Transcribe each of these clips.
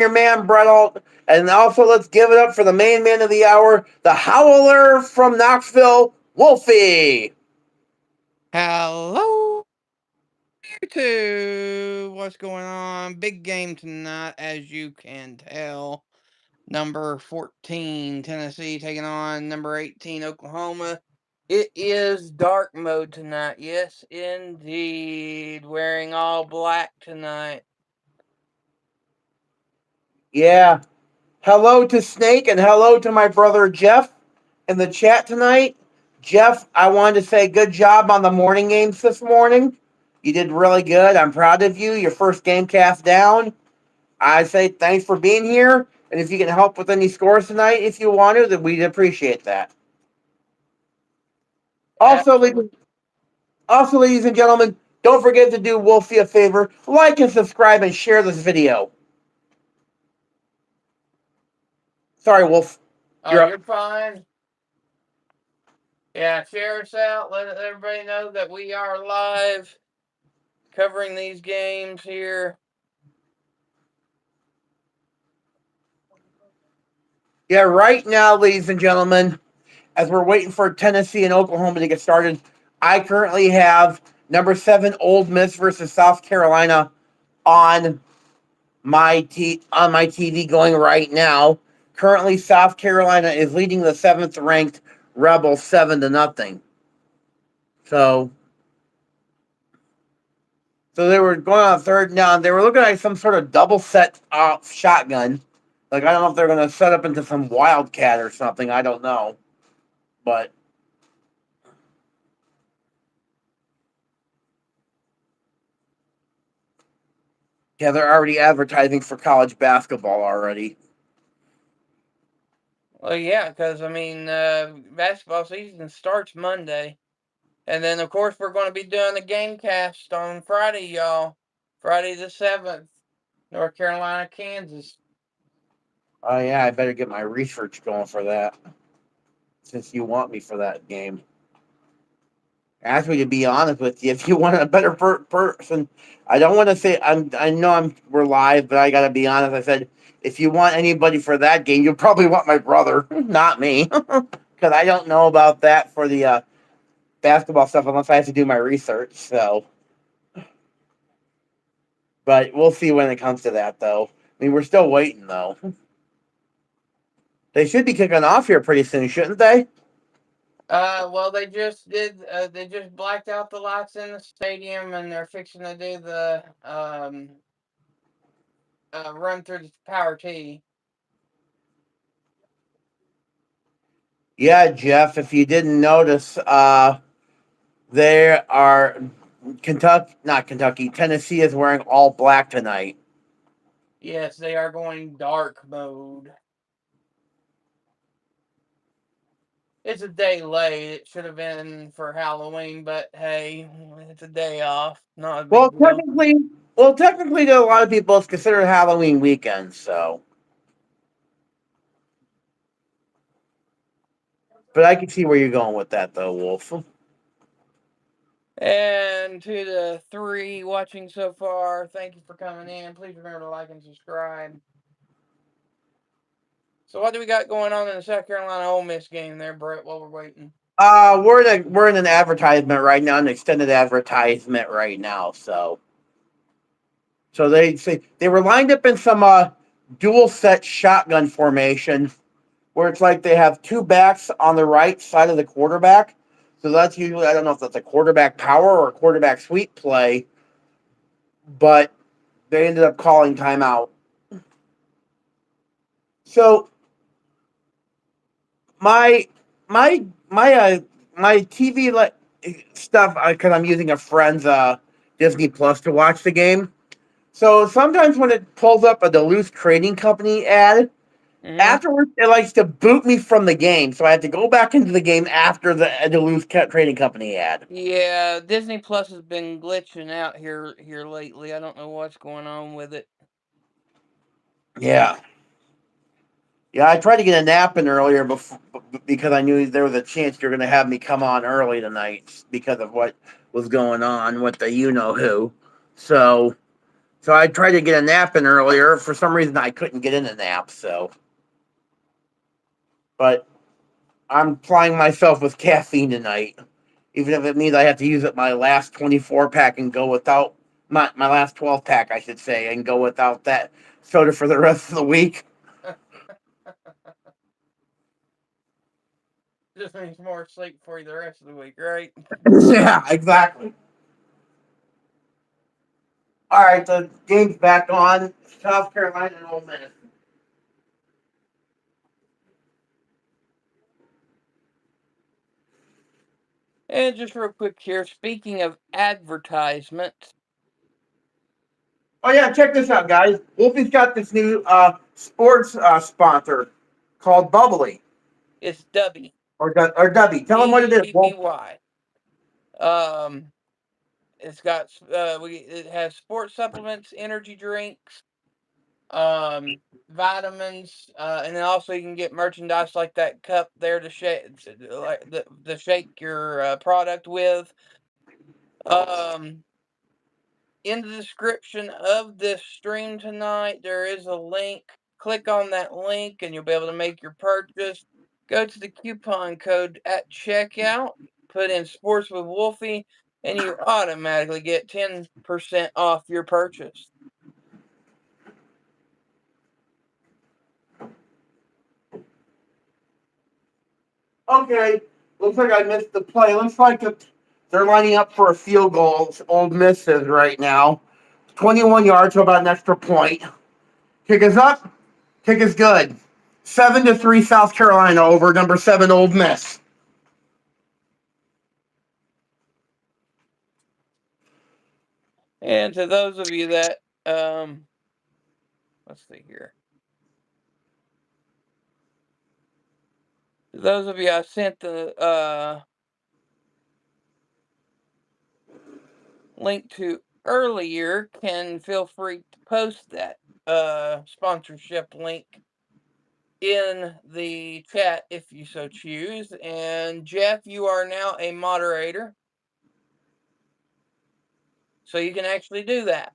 your man Brett Alt, and also let's give it up for the main man of the hour, the Howler from Knoxville, Wolfie. Hello, YouTube. What's going on? Big game tonight, as you can tell. Number 14, Tennessee, taking on number 18, Oklahoma. It is dark mode tonight. Yes, indeed. Wearing all black tonight. Yeah. Hello to Snake and hello to my brother Jeff in the chat tonight. Jeff, I wanted to say good job on the morning games this morning. You did really good. I'm proud of you. Your first game cast down. I say thanks for being here. And if you can help with any scores tonight, if you want to, then we'd appreciate that. Also, Absolutely. ladies and gentlemen, don't forget to do Wolfie a favor. Like and subscribe and share this video. Sorry, Wolf. Oh, You're up. you're fine. Yeah, share us out. Let everybody know that we are live covering these games here. Yeah, right now, ladies and gentlemen, as we're waiting for Tennessee and Oklahoma to get started, I currently have number 7 Ole Miss versus South Carolina on my TV going right now. Currently, South Carolina is leading the 7th ranked Rebels 7-0. So they were going on third down. They were looking at some sort of double set shotgun. Like, I don't know if they're going to set up into some wildcat or something. I don't know. But yeah, they're already advertising for college basketball already. Well, yeah, because, basketball season starts Monday. And then, of course, we're going to be doing the GameCast on Friday, y'all. Friday the 7th, North Carolina, Kansas. Oh, yeah, I better get my research going for that. Since you want me for that game. Actually, to be honest with you, if you want a better person, I don't want to say we're live, but I gotta be honest. I said if you want anybody for that game, you'll probably want my brother, not me, because I don't know about that for the basketball stuff unless I have to do my research. So, but we'll see when it comes to that, though. I mean, we're still waiting, though. They should be kicking off here pretty soon, shouldn't they? Well, they just did. They just blacked out the lights in the stadium, and they're fixing to do the run through the power tee. Yeah, Jeff. If you didn't notice, there are not Kentucky. Tennessee is wearing all black tonight. Yes, they are going dark mode. It's a day late. It should have been for Halloween, but hey, it's a day off. Not a Well, big deal. technically, technically, to a lot of people, it's considered Halloween weekend. So, but I can see where you're going with that, though, Wolf. And to the 3 watching so far, thank you for coming in. Please remember to like and subscribe. So what do we got going on in the South Carolina Ole Miss game there, Brett, while we're waiting? We're in an advertisement right now, an extended advertisement right now. So they say they were lined up in some dual set shotgun formation, where it's like they have two backs on the right side of the quarterback. So that's usually, I don't know if that's a quarterback power or a quarterback sweep play, but they ended up calling timeout. So my my my my TV stuff, because I'm using a friend's Disney Plus to watch the game. So sometimes when it pulls up a Duluth Trading Company ad, Mm-hmm. afterwards it likes to boot me from the game. So I have to go back into the game after the Duluth Trading Company ad. Yeah, Disney Plus has been glitching out here lately. I don't know what's going on with it. Yeah. Yeah, I tried to get a nap in earlier because I knew there was a chance you're going to have me come on early tonight because of what was going on with the you know who. So So I tried to get a nap in earlier. For some reason, I couldn't get in a nap. But I'm plying myself with caffeine tonight, even if it means I have to use up my last 24 pack and go without my last 12 pack, I should say, and go without that soda for the rest of the week. Just means more sleep for you the rest of the week, right? Yeah, exactly. All right, the game's back on. South Carolina and Ole Miss. And just real quick here, speaking of advertisements. Oh yeah, check this out, guys. Wolfie's got this new sports sponsor called Bubbly It's DUBBY. or Dubby. Tell them what it is, Wolf. DUBBY. Um, it's got it has sports supplements, energy drinks, vitamins, and then also you can get merchandise like that cup there to shake, like the shake your product with. Um, in the description of this stream tonight, there is a link. Click on that link, and you'll be able to make your purchase. Go to the coupon code at checkout. Put in Sports with Wolfie, and you automatically get 10% off your purchase. Okay, looks like I missed the play. Looks like they're lining up for a field goal. Old Miss is right now. 21 yards, so about an extra point. Kick is up. Kick is good. 7-3 South Carolina over number 7 Old Miss. And to those of you that, let's see here. To those of you I sent the link to earlier, can feel free to post that sponsorship link in the chat if you so choose. And Jeff, you are now a moderator, so you can actually do that.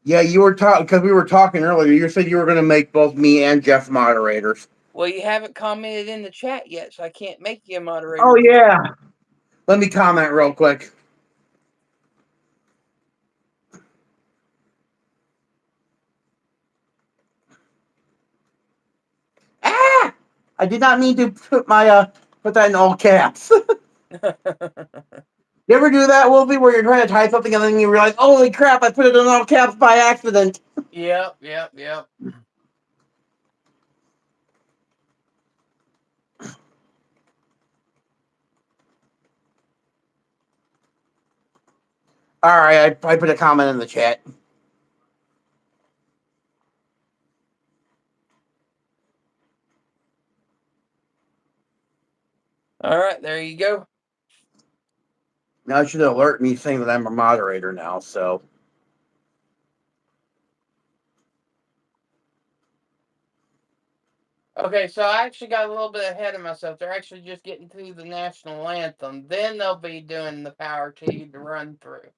Yeah, you were talking because we were talking earlier. You said you were going to make both me and Jeff moderators. Well, you haven't commented in the chat yet, so I can't make you a moderator. Oh yeah. Let me comment real quick. Ah! I did not mean to put that in all caps. You ever do that, Wolfie, where you're trying to type something and then you realize, holy crap, I put it in all caps by accident? Yep. All right, I put a comment in the chat. All right, there you go. Now it should alert me saying that I'm a moderator now, so. Okay, so I actually got a little bit ahead of myself. They're actually just getting to the national anthem. Then they'll be doing the power to you to run through.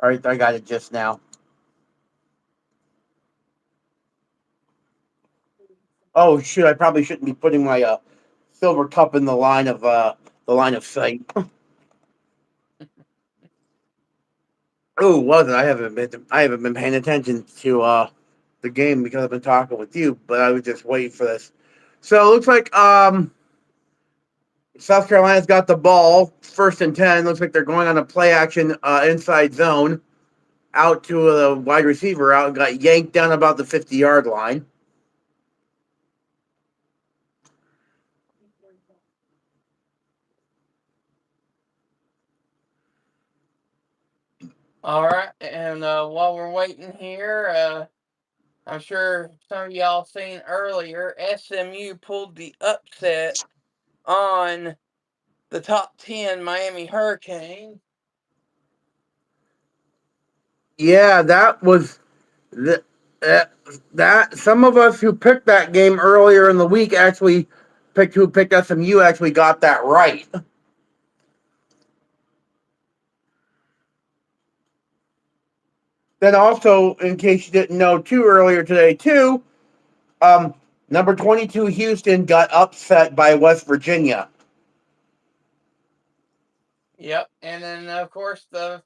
All right, I got it just now. Oh shoot! I probably shouldn't be putting my silver cup in the line of sight. Oh, was it? I haven't been paying attention to the game because I've been talking with you, but I was just waiting for this. So it looks like South Carolina's got the ball, 1st and 10. Looks like they're going on a play action inside zone, out to the wide receiver, out, got yanked down about the 50-yard line. All right, and while we're waiting here, I'm sure some of y'all seen earlier, SMU pulled the upset on the top 10 Miami Hurricanes. Yeah, that was that some of us who picked that game earlier in the week actually picked SMU actually got that right. Then also, in case you didn't know, too, earlier today, too, um, number 22 Houston got upset by West Virginia. Yep. And then, of course, the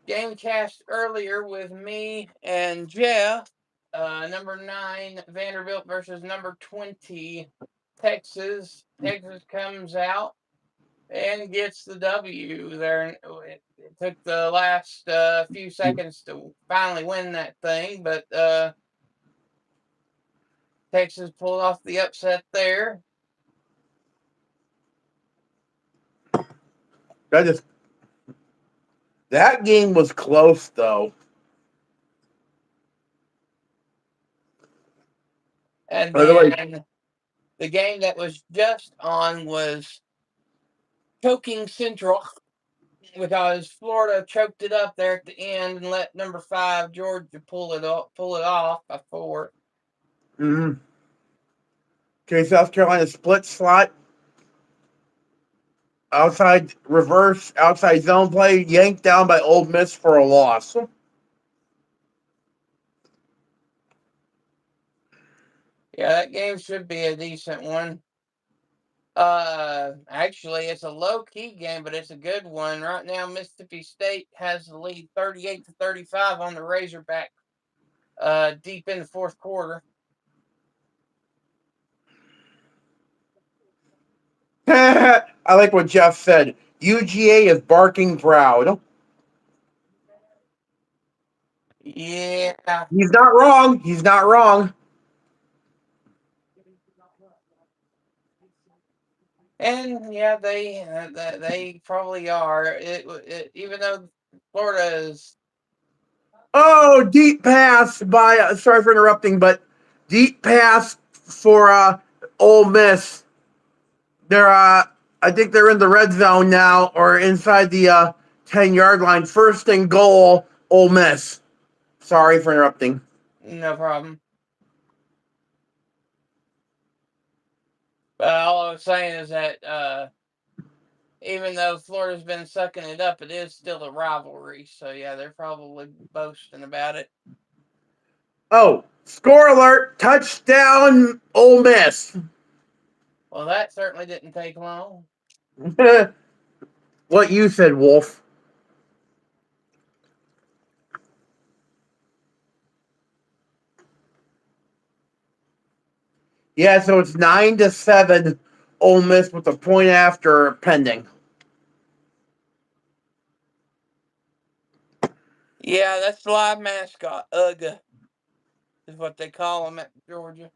GameCast earlier with me and Jeff. Number 9, Vanderbilt versus number 20, Texas. Texas comes out and gets the W there. It took the last few seconds to finally win that thing, but Texas pulled off the upset there. That game was close, though. And By the way, then the game that was just on was Choking Central, because Florida choked it up there at the end and let number 5 Georgia pull it off by 4. mm-hmm. Okay, South Carolina split slot, outside reverse, outside zone play, yanked down by Ole Miss for a loss. Yeah, that game should be a decent one. Actually, it's a low-key game, but it's a good one. Right now, Mississippi State has the lead 38-35 on the Razorback, deep in the fourth quarter. I like what Jeff said. UGA is barking proud. Yeah. He's not wrong. He's not wrong. And yeah, they probably are. Even though Florida is. Oh, deep pass by. Sorry for interrupting, but deep pass for Ole Miss. They're I think they're in the red zone now, or inside the 10-yard line. First and goal, Ole Miss. Sorry for interrupting. No problem. But all I was saying is that even though Florida's been sucking it up, it is still a rivalry. So yeah, they're probably boasting about it. Oh, score alert! Touchdown, Ole Miss. Well, that certainly didn't take long. What you said, Wolf. Yeah, so it's 9-7. Ole Miss with a point after pending. Yeah, that's the live mascot. Ugga is what they call him at Georgia.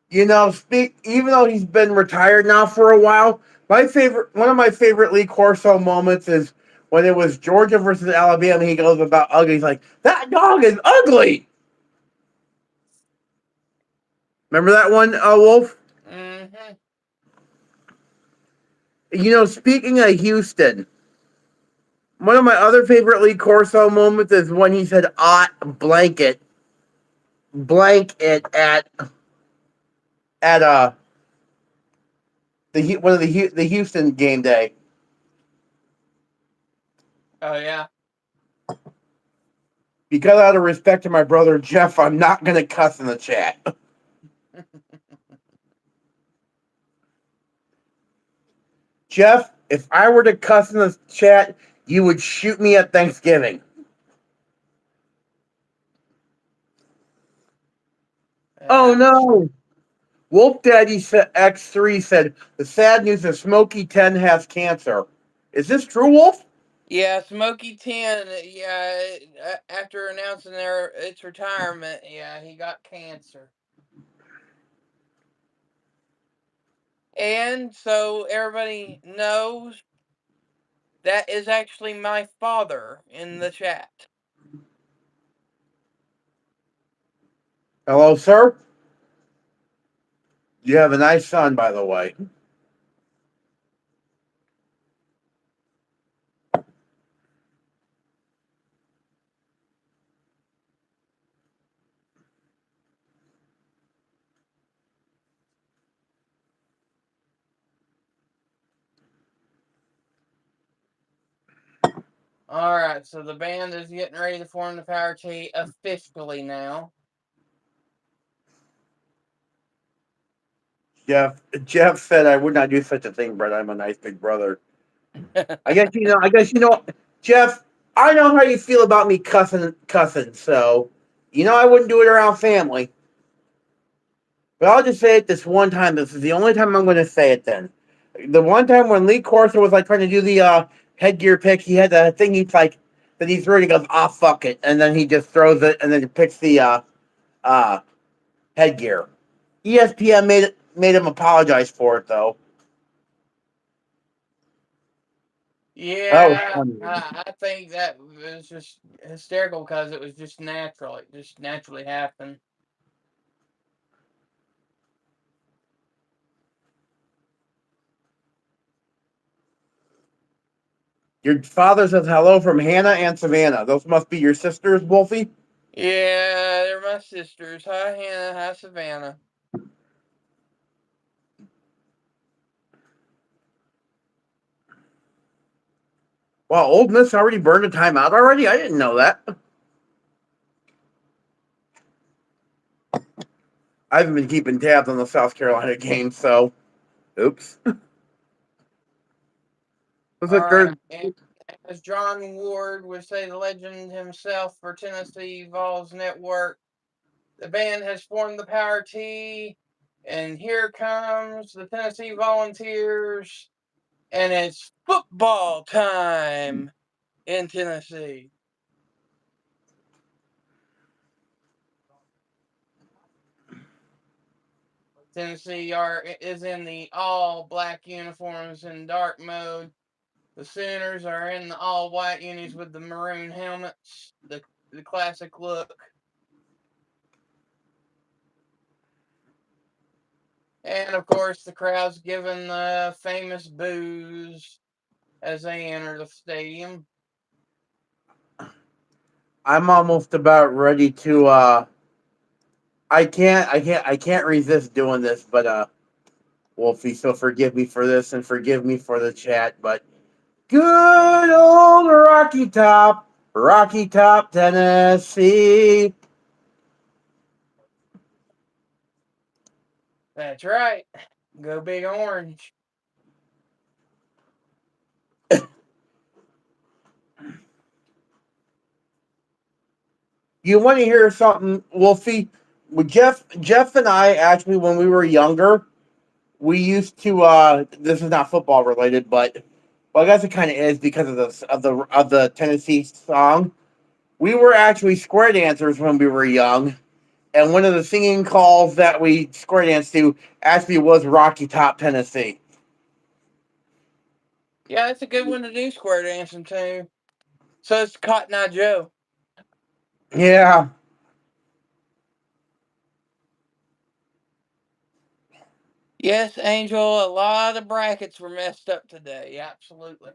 You know, even though he's been retired now for a while, one of my favorite Lee Corso moments is when it was Georgia versus Alabama. He goes about ugly. He's like, "That dog is ugly." Remember that one, Wolf? Mm-hmm. You know, speaking of Houston, one of my other favorite Lee Corso moments is when he said, blanket at one of the Houston game day." Oh yeah. Because out of respect to my brother Jeff, I'm not going to cuss in the chat. Jeff, if I were to cuss in the chat, you would shoot me at Thanksgiving. Oh no. Wolf Daddy X3 said the sad news is Smokey 10 has cancer. Is this true, Wolf? Yeah, Smokey 10. Yeah, after announcing its retirement, yeah, he got cancer. And so everybody knows that is actually my father in the chat. Hello, sir. You have a nice son, by the way. All right, so the band is getting ready to form the power T officially now. Jeff said I would not do such a thing, Brett. I'm a nice big brother. I guess you know. I guess you know, Jeff. I know how you feel about me cussing. So, I wouldn't do it around family. But I'll just say it this one time. This is the only time I'm going to say it. Then, the one time when Lee Corso was like trying to do the headgear pick, he had the thing he's like that he threw and he goes, "Ah, fuck it," and then he just throws it and then he picks the uh headgear. ESPN made him apologize for it though. That was Yeah, funny. I think that was just hysterical because it was just natural. It just naturally happened. Your father says hello from Hannah and Savannah. Those must be your sisters, Wolfie. Yeah, they're my sisters. Hi, Hannah. Hi, Savannah. Wow, Old Miss already burned a timeout already? I didn't know that. I haven't been keeping tabs on the South Carolina game, so oops. Was All it right, third? and as John Ward would say, the legend himself for Tennessee Vols Network, the band has formed the Power T, and here comes the Tennessee Volunteers, and it's football time in Tennessee. Tennessee is in the all black uniforms in dark mode. The Sooners are in the all white unis with the maroon helmets, the classic look. And of course, the crowd's giving the famous boos as they enter the stadium. I'm almost about ready to I can't resist doing this, but Wolfie, so forgive me for this and forgive me for the chat, but good old Rocky Top, Tennessee. That's right. Go Big Orange. You want to hear something, Wolfie? Jeff and I actually, when we were younger, we used to. This is not football related, but well, I guess it kind of is because of the Tennessee song. We were actually square dancers when we were young, and one of the singing calls that we square danced to actually was Rocky Top, Tennessee. Yeah, that's a good one to do square dancing too. So it's Cotton Eye Joe. Yeah. Yes, Angel, a lot of brackets were messed up today. Absolutely.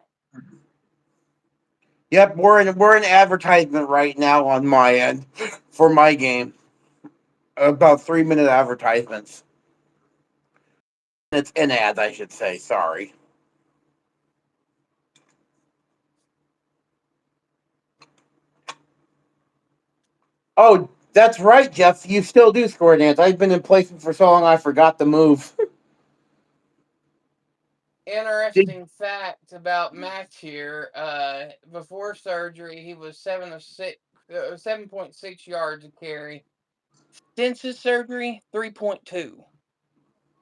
Yep, we're in advertisement right now on my end for my game. About 3 minute advertisements. It's in ads, I should say. Sorry. Oh, that's right, Jeff. You still do square dance. I've been in placement for so long I forgot the move. Did, Interesting fact about Max here. Before surgery, he was 7.6 yards a carry. Since his surgery, 3.2.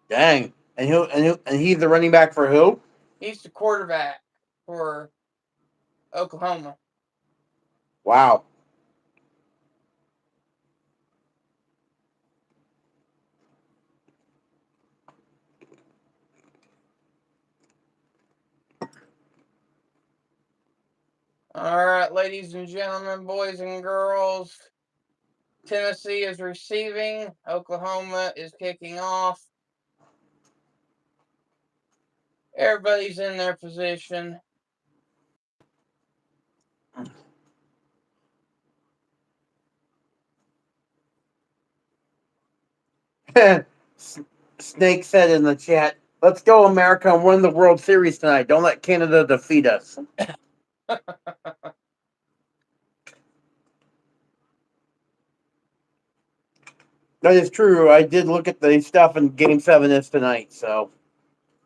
dang. And he's the running back for who? He's the quarterback for Oklahoma. Wow. All right, ladies and gentlemen, boys and girls, Tennessee is receiving. Oklahoma is kicking off. Everybody's in their position. Snake said in the chat, "Let's go, America, and win the World Series tonight. Don't let Canada defeat us." That is true. I did look at the stuff, and Game 7 is tonight, so.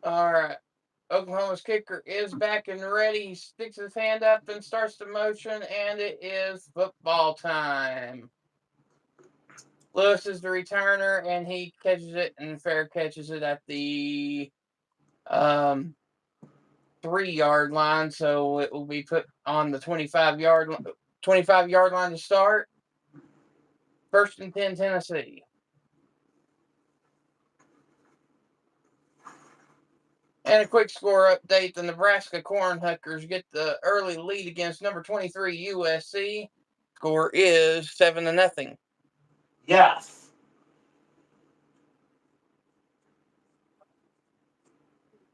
All right. Oklahoma's kicker is back and ready. He sticks his hand up and starts the motion, and it is football time. Lewis is the returner, and he catches it, and Fair catches it at the 3-yard line, so it will be put on the 25-yard line to start. 1st and 10, Tennessee. And a quick score update: the Nebraska Cornhuskers get the early lead against number 23 USC. Score is 7-0. Yes.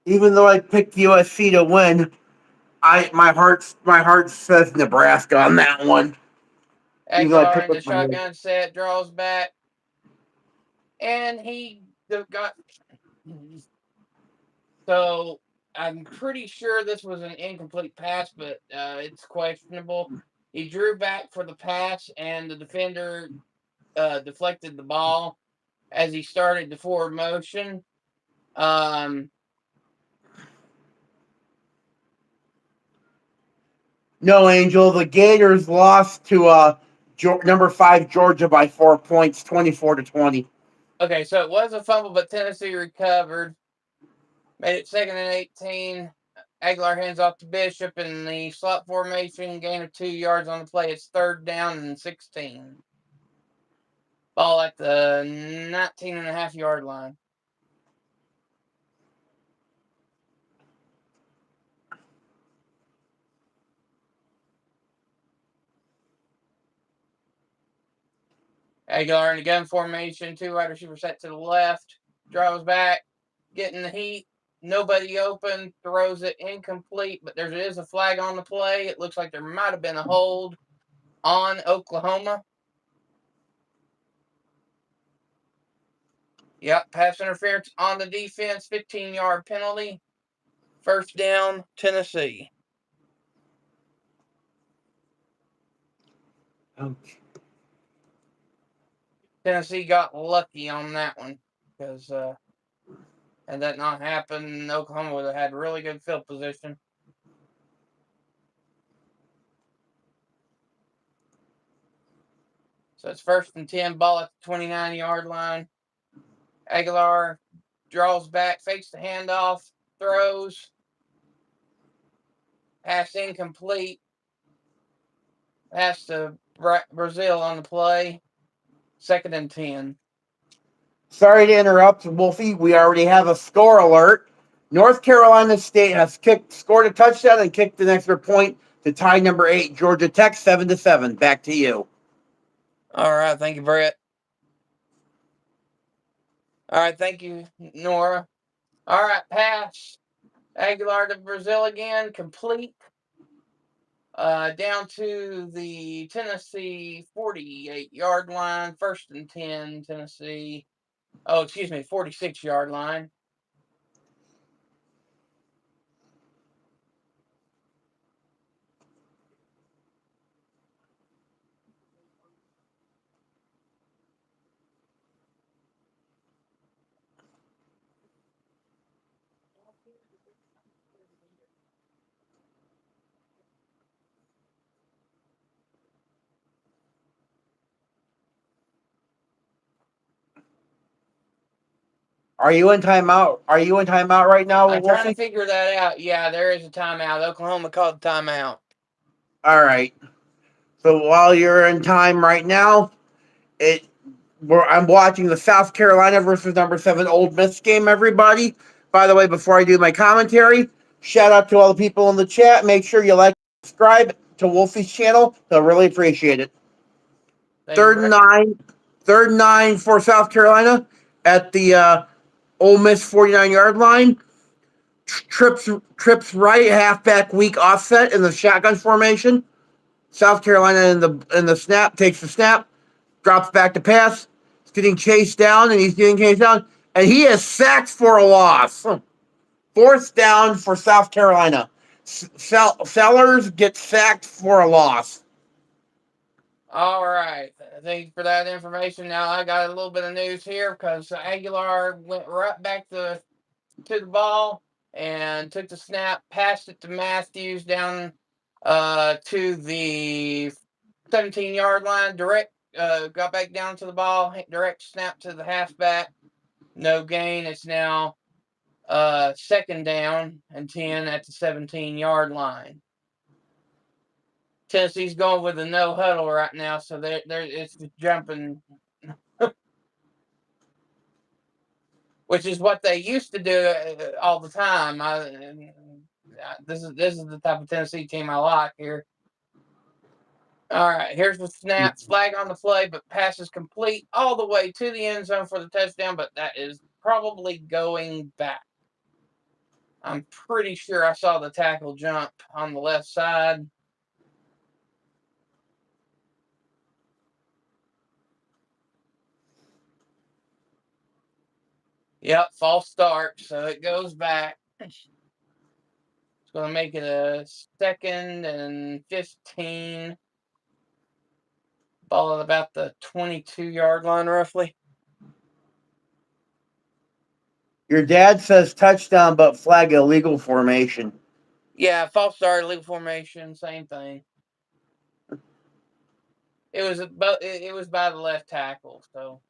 Even though I picked USC to win, my heart says Nebraska on that one. Aguilar in the shotgun set, draws back, and he got. So I'm pretty sure this was an incomplete pass, but it's questionable. He drew back for the pass, and the defender deflected the ball as he started the forward motion. No, Angel. The Gators lost to number 5 Georgia by 4 points, 24-20. Okay, so it was a fumble, but Tennessee recovered. Made it 2nd and 18. Aguilar hands off to Bishop in the slot formation. Gain of 2 yards on the play. It's 3rd down and 16. Ball at the 19.5-yard line. Aguilar in the gun formation. 2 wide receivers set to the left. Draws back. Getting the heat. Nobody open. Throws it incomplete, but there is a flag on the play. It looks like there might have been a hold on Oklahoma. Yep, pass interference on the defense. 15-yard penalty. 1st down, Tennessee. Okay. Tennessee got lucky on that one because had that not happened, Oklahoma would have had really good field position. So it's 1st and 10, ball at the 29-yard line. Aguilar draws back, fakes the handoff, throws. Pass incomplete. Pass to Brazil on the play. 2nd and 10. Sorry to interrupt, Wolfie. We already have a score alert. North Carolina State has scored a touchdown and kicked an extra point to tie number 8 Georgia Tech 7-7. Back to you. All right, thank you, Brett. All right, thank you, Nora. All right, pass. Aguilar to Brazil again, complete. Down to the Tennessee 48-yard line, 1st and 10, Tennessee. 46-yard line. Are you in timeout? Are you in timeout right now, I'm Wolfie? trying to figure that out. Yeah, there is a timeout. Oklahoma called a timeout. All right. So while you're in time right now, I'm watching the South Carolina versus number 7 Ole Miss game, everybody. By the way, before I do my commentary, shout out to all the people in the chat. Make sure you like and subscribe to Wolfie's channel. They'll really appreciate it. Third and 9 for South Carolina at the Ole Miss 49-yard line. Trips right, halfback weak offset in the shotgun formation. South Carolina in the snap takes the snap, drops back to pass. He's getting chased down, and he is sacked for a loss. 4th down for South Carolina. Sellers get sacked for a loss. All right. Thank you for that information. Now I got a little bit of news here because Aguilar went right back to the ball and took the snap, passed it to Matthews down to the 17-yard line. Direct got back down to the ball, direct snap to the halfback. No gain. It's now second down and 10 at the 17-yard line. Tennessee's going with a no huddle right now, so it's just jumping, which is what they used to do all the time. This is the type of Tennessee team I like here. All right, here's the snap, flag on the play, but pass is complete all the way to the end zone for the touchdown, but that is probably going back. I'm pretty sure I saw the tackle jump on the left side. Yep, false start, so it goes back. It's going to make it a 2nd and 15. Ball at about the 22-yard line, roughly. Your dad says touchdown, but flag illegal formation. Yeah, false start, illegal formation, same thing. It was by the left tackle, so.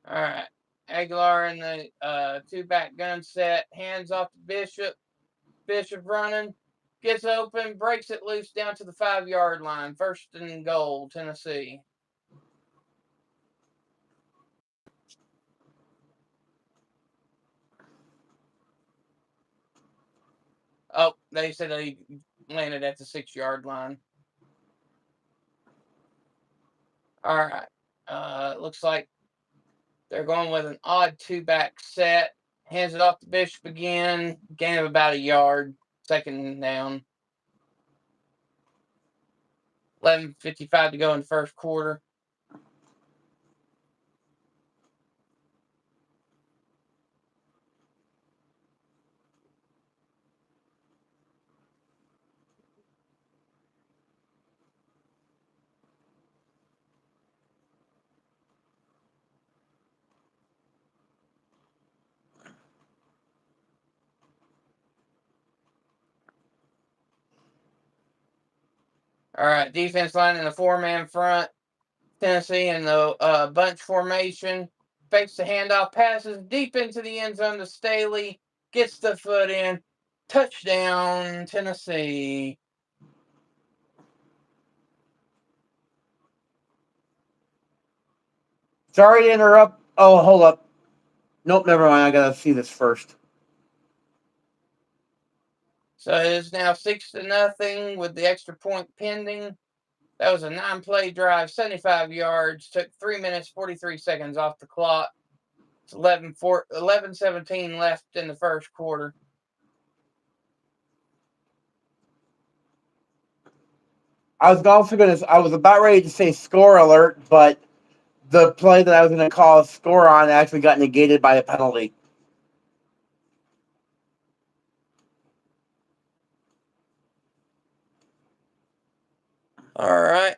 All right. Aguilar in the two-back gun set, hands off to Bishop. Bishop running, gets open, breaks it loose down to the 5-yard line. 1st and goal, Tennessee. Oh, they said they landed at the 6-yard line. All right. Looks like they're going with an odd two-back set. Hands it off to Bishop again. Gain of about a yard. 2nd down. 11:55 to go in the first quarter. All right, defense line in the 4-man front. Tennessee in the bunch formation. Fakes the handoff, passes deep into the end zone to Staley. Gets the foot in. Touchdown, Tennessee. Sorry to interrupt. Oh, hold up. Nope, never mind. I gotta see this first. So it is now 6-0 with the extra point pending. That was a 9-play drive, 75 yards. Took 3 minutes, 43 seconds off the clock. It's 11:17 left in the first quarter. I was about ready to say score alert, but the play that I was gonna call a score on actually got negated by a penalty. All right.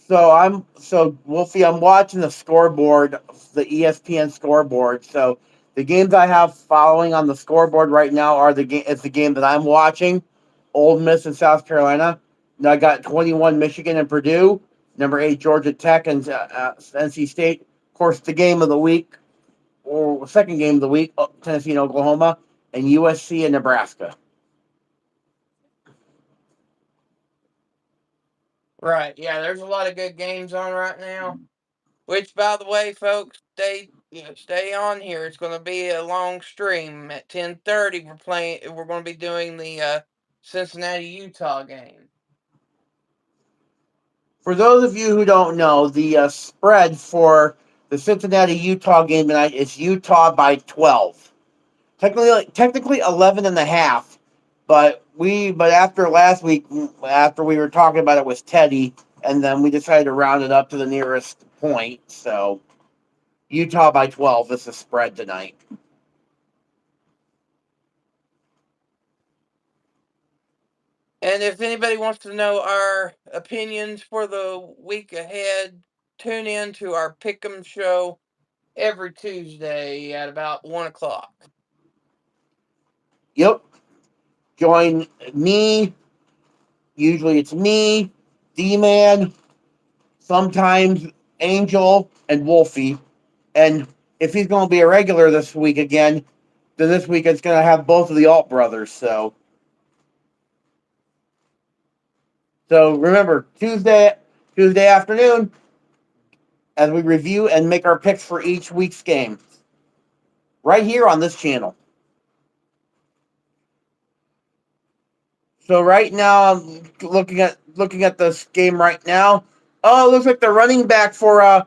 So Wolfie, I'm watching the scoreboard, the ESPN scoreboard. So the games I have following on the scoreboard right now are it's the game that I'm watching, Ole Miss and South Carolina. Now I got 21 Michigan and Purdue, number 8 Georgia Tech and NC State. Of course, the game of the week or second game of the week, Tennessee and Oklahoma, and USC and Nebraska. Right. Yeah, there's a lot of good games on right now. Which, by the way, folks, stay on here. It's going to be a long stream at 10:30. We're going to be doing the Cincinnati Utah game. For those of you who don't know, the spread for the Cincinnati Utah game tonight is Utah by 12. Technically 11 and a half, but after last week, after we were talking about it with Teddy, and then we decided to round it up to the nearest point. So Utah by 12 is the spread tonight. And if anybody wants to know our opinions for the week ahead, tune in to our Pick'em show every Tuesday at about 1 o'clock. Yep. Join me. Usually it's me, D-Man, sometimes Angel, and Wolfie. And if he's going to be a regular this week again, then this week it's going to have both of the Alt brothers. So remember, Tuesday afternoon, as we review and make our picks for each week's game, right here on this channel. So right now, I'm looking at this game right now. Oh, it looks like the running back for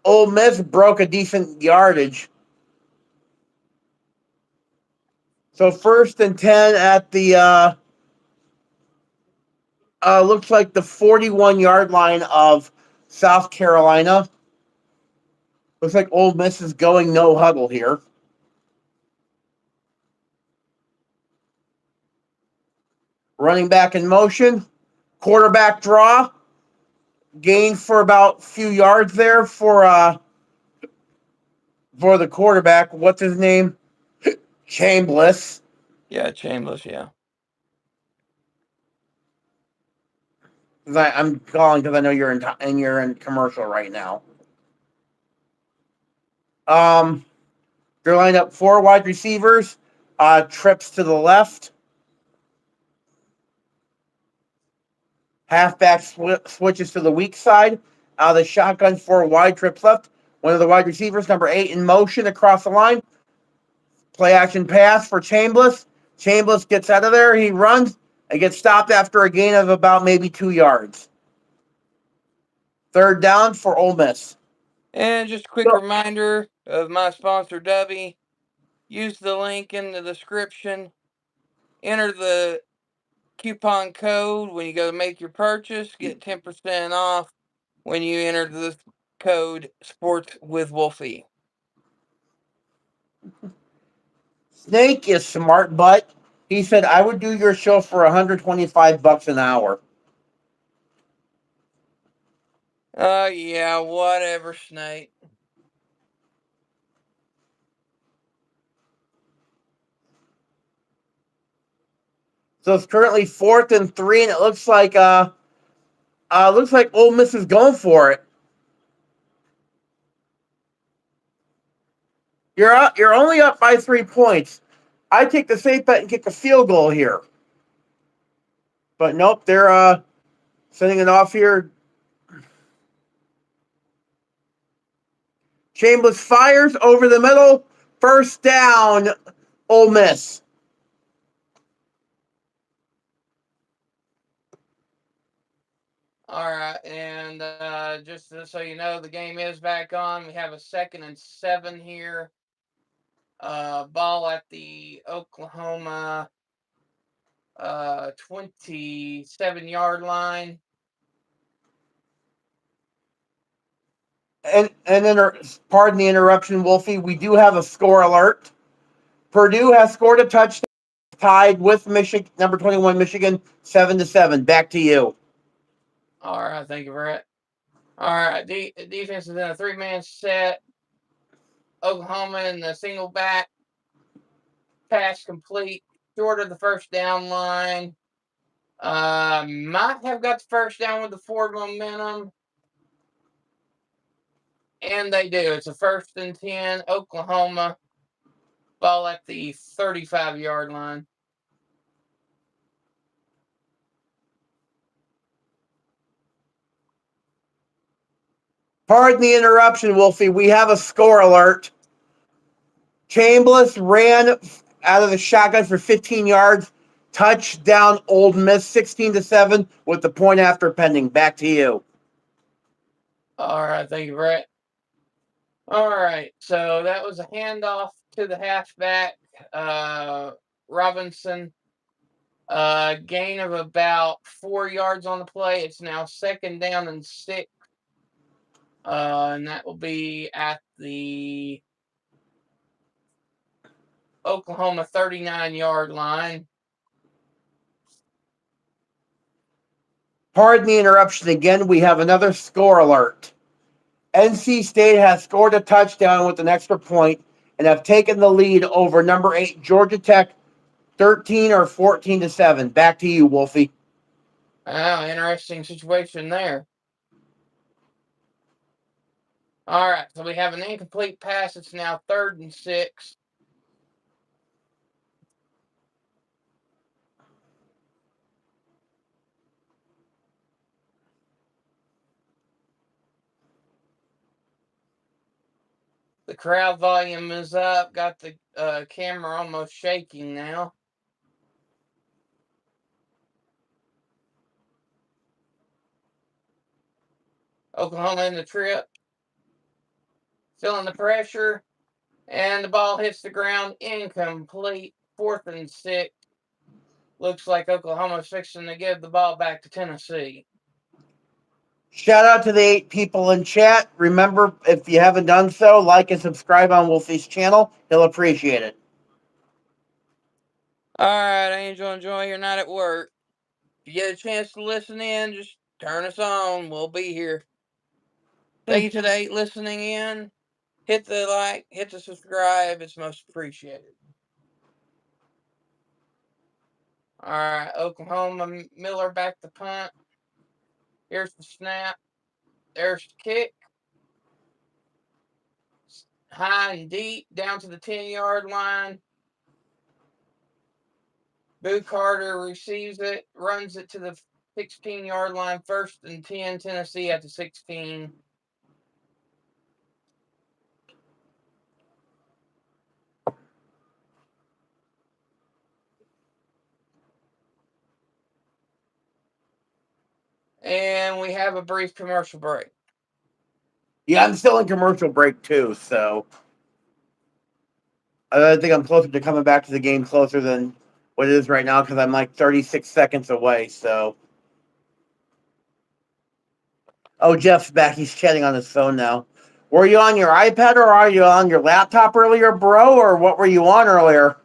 Ole Miss broke a decent yardage. So 1st and 10 at the looks like the 41-yard line of South Carolina. Looks like Ole Miss is going no huddle here. Running back in motion. Quarterback draw. Gain for about a few yards there for the quarterback. What's his name? Chambliss. Yeah, Chambliss, yeah. I'm calling because I know you're in commercial right now. They're lined up 4 wide receivers. Trips to the left. Halfback switches to the weak side. The shotgun 4 wide, trips left. One of the wide receivers, number 8, in motion across the line. Play action pass for Chambliss. Chambliss gets out of there. He runs and gets stopped after a gain of about maybe 2 yards. 3rd down for Ole Miss. And just a quick reminder of my sponsor, DUBBY. Use the link in the description. Enter the coupon code when you go to make your purchase. Get 10% off when you enter the code Sports with Wolfie. Snake is smart, but he said, I would do your show for $125 an hour. Yeah, whatever, Snake. So it's currently 4th and 3, and it looks like Ole Miss is going for it. You're only up by 3 points. I take the safe bet and kick a field goal here. But nope, they're sending it off here. Chambliss fires over the middle. 1st down, Ole Miss. All right, and just so you know, the game is back on. We have a 2nd and 7 here. Ball at the Oklahoma 27-yard line. And then, pardon the interruption, Wolfie. We do have a score alert. Purdue has scored a touchdown, tied with Michigan, number 21 Michigan, 7-7. Back to you. All right, thank you, Brett. All right, defense is in a 3-man set. Oklahoma in the single back. Pass complete, short of the 1st down line. Might have got the 1st down with the forward momentum. And they do. It's a 1st and 10, Oklahoma. Ball at the 35-yard line. Pardon the interruption, Wolfie. We have a score alert. Chambliss ran out of the shotgun for 15 yards. Touchdown, Ole Miss, 16-7, with the point after pending. Back to you. All right, thank you, Brett. All right, so that was a handoff to the halfback, Robinson. Gain of about 4 yards on the play. It's now 2nd down and 6. And that will be at the Oklahoma 39-yard line. Pardon the interruption again. We have another score alert. NC State has scored a touchdown with an extra point and have taken the lead over number 8 Georgia Tech 13 or 14-7. Back to you, Wolfie. Oh, interesting situation there. All right, so we have an incomplete pass. It's now 3rd and 6. The crowd volume is up. Got the camera almost shaking now. Oklahoma in the trip. Feeling the pressure. And the ball hits the ground. Incomplete. 4th and 6. Looks like Oklahoma's fixing to give the ball back to Tennessee. Shout out to the 8 people in chat. Remember, if you haven't done so, like and subscribe on Wolfie's channel. He'll appreciate it. All right, Angel, enjoy your night at work. If you get a chance to listen in, just turn us on. We'll be here. Thank you to the 8 listening in. Hit the like, hit the subscribe. It's most appreciated. All right, Oklahoma Miller back to punt. Here's the snap. There's the kick. High and deep down to the 10-yard line. Boo Carter receives it, runs it to the 16-yard line. 1st and 10, Tennessee at the 16. And we have a brief commercial break. Yeah, I'm still in commercial break too, so I think I'm closer to coming back to the game closer than what it is right now because I'm like 36 seconds away, so. Oh, Jeff's back. He's chatting on his phone now. Were you on your iPad or are you on your laptop earlier, bro? Or what were you on earlier?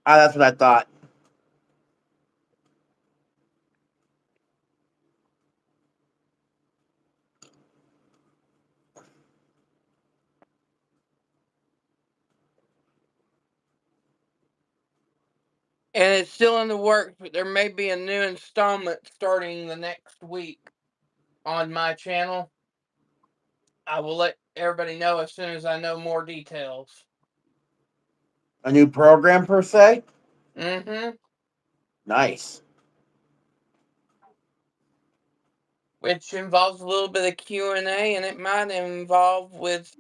Ah, that's what I thought. And it's still in the works, but there may be a new installment starting the next week on my channel. I will let everybody know as soon as I know more details. A new program, per se? Mm-hmm. Nice. Which involves a little bit of Q&A, and it might involve with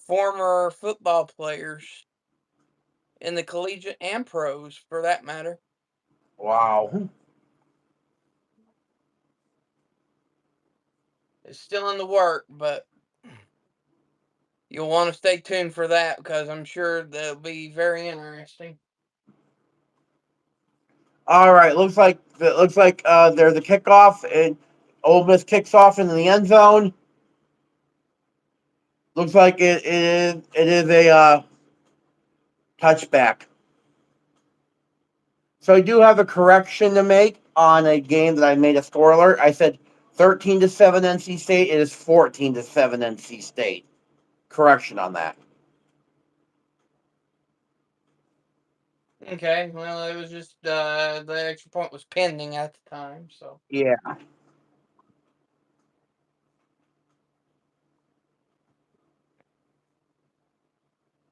former football players in the collegiate and pros, for that matter. Wow. It's still in the work, but you'll want to stay tuned for that because I'm sure that'll be very interesting. All right. Looks like there's a kickoff, and Ole Miss kicks off into the end zone. Looks like it is a touchback. So I do have a correction to make on a game that I made a score alert. I said 13-7 NC State. It is 14-7 NC State. Correction on that. Okay, well, it was just the extra point was pending at the time, so. Yeah.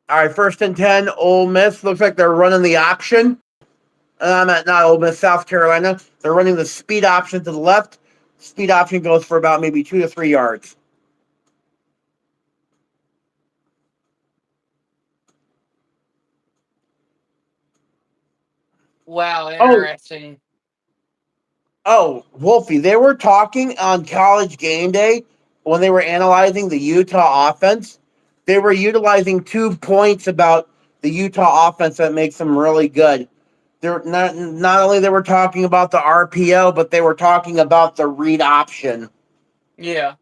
All right, 1st and 10, Ole Miss. Looks like they're running the option. Not Ole Miss, South Carolina. They're running the speed option to the left. Speed option goes for about maybe 2 to 3 yards. Wow, Oh, interesting. oh, Wolfie, they were talking on College Game Day when they were analyzing the Utah offense. They were utilizing 2 points about the Utah offense that makes them really good. They're not only they were talking about the RPO, but they were talking about the read option. Yeah.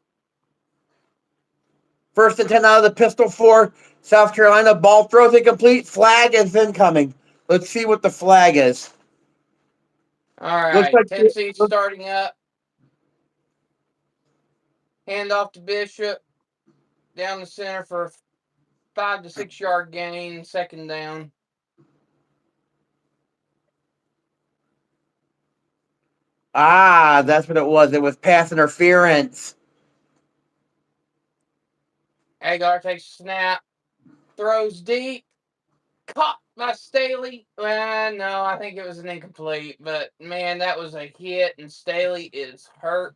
First and 10 out of the pistol four. South Carolina ball throws it complete. Flag is incoming. Let's see what the flag is. All Looks right. like Tennessee's starting up. Hand off to Bishop. Down the center for a 5 to 6 yard gain. Second down. that's what it was. It was pass interference. Aguilar takes a snap. Throws deep. Caught by Staley. No, I think it was an incomplete. But man, that was a hit, and Staley is hurt.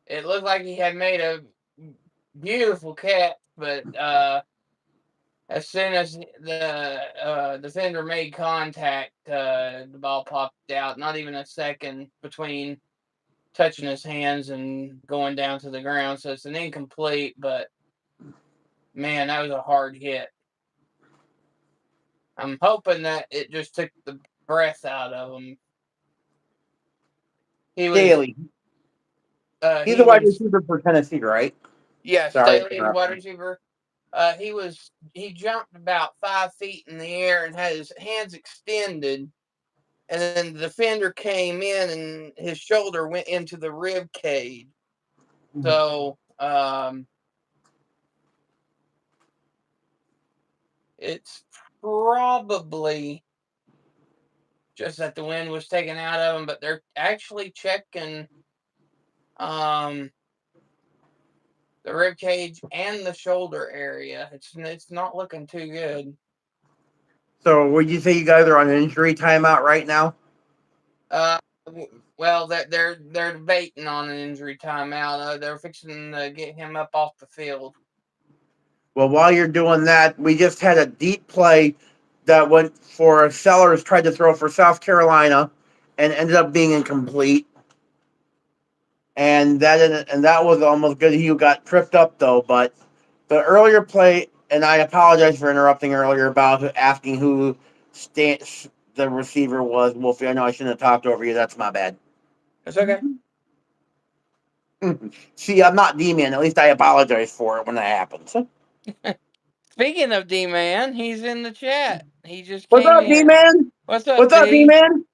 It looked like he had made a beautiful catch, but as soon as the defender made contact, the ball popped out. Not even a second between touching his hands and going down to the ground. So it's an incomplete, but man, that was a hard hit. I'm hoping that it just took the breath out of him. He was Staley. He's he a wide was receiver for Tennessee, right? yeah, Sorry. Staley is wide receiver. He jumped about 5 feet in the air and had his hands extended, and then the defender came in and his shoulder went into the rib cage. So it's probably just that the wind was taken out of him, but they're actually checking um, the rib cage and the shoulder area. It's not looking too good. So would you say you guys are on an injury timeout right now? Uh, well, they're debating on an injury timeout. They're fixing to get him up off the field. Well, while you're doing that, we just had a deep play that went for Sellers tried to throw for South Carolina and ended up being incomplete. And that was almost good. He got tripped up though, but the earlier play, and I apologize for interrupting earlier about asking who the receiver was. Wolfie, I know I shouldn't have talked over you. That's my bad. It's okay. See, I'm not D-man. At least I apologize for it when that happens. Speaking of D Man, he's in the chat. He just What's came up, in. D-man? What's up, What's up, D? D-man?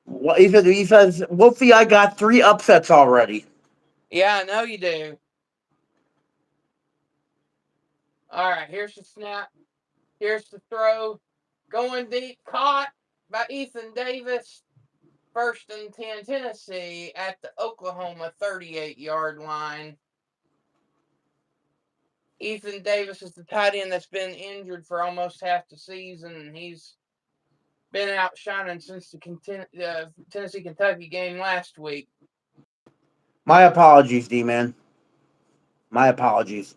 What he says, Wolfie, I got 3 upsets already. Yeah, I know you do. All right, here's the snap. Here's the throw. Going deep, caught by Ethan Davis. First and 10, Tennessee at the Oklahoma 38-yard line. Ethan Davis is the tight end that's been injured for almost half the season, and he's been outshining since the Tennessee-Kentucky game last week. My apologies, D-man. My apologies.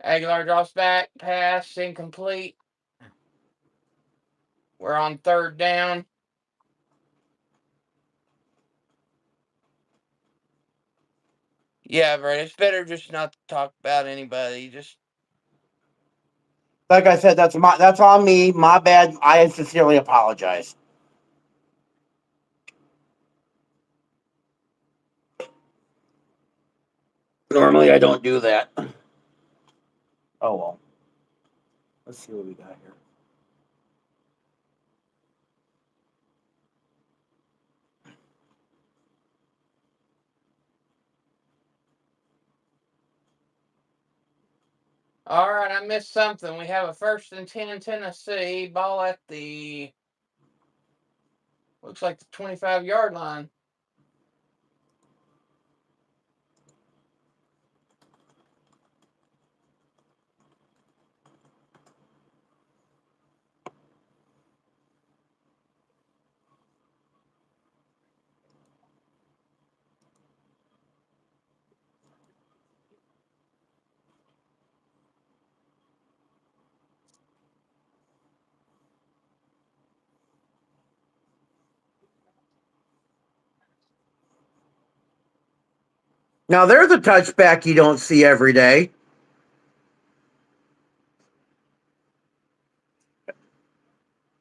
Aguilar drops back, pass, incomplete. We're on third down. Yeah, Brett, it's better just not to talk about anybody. Just Like I said, that's on me. My bad. I sincerely apologize. Normally, I don't do that. Oh well. Let's see what we got here. all right, I missed something. We have a first and 10 Tennessee. Ball at the looks like the 25-yard line. Now there's a touchback you don't see every day.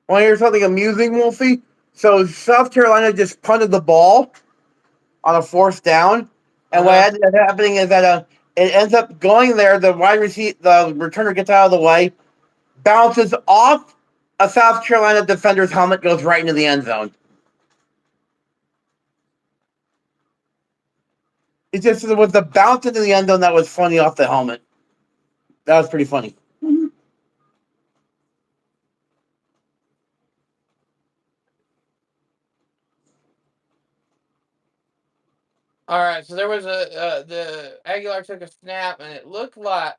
Want to hear something amusing, Wolfie? So South Carolina just punted the ball on a fourth down, and what Uh-huh. ended up happening is that it ends up going there. The wide receiver, the returner gets out of the way, bounces off a South Carolina defender's helmet, goes right into the end zone. It was the bounce into the end zone that was funny off the helmet. That was pretty funny. All right, so there was the Aguilar took a snap, and it looked like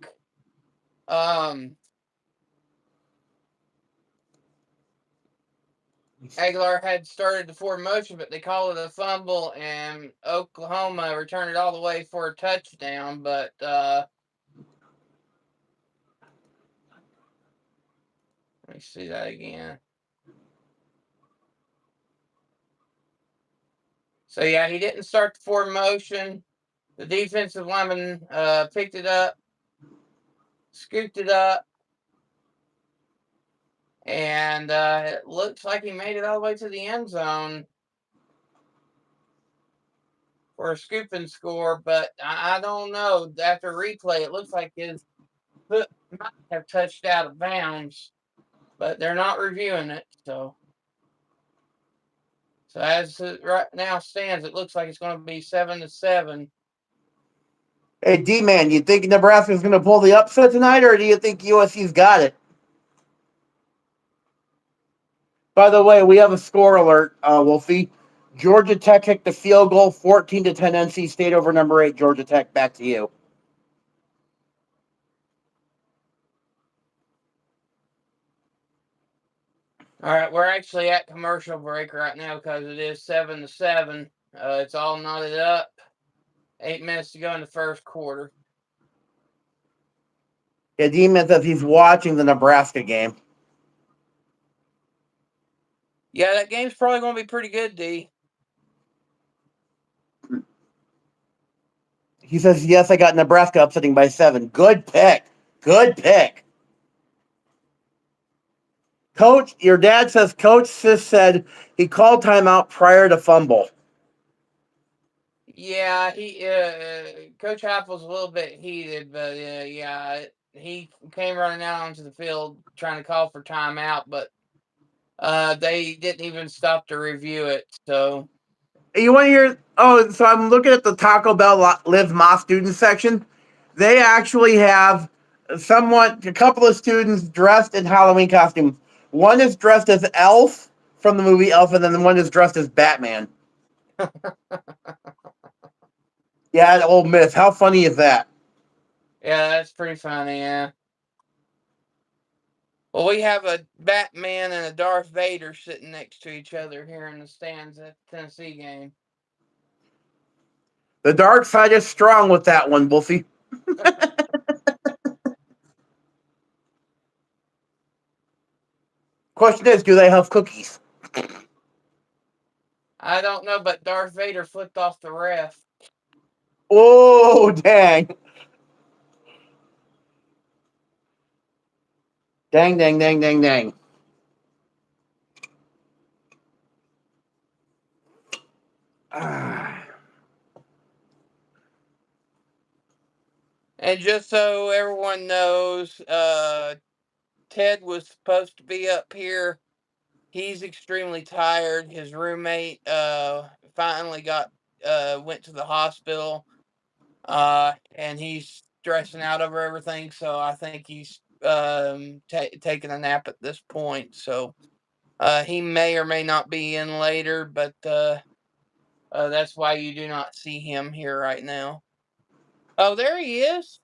Aguilar had started the forward motion, but they called it a fumble, and Oklahoma returned it all the way for a touchdown. But let me see that again. So yeah, he didn't start the forward motion. The defensive lineman picked it up, scooped it up, and it looks like he made it all the way to the end zone for a scooping score. But I don't know. After replay, it looks like his foot might have touched out of bounds, but they're not reviewing it. So as it right now stands, it looks like it's going to be 7-7. Hey, D-Man, you think Nebraska's going to pull the upset tonight, or do you think USC's got it? By the way, we have a score alert, Wolfie. Georgia Tech kicked the field goal, 14-10 NC State over number 8, Georgia Tech. Back to you. All right, we're actually at commercial break right now because it is 7-7. It's all knotted up. 8 minutes to go in the first quarter. Yeah, D-Man says he's watching the Nebraska game. Yeah, that game's probably going to be pretty good, D. He says, yes, I got Nebraska upsetting by 7. Good pick. Good pick. Coach, your dad says Coach Sis said he called timeout prior to fumble. Yeah, he Coach Apple's a little bit heated, but yeah, he came running out onto the field trying to call for timeout, but they didn't even stop to review it. So You want to hear? Oh, so I'm looking at the Taco Bell Live Moss student section. They actually have a couple of students dressed in Halloween costumes. One is dressed as Elf from the movie Elf, and then the one is dressed as Batman. Yeah, Ole Miss. How funny is that? yeah, that's pretty funny. Yeah. Well, we have a Batman and a Darth Vader sitting next to each other here in the stands at the Tennessee game. The dark side is strong with that one, Wolfie. Question is, do they have cookies? I don't know, but Darth Vader flipped off the ref. Oh, dang. Dang, dang, dang, dang, dang. And just so everyone knows, Ted was supposed to be up here. He's extremely tired. His roommate finally went to the hospital, and he's stressing out over everything. So I think he's taking a nap at this point. So he may or may not be in later, but that's why you do not see him here right now. Oh, there he is.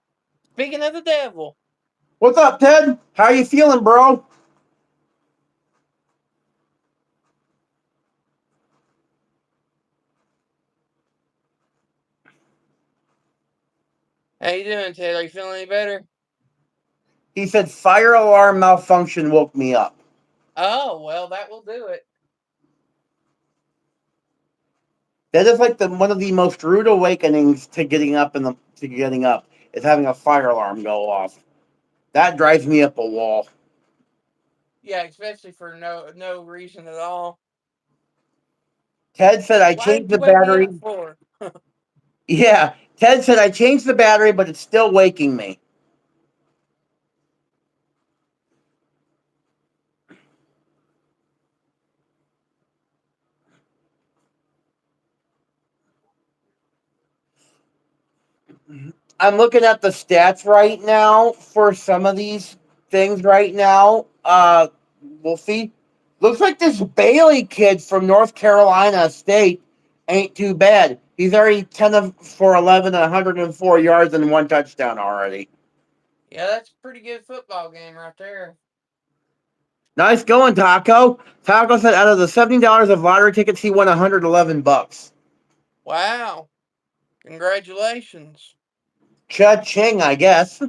Speaking of the devil. What's up, Ted? How you feeling, bro? How you doing, Ted? Are you feeling any better? He said fire alarm malfunction woke me up. Oh, well, that will do it. That is like one of the most rude awakenings to getting up is having a fire alarm go off. That drives me up a wall. Yeah, especially for no reason at all. Ted said I Why changed did you the wake me up battery. for? Yeah, Ted said I changed the battery, but it's still waking me. I'm looking at the stats right now for some of these things right now. We'll see. Looks like this Bailey kid from North Carolina State ain't too bad. He's already 10 for 11, 104 yards and 1 touchdown already. Yeah, that's a pretty good football game right there. Nice going, Taco. Taco said out of the $70 of lottery tickets, he won $111. Wow. Congratulations. Cha-ching, I guess.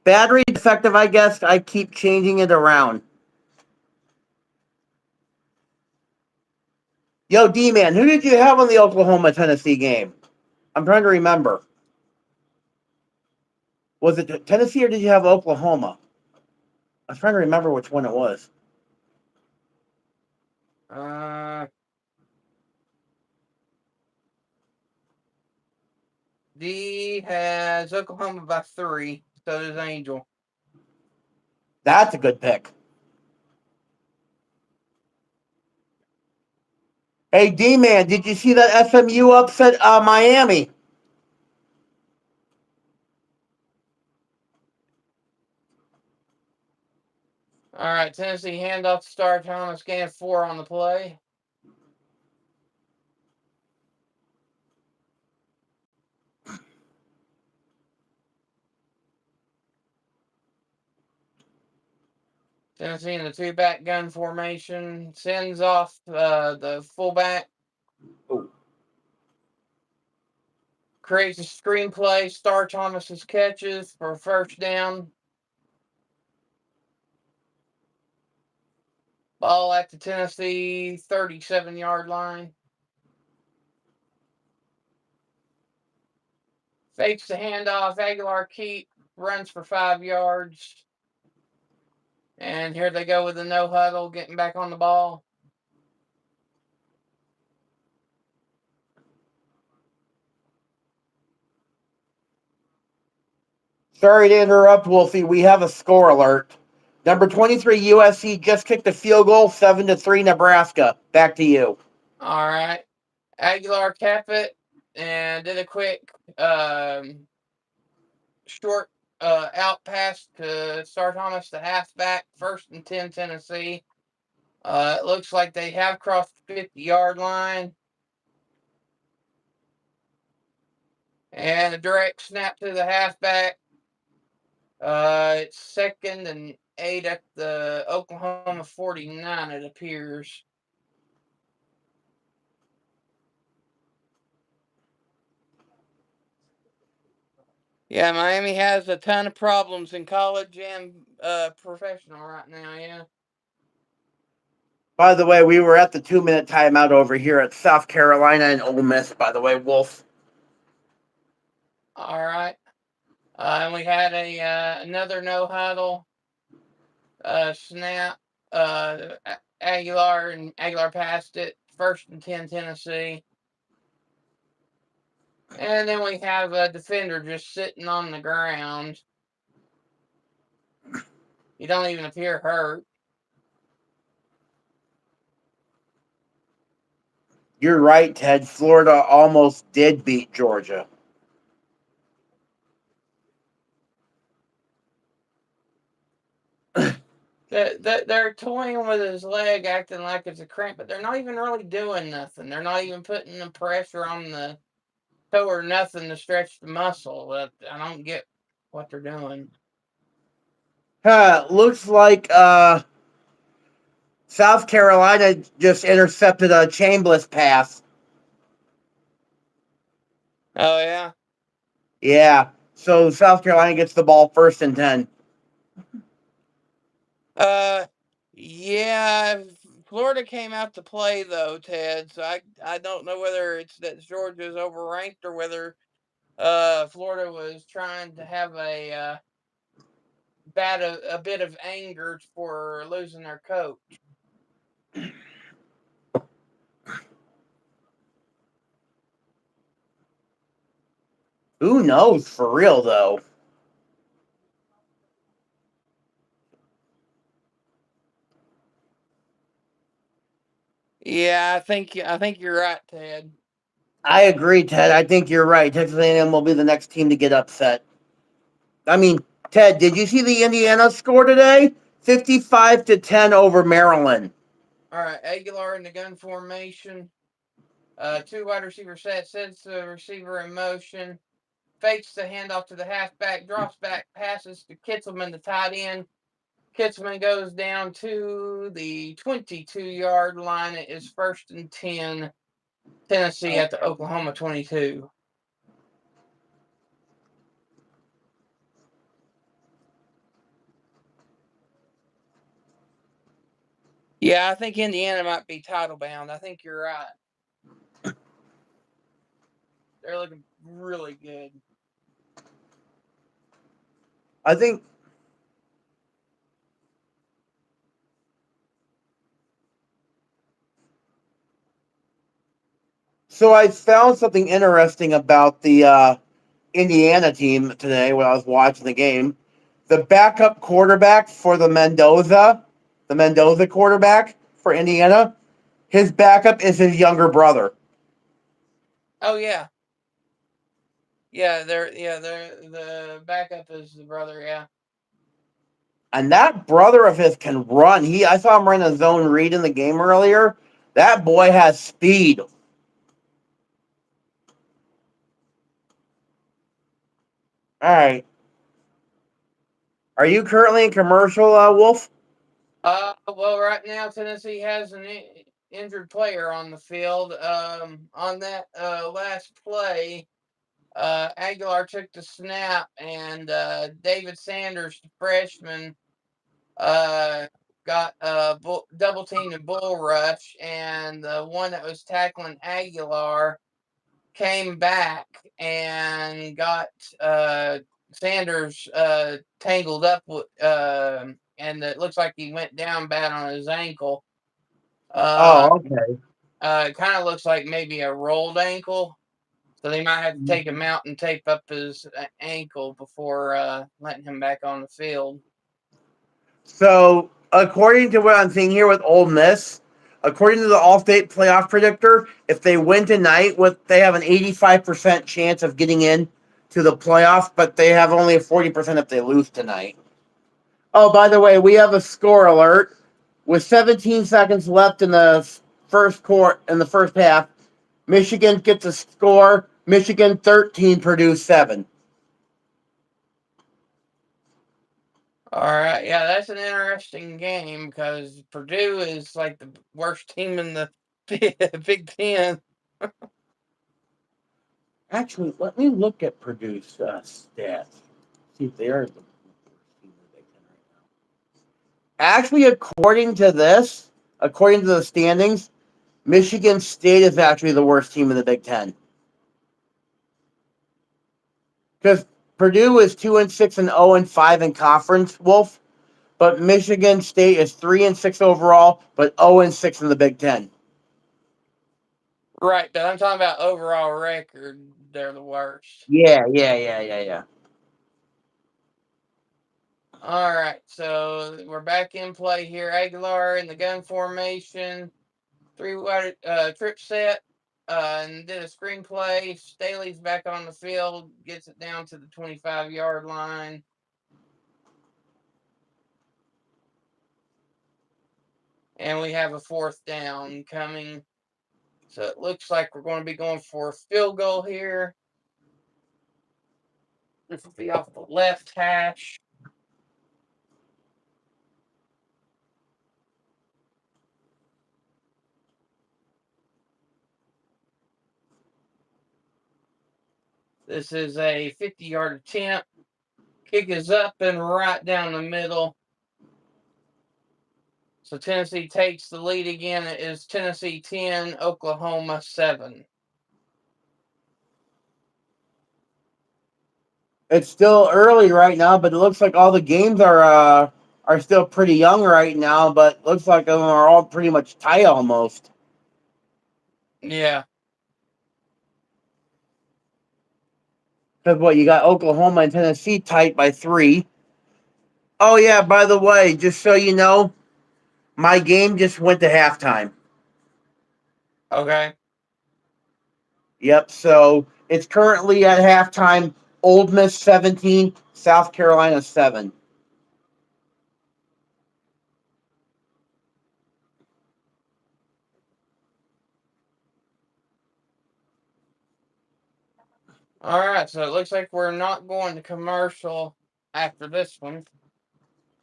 Battery defective, I guess. I keep changing it around. Yo, D-Man, who did you have on the Oklahoma-Tennessee game? I'm trying to remember. Was it Tennessee or did you have Oklahoma? I was trying to remember which one it was. D has Oklahoma by 3. So does Angel. That's a good pick. Hey, D-Man, did you see that SMU upset Miami? All right, Tennessee handoff to Star Thomas. Gain of 4 on the play. Tennessee in the 2-back gun formation. Sends off the fullback. Ooh. Creates a screenplay. Star Thomas's catches for first down. Ball at the Tennessee 37-yard line. Fakes the handoff. Aguilar keep. Runs for 5 yards. And here they go with the no huddle, getting back on the ball. Sorry to interrupt, Wolfie. We have a score alert. Number 23 USC just kicked a field goal, 7-3 Nebraska. Back to you. All right. Aguilar kept it and did a quick short out pass to Star Thomas, the halfback, 1st and 10 Tennessee. It looks like they have crossed the 50-yard line. And a direct snap to the halfback. It's 2nd and 8 at the Oklahoma 49, it appears. Yeah, Miami has a ton of problems in college and professional right now, yeah. By the way, we were at the 2-minute timeout over here at South Carolina and Ole Miss, by the way, Wolf. All right. And we had another no huddle snap. Aguilar passed it. 1st and 10 Tennessee. And then we have a defender just sitting on the ground. He don't even appear hurt. You're right, Ted. Florida almost did beat Georgia. They're toying with his leg, acting like it's a cramp, but they're not even really doing nothing. They're not even putting the pressure on the toe or nothing to stretch the muscle. But I don't get what they're doing. Looks like South Carolina just intercepted a Chambliss pass. Oh yeah. Yeah, so South Carolina gets the ball 1st and 10. Yeah. Florida came out to play, though, Ted. So I don't know whether it's that Georgia's overranked or whether Florida was trying to have a bit of anger for losing their coach. Who knows for real though? Yeah, I think you're right, Ted. I agree, Ted. I think you're right. Texas A&M will be the next team to get upset. I mean, Ted, did you see the Indiana score today? 55-10 over Maryland. All right, Aguilar in the gun formation. Two wide receiver sets the receiver in motion. Fakes the handoff to the halfback, drops back, passes to Kitzelman, the tight end. Kitzelman goes down to the 22-yard line. It is 1st and 10, Tennessee at the Oklahoma 22. Yeah, I think Indiana might be title bound. I think you're right. They're looking really good. I think so. I found something interesting about the Indiana team today when I was watching the game. The backup quarterback for the Mendoza quarterback for Indiana, his backup is his younger brother. Oh yeah. Yeah, they're the backup is the brother, yeah. And that brother of his can run. I saw him run a zone read in the game earlier. That boy has speed. All right. Are you currently in commercial, Wolf? Well, right now Tennessee has an injured player on the field. On that last play, Aguilar took the snap, and David Sanders, the freshman, got double teamed and bull rush, and the one that was tackling Aguilar came back and got Sanders tangled up with, and it looks like he went down bad on his ankle. Okay. It kind of looks like maybe a rolled ankle. So they might have to take him out and tape up his ankle before letting him back on the field. So, according to what I'm seeing here with Ole Miss, according to the All-State playoff predictor, if they win tonight, they have an 85% chance of getting in to the playoffs, but they have only a 40% if they lose tonight. Oh, by the way, we have a score alert. With 17 seconds left in the first half, Michigan gets a score. Michigan 13, Purdue 7. All right, yeah, that's an interesting game because Purdue is like the worst team in the Big Ten. Actually, let me look at Purdue's stats. See if they are the worst team in the Big Ten right now. Actually, according to the standings, Michigan State is actually the worst team in the Big Ten. Because Purdue is 2-6 and 0-5 in conference, Wolf. But Michigan State is 3-6 overall, but 0-6 in the Big Ten. Right, but I'm talking about overall record. They're the worst. Yeah. All right, so we're back in play here. Aguilar in the gun formation, three-wide trip set, and did a screenplay. Staley's back on the field, gets it down to the 25-yard line. And we have a 4th down coming. So it looks like we're going to be going for a field goal here. This will be off the left hash. This is a 50-yard attempt. Kick is up and right down the middle. So Tennessee takes the lead again. It is Tennessee 10, Oklahoma 7. It's still early right now, but it looks like all the games are still pretty young right now. But looks like them are all pretty much tight almost. Yeah. Because what you got Oklahoma and Tennessee tight by 3. Oh yeah, by the way, just so you know, my game just went to halftime. Okay. Yep. So it's currently at halftime. Old Miss 17, South Carolina 7. All right. So it looks like we're not going to commercial after this one.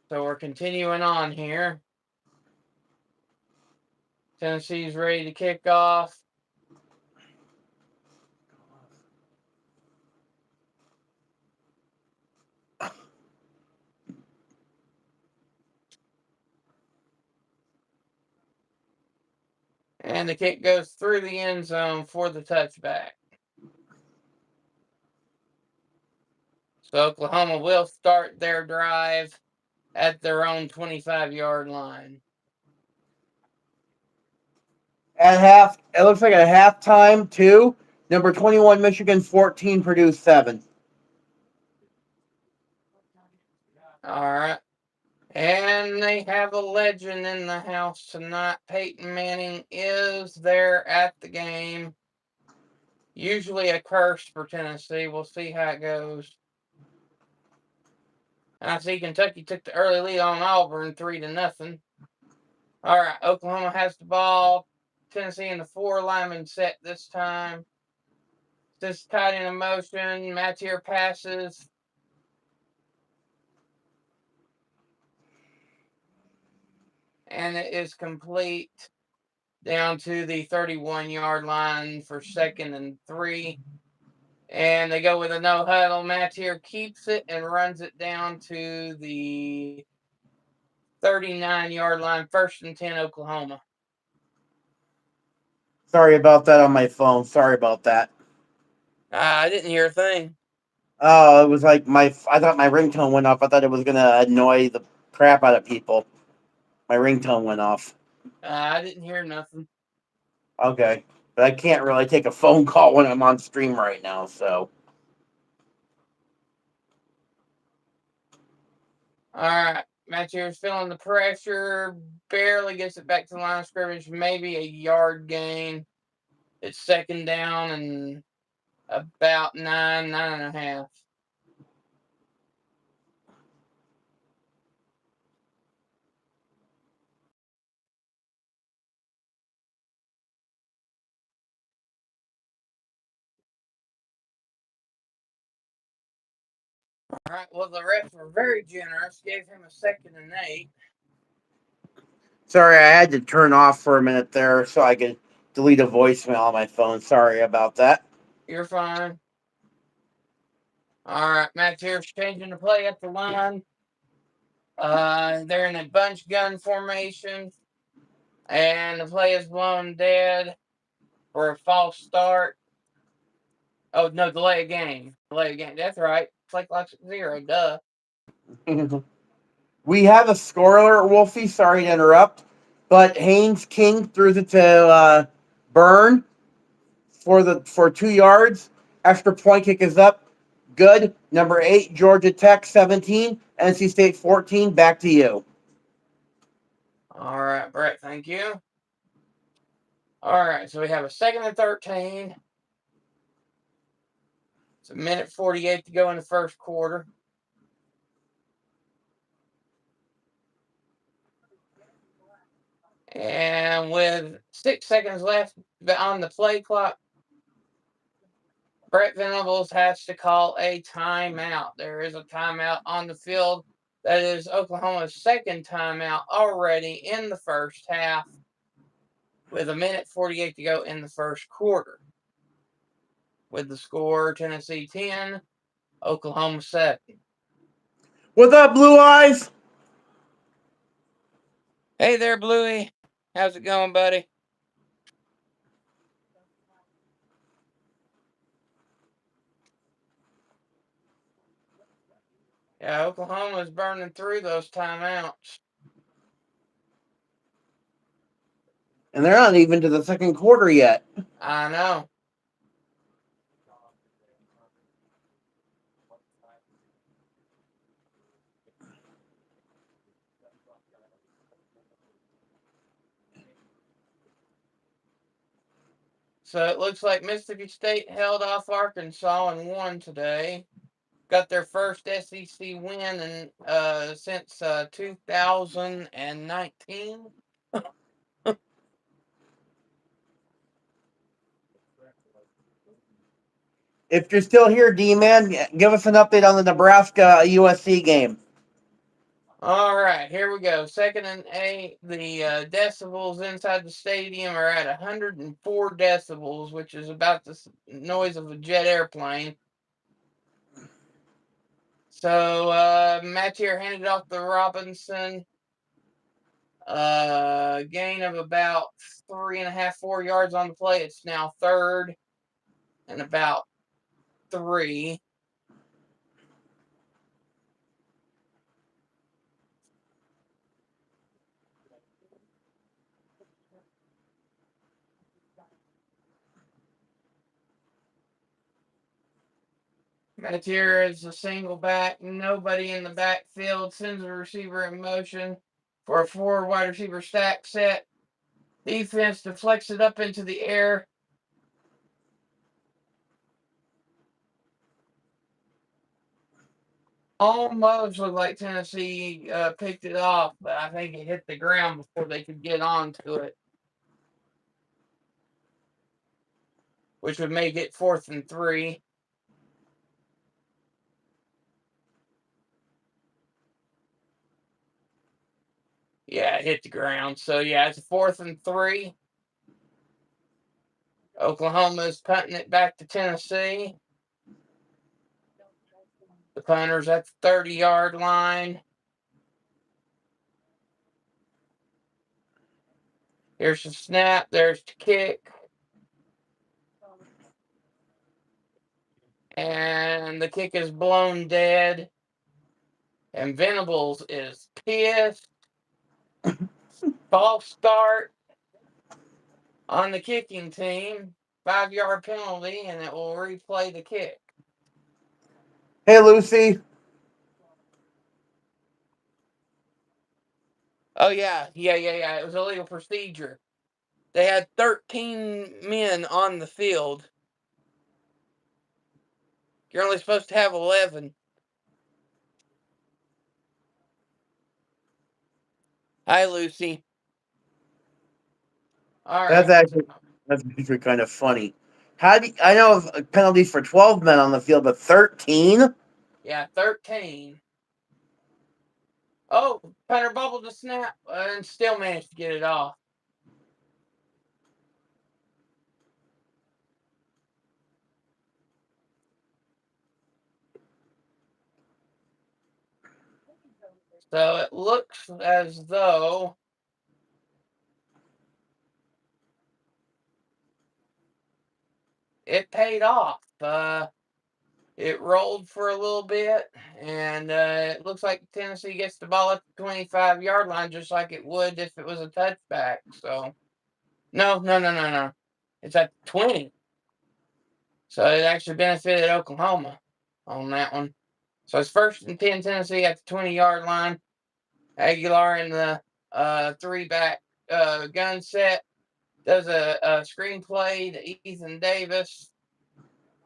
So we're continuing on here. Tennessee's ready to kick off. And the kick goes through the end zone for the touchback. So Oklahoma will start their drive at their own 25-yard line. It looks like at halftime too. Number 21 Michigan 14, Purdue 7. All right. And they have a legend in the house tonight. Peyton Manning is there at the game. Usually a curse for Tennessee. We'll see how it goes. And I see Kentucky took the early lead on Auburn 3-0. All right, Oklahoma has the ball. Tennessee in the 4 lineman set this time. This tight end in motion. Mattier passes. And it is complete down to the 31-yard line for 2nd and 3. And they go with a no huddle. Mattier keeps it and runs it down to the 39-yard line. 1st and 10, Oklahoma. Sorry about that on my phone. Sorry about that. I didn't hear a thing. Oh, it was like I thought my ringtone went off. I thought it was gonna annoy the crap out of people. My ringtone went off. I didn't hear nothing. Okay, but I can't really take a phone call when I'm on stream right now. So All right. Mattier's feeling the pressure. Barely gets it back to the line of scrimmage. Maybe a yard gain. It's 2nd down and about 9.5. All right. Well, the refs were very generous. Gave him a 2nd and 8. sorry, I had to turn off for a minute there so I could delete a voicemail on my phone. Sorry about that. You're fine. All right. Mattier's changing the play at the line. They're in a bunch gun formation. And the play is blown dead for a false start. Oh, no, delay a game. Delay a game. That's right. Play clock's at 0. Duh. We have a score alert, Wolfie. Sorry to interrupt, but Haynes King threw it to Byrne for 2 yards. Extra point kick is up. Good. Number 8, Georgia Tech 17, NC State 14. Back to you. All right, Brett. Thank you. All right, so we have a 2nd and 13. It's 1:48 to go in the first quarter. And with 6 seconds left on the play clock, Brett Venables has to call a timeout. There is a timeout on the field. That is Oklahoma's 2nd timeout already in the first half, with 1:48 to go in the first quarter. With the score, Tennessee 10, Oklahoma 7. What's up, Blue Eyes? Hey there, Bluey. How's it going, buddy? Yeah, Oklahoma's burning through those timeouts. And they're not even to the second quarter yet. I know. So it looks like Mississippi State held off Arkansas and won today. Got their first SEC win since 2019. If you're still here, D-Man, give us an update on the Nebraska USC game. All right, here we go. 2nd and 8. The decibels inside the stadium are at 104 decibels, which is about the noise of a jet airplane. So Matt here handed off to Robinson. Gain of about 3.5, 4 yards on the play. It's now 3rd and about 3. Here is a single back, nobody in the backfield, sends the receiver in motion for a 4 wide receiver stack set. Defense deflects it up into the air. Almost looked like Tennessee picked it off, but I think it hit the ground before they could get onto it, which would make it 4th and 3. Yeah, it hit the ground. So, yeah, it's 4th and 3. Oklahoma's punting it back to Tennessee. The punter's at the 30-yard line. Here's the snap. There's the kick. And the kick is blown dead. And Venables is pissed. False start on the kicking team. 5-yard penalty, and it will replay the kick. Hey, Lucy. Oh, yeah. It was illegal procedure. They had 13 men on the field. You're only supposed to have 11. Hi, Lucy. All right. That's actually kind of funny. How do I know of penalties for 12 men on the field, but 13? Yeah, 13. Oh, punter bubbled the snap and still managed to get it off. So it looks as though it paid off. It rolled for a little bit, and it looks like Tennessee gets the ball at the 25-yard line just like it would if it was a touchback. So, no. It's at 20. So it actually benefited Oklahoma on that one. So it's 1st and 10 Tennessee at the 20-yard line. Aguilar in the 3-back gun set does a screen play to Ethan Davis.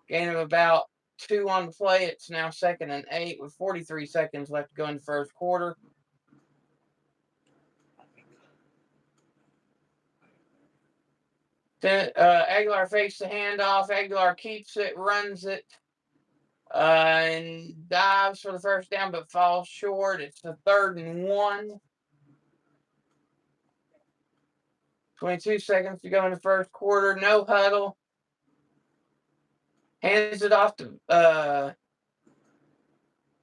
Gain of about 2 on the play. It's now 2nd and 8 with 43 seconds left to go in the first quarter. Then Aguilar fakes the handoff. Aguilar keeps it, runs it, and dives for the first down, but falls short. It's the 3rd and 1. 22 seconds to go in the first quarter. No huddle. Hands it off to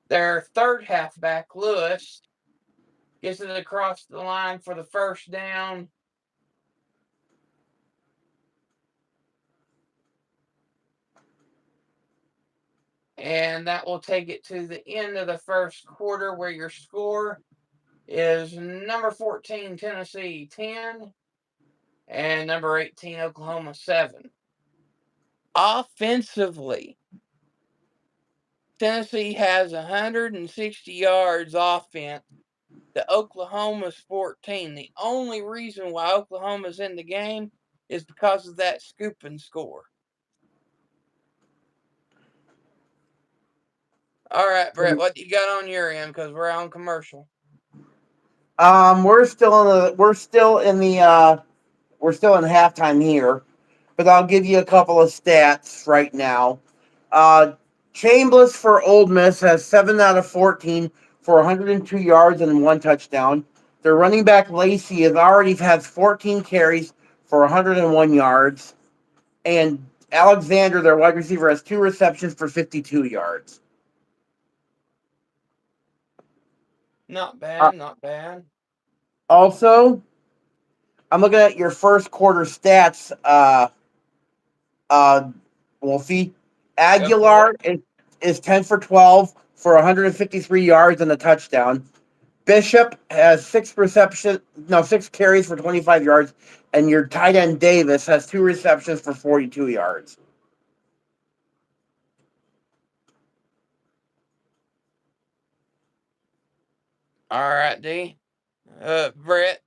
their 3rd halfback, Lewis. Gets it across the line for the first down. And that will take it to the end of the first quarter, where your score is number 14, Tennessee 10, and number 18, Oklahoma 7. Offensively, Tennessee has 160 yards offense to Oklahoma's 14. The only reason why Oklahoma's in the game is because of that scoop and score. All right, Brett, what you got on your end? Because we're on commercial. We're still in halftime here, but I'll give you a couple of stats right now. Chambliss for Ole Miss has 7 out of 14 for 102 yards and 1 touchdown. Their running back Lacey has 14 carries for 101 yards, and Alexander, their wide receiver, has 2 receptions for 52 yards. Not bad, not bad. Also, I'm looking at your first quarter stats, Wolfie. Aguilar is 10 for 12 for 153 yards and a touchdown. Bishop has 6 carries for 25 yards, and your tight end Davis has 2 receptions for 42 yards. All right, D. Brett,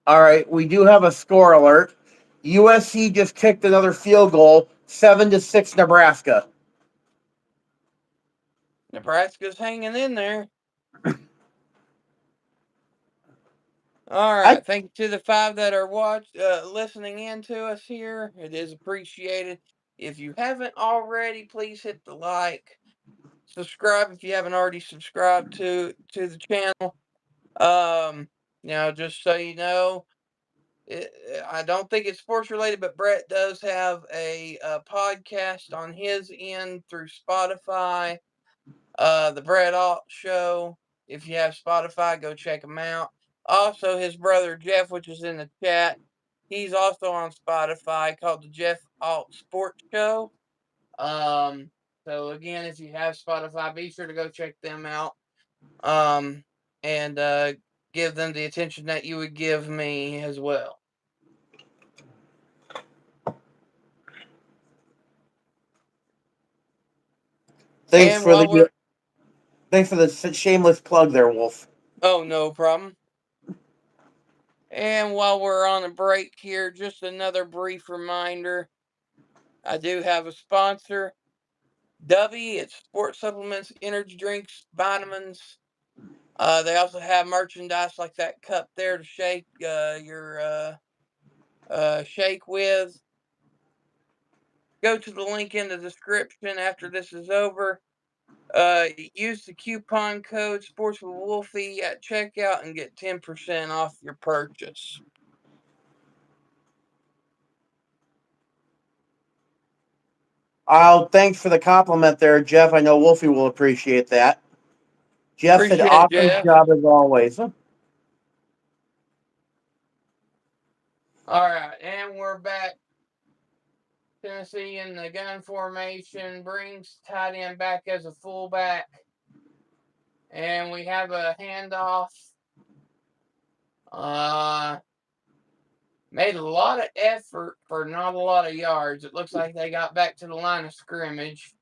All right, we do have a score alert. USC just kicked another field goal, 7-6 Nebraska. Nebraska's hanging in there. All right. Thank you to the 5 that are listening in to us here. It is appreciated. If you haven't already, please hit the like. Subscribe if you haven't already subscribed to the channel. Just so you know, I don't think it's sports related, but Brett does have a podcast on his end through Spotify. The Brett Alt Show. If you have Spotify, go check him out. Also, his brother Jeff, which is in the chat, he's also on Spotify, called the Jeff Alt Sports Show. So again, if you have Spotify, be sure to go check them out. And give them the attention that you would give me as well. Thanks for the shameless plug there, Wolf. Oh, no problem. And while we're on a break here, just another brief reminder. I do have a sponsor, DUBBY. It's sports supplements, energy drinks, vitamins. They also have merchandise like that cup there to shake your shake with. Go to the link in the description after this is over. Use the coupon code Sports with Wolfie at checkout and get 10% off your purchase. Oh, thanks for the compliment there, Jeff. I know Wolfie will appreciate that. Jeff said, awesome job as always. All right, and we're back. Tennessee in the gun formation brings tight end back as a fullback. And we have a handoff. Made a lot of effort for not a lot of yards. It looks like they got back to the line of scrimmage.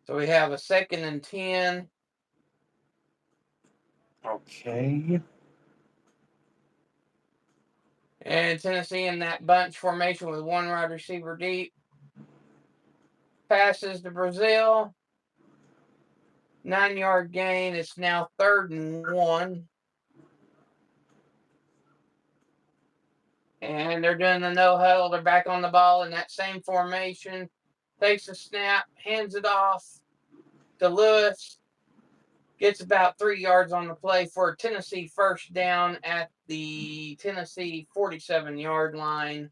So we have a 2nd and 10. Okay. And Tennessee in that bunch formation with 1 wide receiver deep. Passes to Brazil. 9-yard gain. It's now 3rd and 1. And they're doing the no huddle. They're back on the ball in that same formation. Takes a snap, hands it off to Lewis. gets about 3 yards on the play for a Tennessee first down at the Tennessee 47-yard line.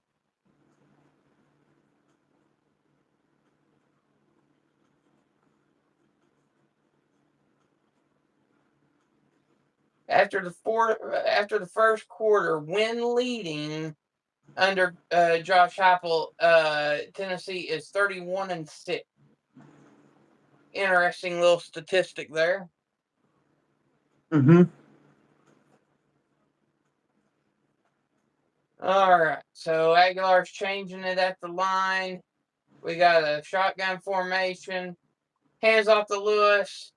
After the first quarter, when leading under Josh Heupel, Tennessee is 31-6. Interesting little statistic there. Mm-hmm. All right, so Aguilar's changing it at the line. We got a shotgun formation. Hands off to Lewis.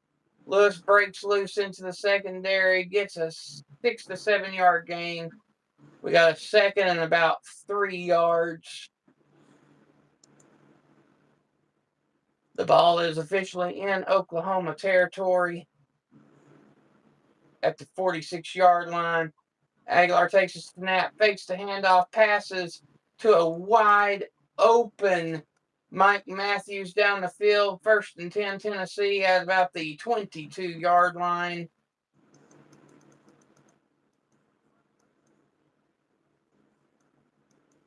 Lewis breaks loose into the secondary, gets a 6 to 7 yard gain. We got a second and about 3 yards. The ball is officially in Oklahoma territory at the 46-yard line. Aguilar takes a snap, fakes the handoff, passes to a wide open Mike Matthews down the field. 1st and 10 Tennessee at about the 22-yard line.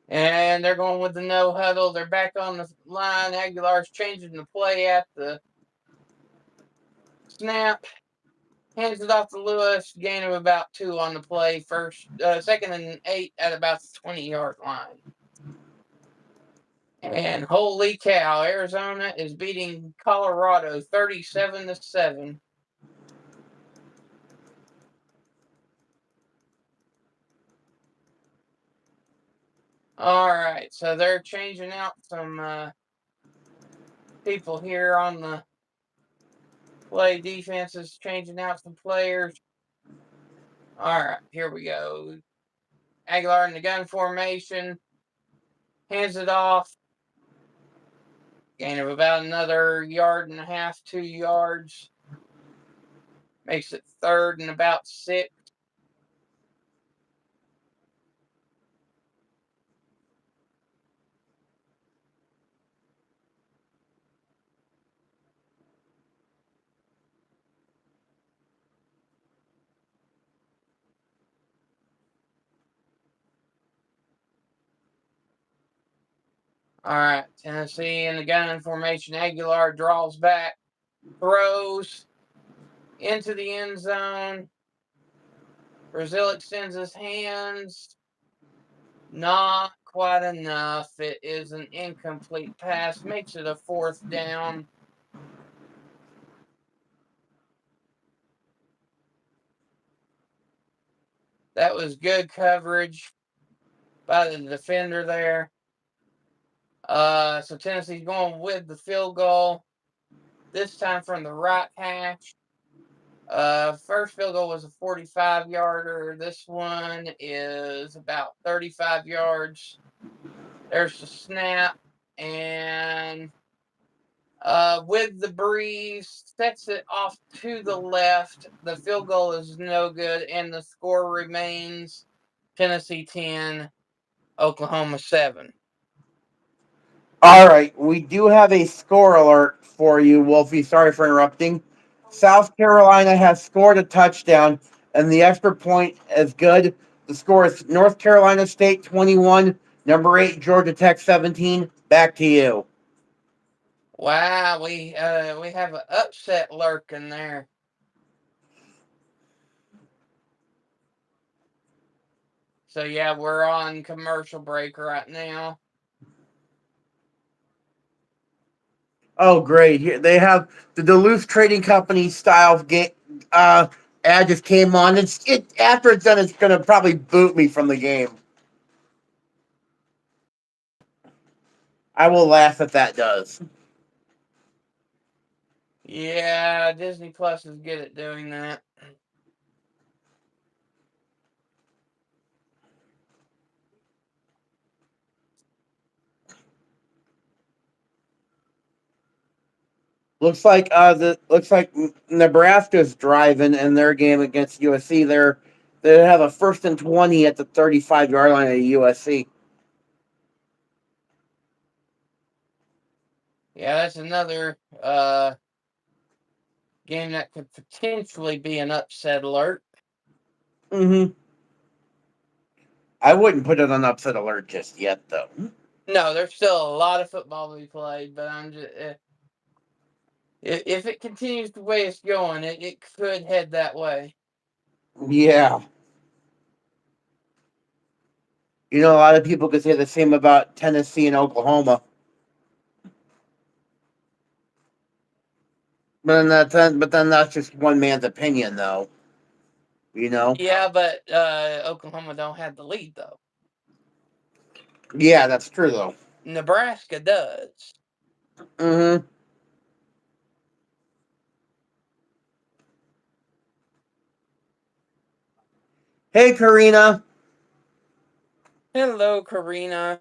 And they're going with the no huddle. They're back on the line. Aguilar's changing the play at the snap. Hands it off to Lewis. Gain of about 2 on the play. 2nd and 8 at about the 20-yard line. And holy cow, Arizona is beating Colorado 37-7. All right, so they're changing out some people here on the play. Defense is changing out some players. All right, here we go. Aguilar in the gun formation. Hands it off. Gain of about another 1.5 2 yards. Makes it 3rd and about 6. All right, Tennessee in the gun formation. Aguilar draws back, throws into the end zone. Brazil extends his hands. Not quite enough. It is an incomplete pass. Makes it a 4th down. That was good coverage by the defender there. So Tennessee's going with the field goal. This time from the right hash. First field goal was a 45-yarder. This one is about 35 yards. There's the snap, and with the breeze, sets it off to the left. The field goal is no good, and the score remains Tennessee 10, Oklahoma 7. All right, we do have a score alert for you, Wolfie. Sorry for interrupting. South Carolina has scored a touchdown, and the extra point is good. The score is North Carolina State 21, number 8 Georgia Tech 17. Back to you. Wow, we have an upset lurking there. So yeah, we're on commercial break right now. Oh, great! Here they have the Duluth Trading Company style game. Ad just came on. It after it's done, it's gonna probably boot me from the game. I will laugh if that does. Yeah, Disney Plus is good at doing that. Looks like Nebraska's driving in their game against USC. They have a 1st and 20 at the 35-yard line of USC. Yeah, that's another game that could potentially be an upset alert. Mm-hmm. I wouldn't put it on upset alert just yet, though. No, there's still a lot of football to be played, but I'm just if it continues the way it's going, it could head that way. Yeah. You know, a lot of people could say the same about Tennessee and Oklahoma. But then that's just one man's opinion, though. You know? Yeah, but Oklahoma don't have the lead though. Yeah, that's true, though. Nebraska does. Mm-hmm. Hey, Karina. Hello, Karina.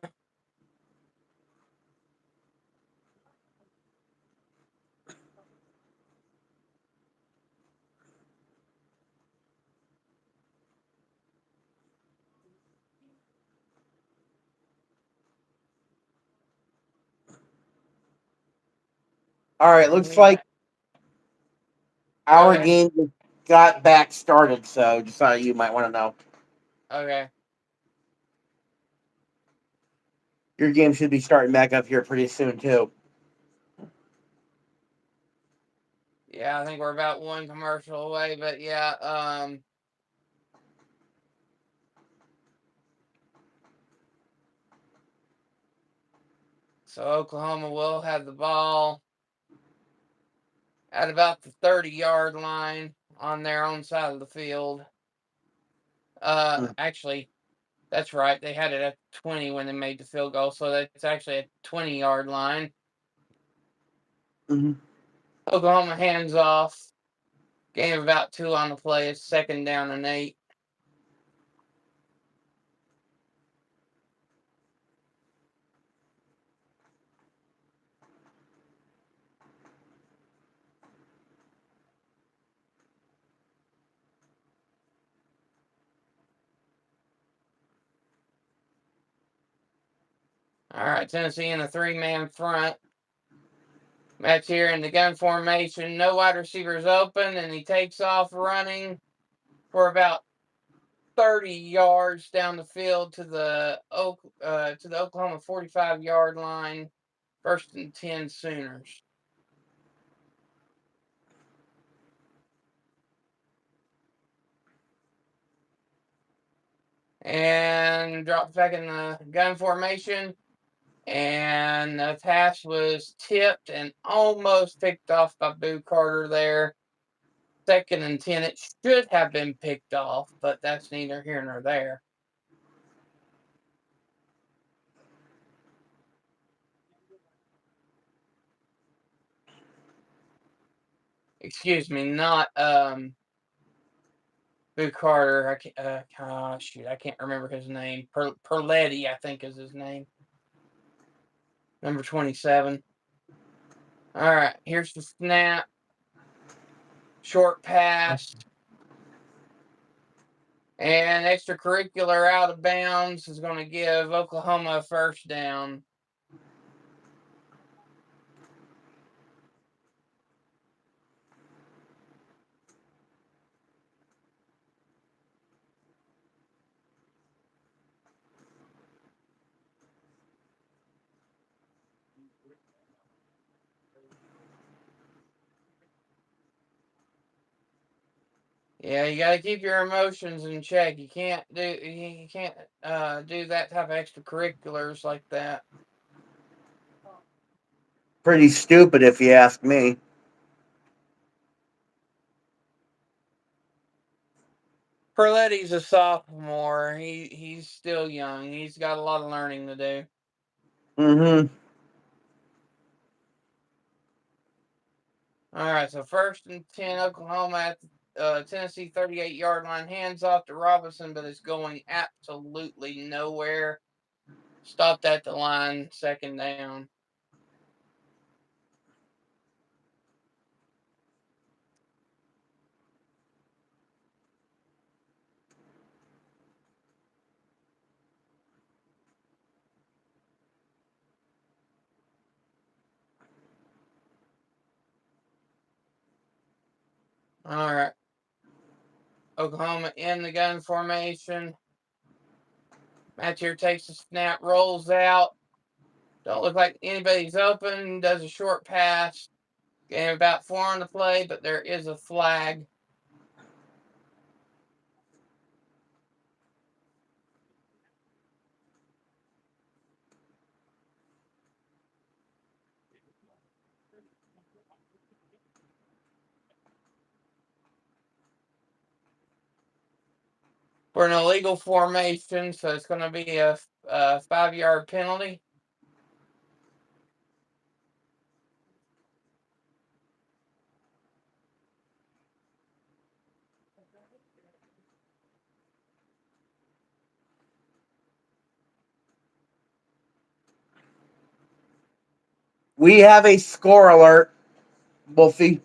All right, looks Yeah. like our Okay. game just got back started, so just thought you might want to know. Okay. Your game should be starting back up here pretty soon, too. Yeah, I think we're about one commercial away, but yeah, so Oklahoma will have the ball at about the 30-yard line on their own side of the field. Actually, that's right. They had it at 20 when they made the field goal, so that's actually a 20-yard line. Mm-hmm. Oklahoma hands off. Gain of about 2 on the play. It's 2nd down and 8. All right, Tennessee in a 3-man front. Matt's here in the gun formation. No wide receivers open, and he takes off running for about 30 yards down the field to the Oklahoma 45-yard line. 1st and 10 Sooners. And drops back in the gun formation. And the pass was tipped and almost picked off by Boo Carter there. 2nd and 10. It should have been picked off, but that's neither here nor there. Excuse me, not Boo Carter. I can't. Shoot, I can't remember his name. Perletti, I think, is his name. Number 27. All right, here's the snap. Short pass. And extracurricular out of bounds is going to give Oklahoma a 1st down. Yeah, you got to keep your emotions in check. You can't do that type of extracurriculars like that. Pretty stupid, if you ask me. Perletti's a sophomore. He's still young. He's got a lot of learning to do. Mm-hmm. All right, so 1st and 10, Oklahoma at the Tennessee 38-yard line. Hands off to Robinson, but it's going absolutely nowhere. Stopped at the line, 2nd down. All right. Oklahoma in the gun formation. Match here takes a snap, rolls out. Don't look like anybody's open. Does a short pass. Game about 4 on the play, but there is a flag. For an illegal formation, so it's going to be a 5-yard penalty. We have a score alert, Wolfie.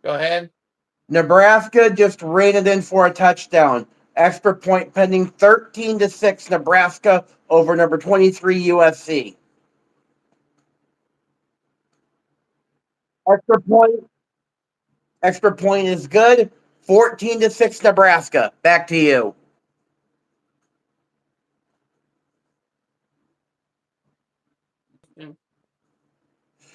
Go ahead. Nebraska just rated in for a touchdown. Extra point pending 13-6 Nebraska over number 23 USC. Extra point. Extra point is good. 14-6 Nebraska. Back to you.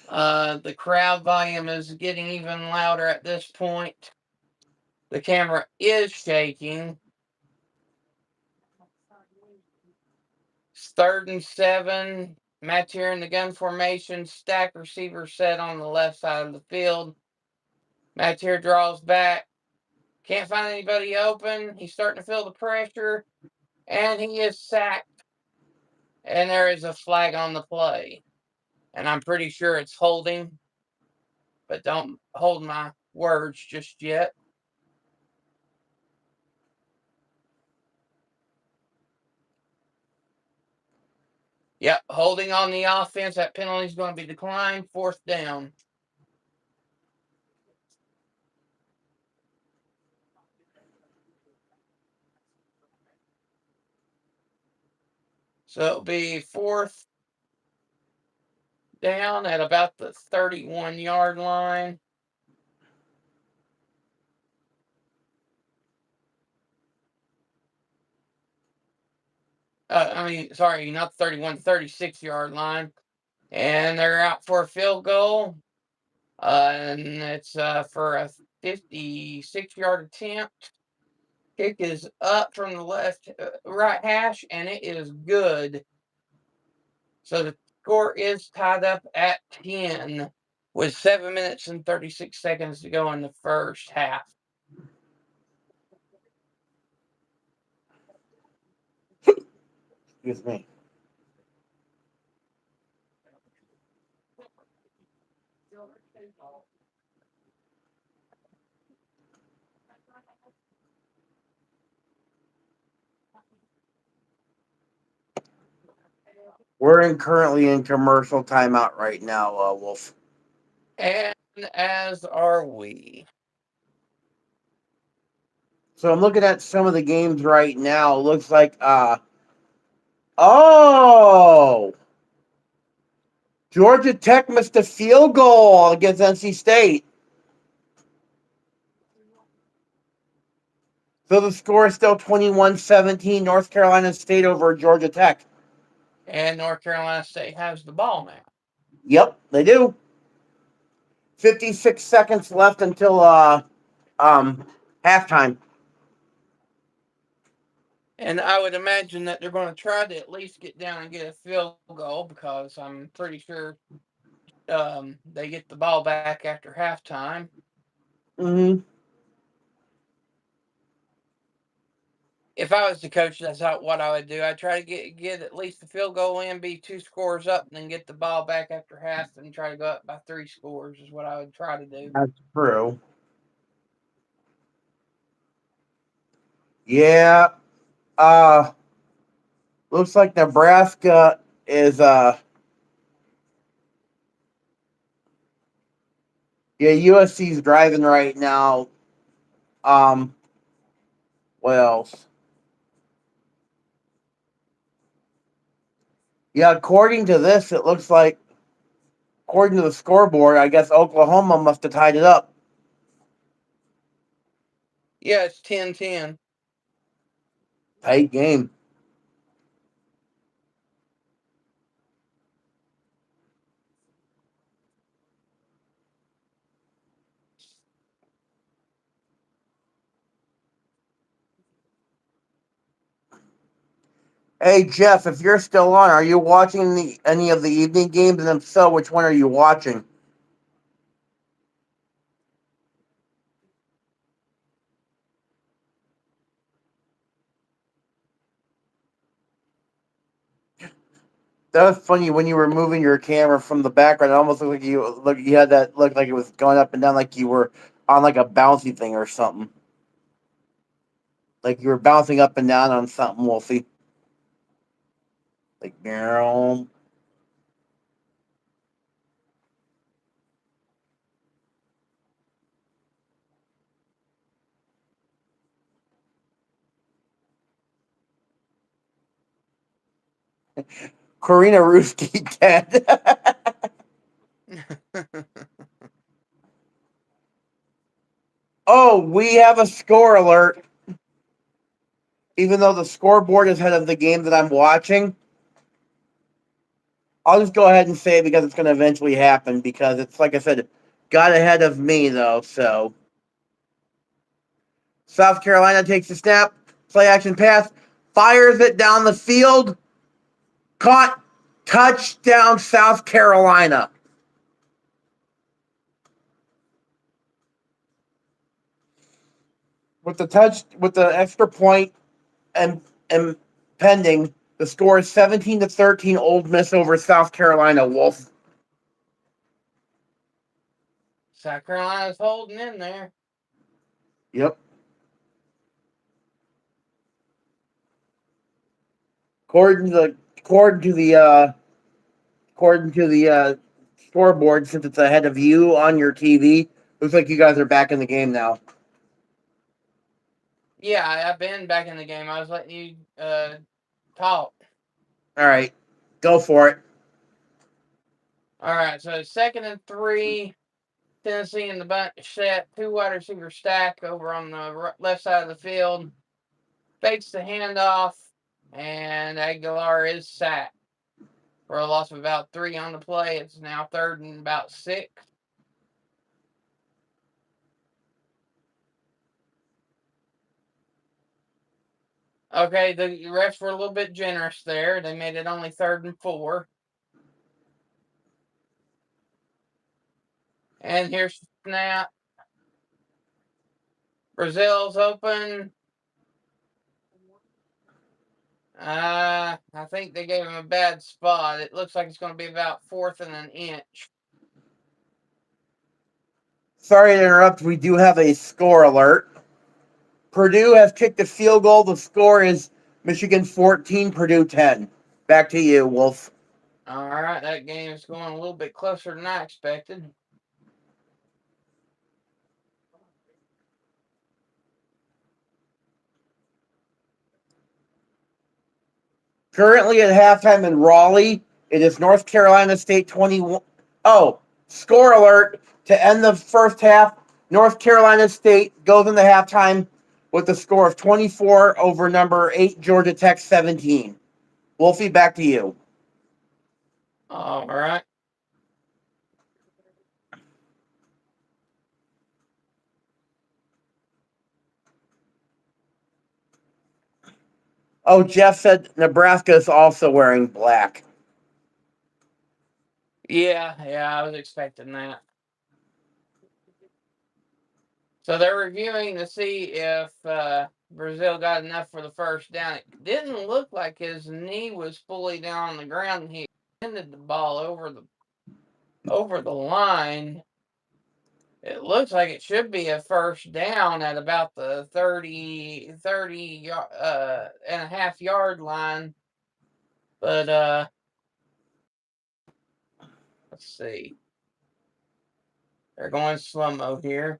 The crowd volume is getting even louder at this point. The camera is shaking. It's 3rd and 7. Match here in the gun formation. Stack receiver set on the left side of the field. Match here draws back. Can't find anybody open. He's starting to feel the pressure. And he is sacked. And there is a flag on the play. And I'm pretty sure it's holding. But don't hold my words just yet. Yep, holding on the offense. That penalty is going to be declined. 4th down. So it'll be 4th down at about the 31-yard line. Sorry, not 31, 36-yard line. And they're out for a field goal. And it's for a 56-yard attempt. Kick is up from the right hash, and it is good. So the score is tied up at 10 with 7 minutes and 36 seconds to go in the first half. Excuse me. We're currently in commercial timeout right now, Wolf. And as are we. So I'm looking at some of the games right now. It looks like oh, Georgia Tech missed a field goal against NC State. So the score is still 21-17 North Carolina State over Georgia Tech. And North Carolina State has the ball now. Yep, they do. 56 seconds left until halftime. And I would imagine that they're going to try to at least get down and get a field goal because I'm pretty sure they get the ball back after halftime. Mm-hmm. If I was the coach, that's not what I would do. I'd try to get at least the field goal in, be 2 scores up, and then get the ball back after half and try to go up by 3 scores is what I would try to do. That's true. Yeah. Looks like Nebraska is USC's driving right now. What else? Yeah, according to this, it looks like, according to the scoreboard, I guess Oklahoma must have tied it up. Yeah, it's 10-10. Tight game. Hey Jeff, if you're still on, are you watching any of the evening games? And if so, which one are you watching? That was funny when you were moving your camera from the background. It almost looked like you had that look like it was going up and down, like you were on like a bouncy thing or something. Like you were bouncing up and down on something, Wolfie. Like meow. Karina Ruski dead. Oh, we have a score alert. Even though the scoreboard is ahead of the game that I'm watching, I'll just go ahead and say it because it's going to eventually happen. Because it's like I said, got ahead of me though. So South Carolina takes the snap, play action pass, fires it down the field, caught, touchdown South Carolina. With the extra point and pending, the score is 17-13. Ole Miss over South Carolina. Wolf. South Carolina's holding in there. Yep. According to the scoreboard, since it's ahead of you on your TV, looks like you guys are back in the game now. Yeah, I've been back in the game. I was letting you talk. All right, go for it. All right, so 2nd and 3. Tennessee in the bunch set. 2 wide receiver stack over on the left side of the field. Fakes the handoff, and Aguilar is sacked for a loss of about 3 on the play. It's now 3rd and about 6. Okay, the refs were a little bit generous there. They made it only 3rd and 4. And here's the snap. Brazil's open. I think they gave him a bad spot. It looks like it's going to be about 4th and an inch. Sorry to interrupt. We do have a score alert. Purdue has kicked a field goal. The score is Michigan 14, Purdue 10. Back to you, Wolf. All right, that game is going a little bit closer than I expected. Currently at halftime in Raleigh, it is North Carolina State 21. Oh, score alert to end the first half. North Carolina State goes into halftime with a score of 24 over number 8 Georgia Tech 17. Wolfie, back to you. All right. Oh, Jeff said Nebraska is also wearing black. Yeah, I was expecting that. So they're reviewing to see if Brazil got enough for the first down. It didn't look like his knee was fully down on the ground. He extended the ball over the line. It looks like it should be a first down at about the 30 and a half yard line. But let's see. They're going slow-mo here.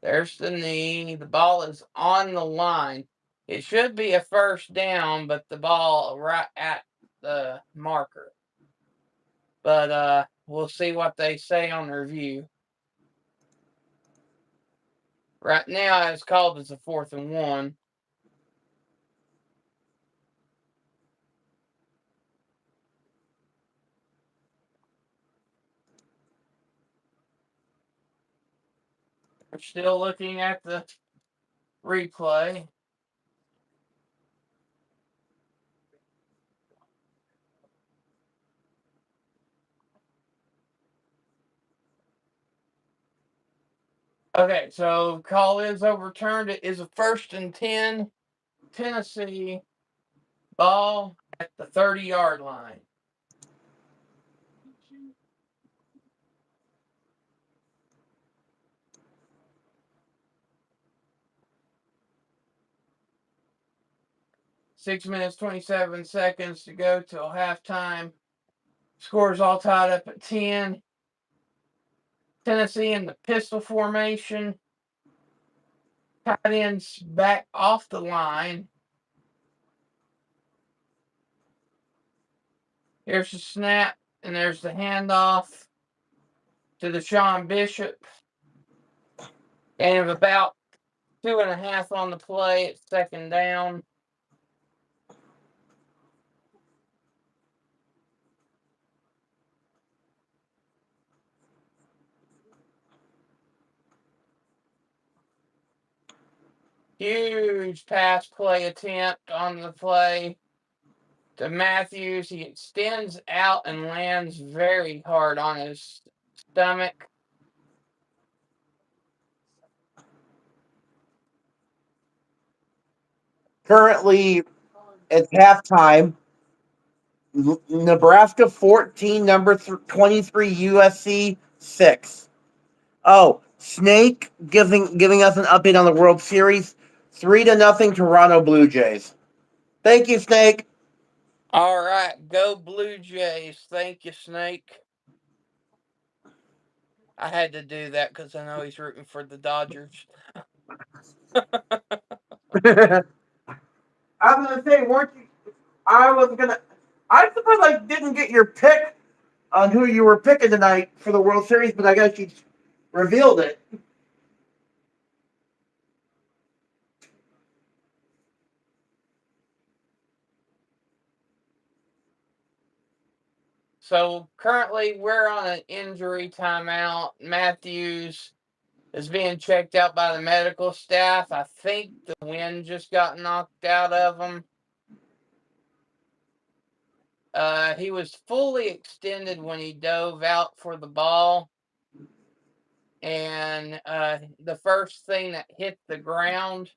There's the knee. The ball is on the line. It should be a first down, but the ball right at the marker. But we'll see what they say on the review. Right now, it's called as a 4th and 1. We're still looking at the replay. Okay, so call is overturned. It is a 1st and 10. Tennessee ball at the 30-yard line. Six minutes, 27 seconds to go till halftime. Scores all tied up at 10. Tennessee in the pistol formation. Tight ends back off the line. Here's the snap, and there's the handoff to the Sean Bishop. And about 2.5 on the play. It's 2nd down. Huge pass play attempt on the play to Matthews. He extends out and lands very hard on his stomach. Currently, it's halftime. Nebraska 14, number 23 USC 6. Oh, Snake giving us an update on the World Series. 3-0 Toronto Blue Jays. Thank you, Snake. All right, go Blue Jays. Thank you, Snake. I had to do that because I know he's rooting for the Dodgers. I was gonna say, weren't you? I'm surprised I didn't get your pick on who you were picking tonight for the World Series, but I guess you revealed it. So currently we're on an injury timeout. Matthews is being checked out by the medical staff. I think the wind just got knocked out of him. He was fully extended when he dove out for the ball. And the first thing that hit the ground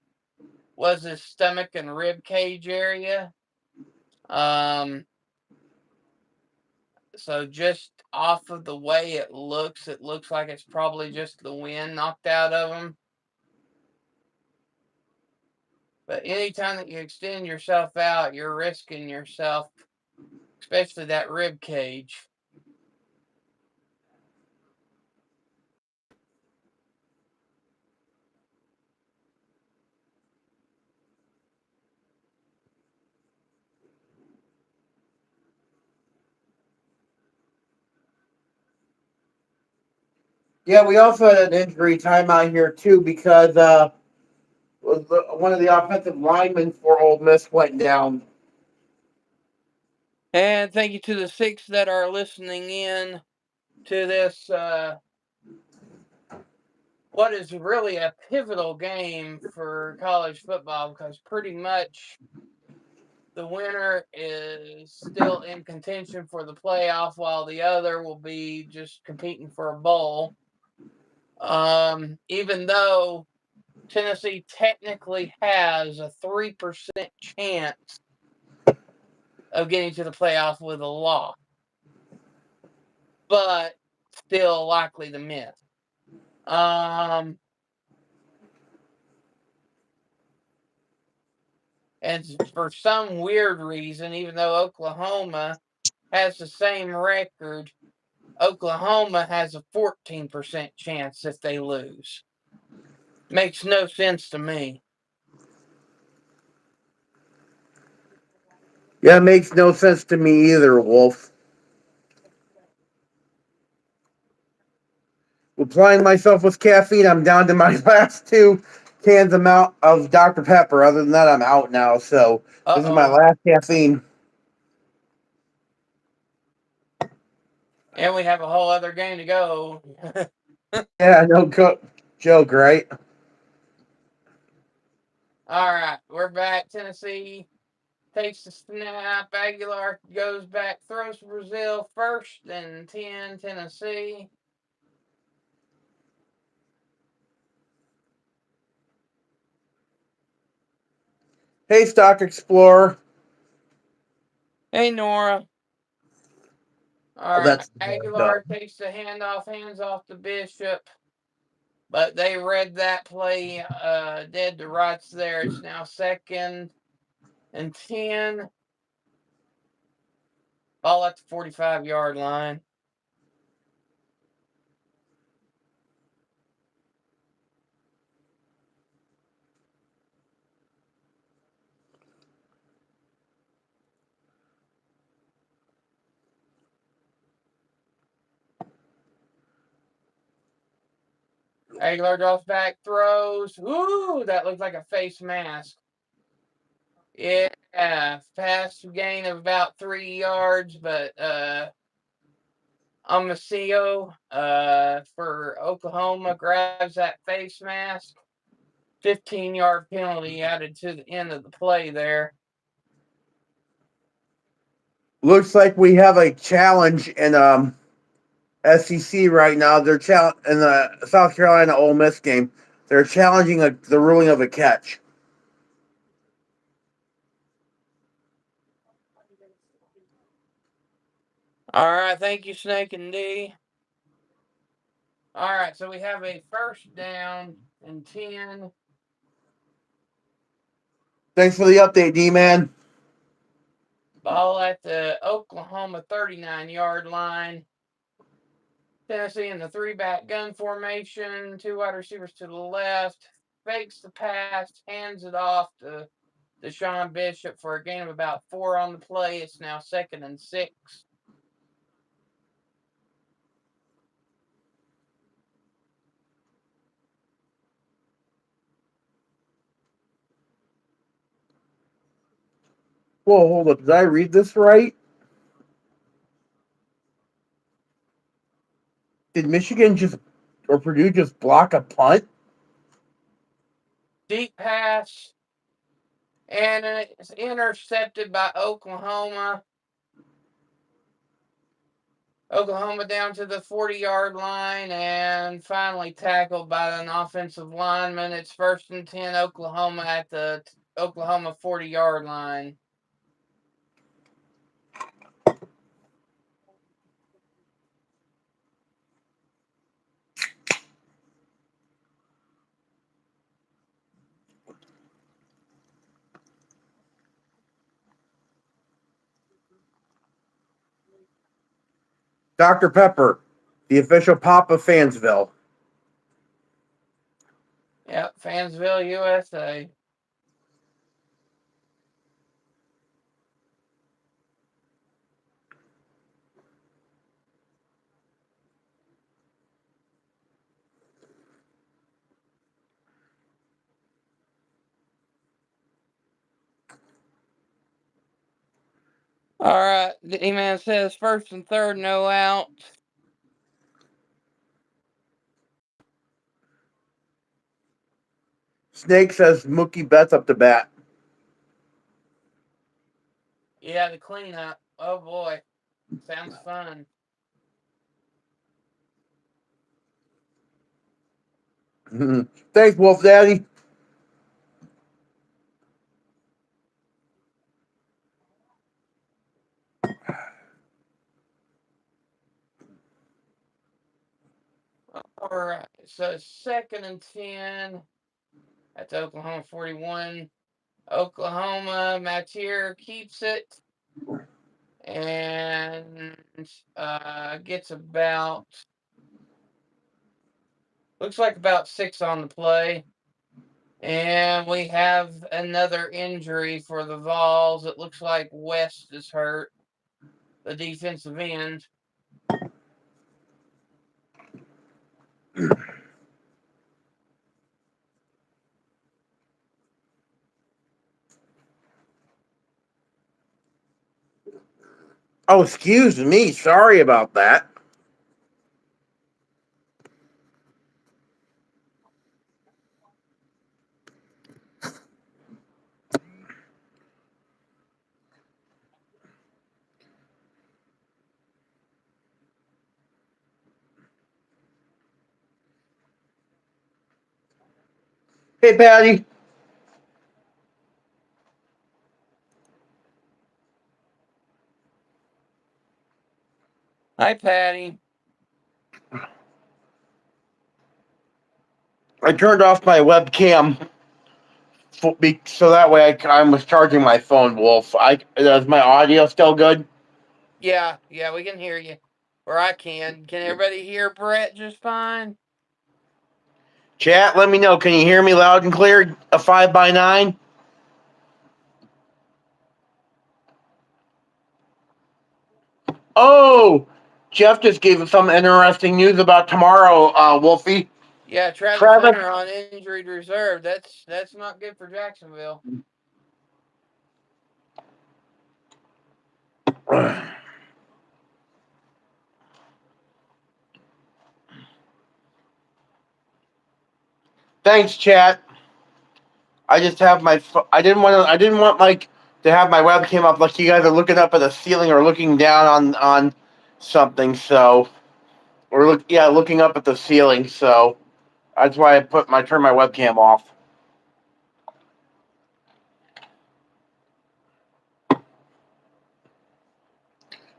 was his stomach and rib cage area. So just off of the way it looks like it's probably just the wind knocked out of him. But anytime that you extend yourself out, you're risking yourself, especially that rib cage. Yeah, we also had an injury timeout here too because one of the offensive linemen for Ole Miss went down. And thank you to the 6 that are listening in to this, what is really a pivotal game for college football, because pretty much the winner is still in contention for the playoff, while the other will be just competing for a bowl. Even though Tennessee technically has a 3% chance of getting to the playoff with a loss, but still likely to miss. And for some weird reason, even though Oklahoma has the same record, Oklahoma has a 14% chance if they lose. Makes no sense to me. Yeah, it makes no sense to me either, Wolf. applying myself with caffeine. I'm down to my last 2 cans amount of Dr. Pepper. Other than that, I'm out now. So this is my Uh-oh. last caffeine. And we have a whole other game to go. Yeah, no joke, right? All right, we're back. Tennessee takes the snap. Aguilar goes back, throws to Brazil. 1st and 10, Tennessee. Hey, Stock Explorer. Hey, Nora. All Oh, right, that's Aguilar takes the handoff, hands off to Bishop. But they read that play dead to rights there. It's now 2nd and 10. Ball at the 45-yard line. Aguilar draws back, throws. Ooh, that looks like a face mask. Yeah, fast gain of about 3 yards, but Amacio for Oklahoma grabs that face mask. 15-yard penalty added to the end of the play there. looks like we have a challenge in SEC right now. They're in the South Carolina Ole Miss game. They're challenging the ruling of a catch. All right, thank you, Snake and D. All right, so we have a 1st down and 10. Thanks for the update, D-Man. Ball at the Oklahoma 39-yard line. Tennessee in the 3-back gun formation. 2 wide receivers to the left. Fakes the pass, hands it off to Deshaun Bishop for a gain of about 4 on the play. It's now 2nd and 6. Whoa, hold up. Did I read this right? Did Michigan or Purdue just block a punt? Deep pass, and it's intercepted by Oklahoma. Oklahoma down to the 40-yard line and finally tackled by an offensive lineman. It's 1st and 10, Oklahoma at the Oklahoma 40-yard line. Dr. Pepper, the official pop of Fansville. Yep, Fansville, USA. All right, the E-Man says 1st and 3rd, no out. Snake says Mookie Betts up to bat. Yeah, the cleanup. Oh boy, sounds fun. Thanks, Wolf Daddy. All right, so 2nd and 10 at the Oklahoma 41. Oklahoma, Matier keeps it and gets about, looks like about 6 on the play. And we have another injury for the Vols. It looks like West is hurt, the defensive end. Oh, excuse me. Sorry about that. Hey, Patty. Hi, Patty. I turned off my webcam so that way I was charging my phone, Wolf. Is my audio still good? Yeah, we can hear you. Or I can. Can everybody hear Brett just fine? Chat, let me know. Can you hear me loud and clear? A 5x9? Oh, Jeff just gave us some interesting news about tomorrow, Wolfie. Yeah, Travis Travis. Hunter on injured reserve. That's not good for Jacksonville. Thanks, chat. I just have my. I didn't want like to have my webcam up like you guys are looking up at the ceiling or looking down on something. So, looking up at the ceiling. So that's why I turned my webcam off.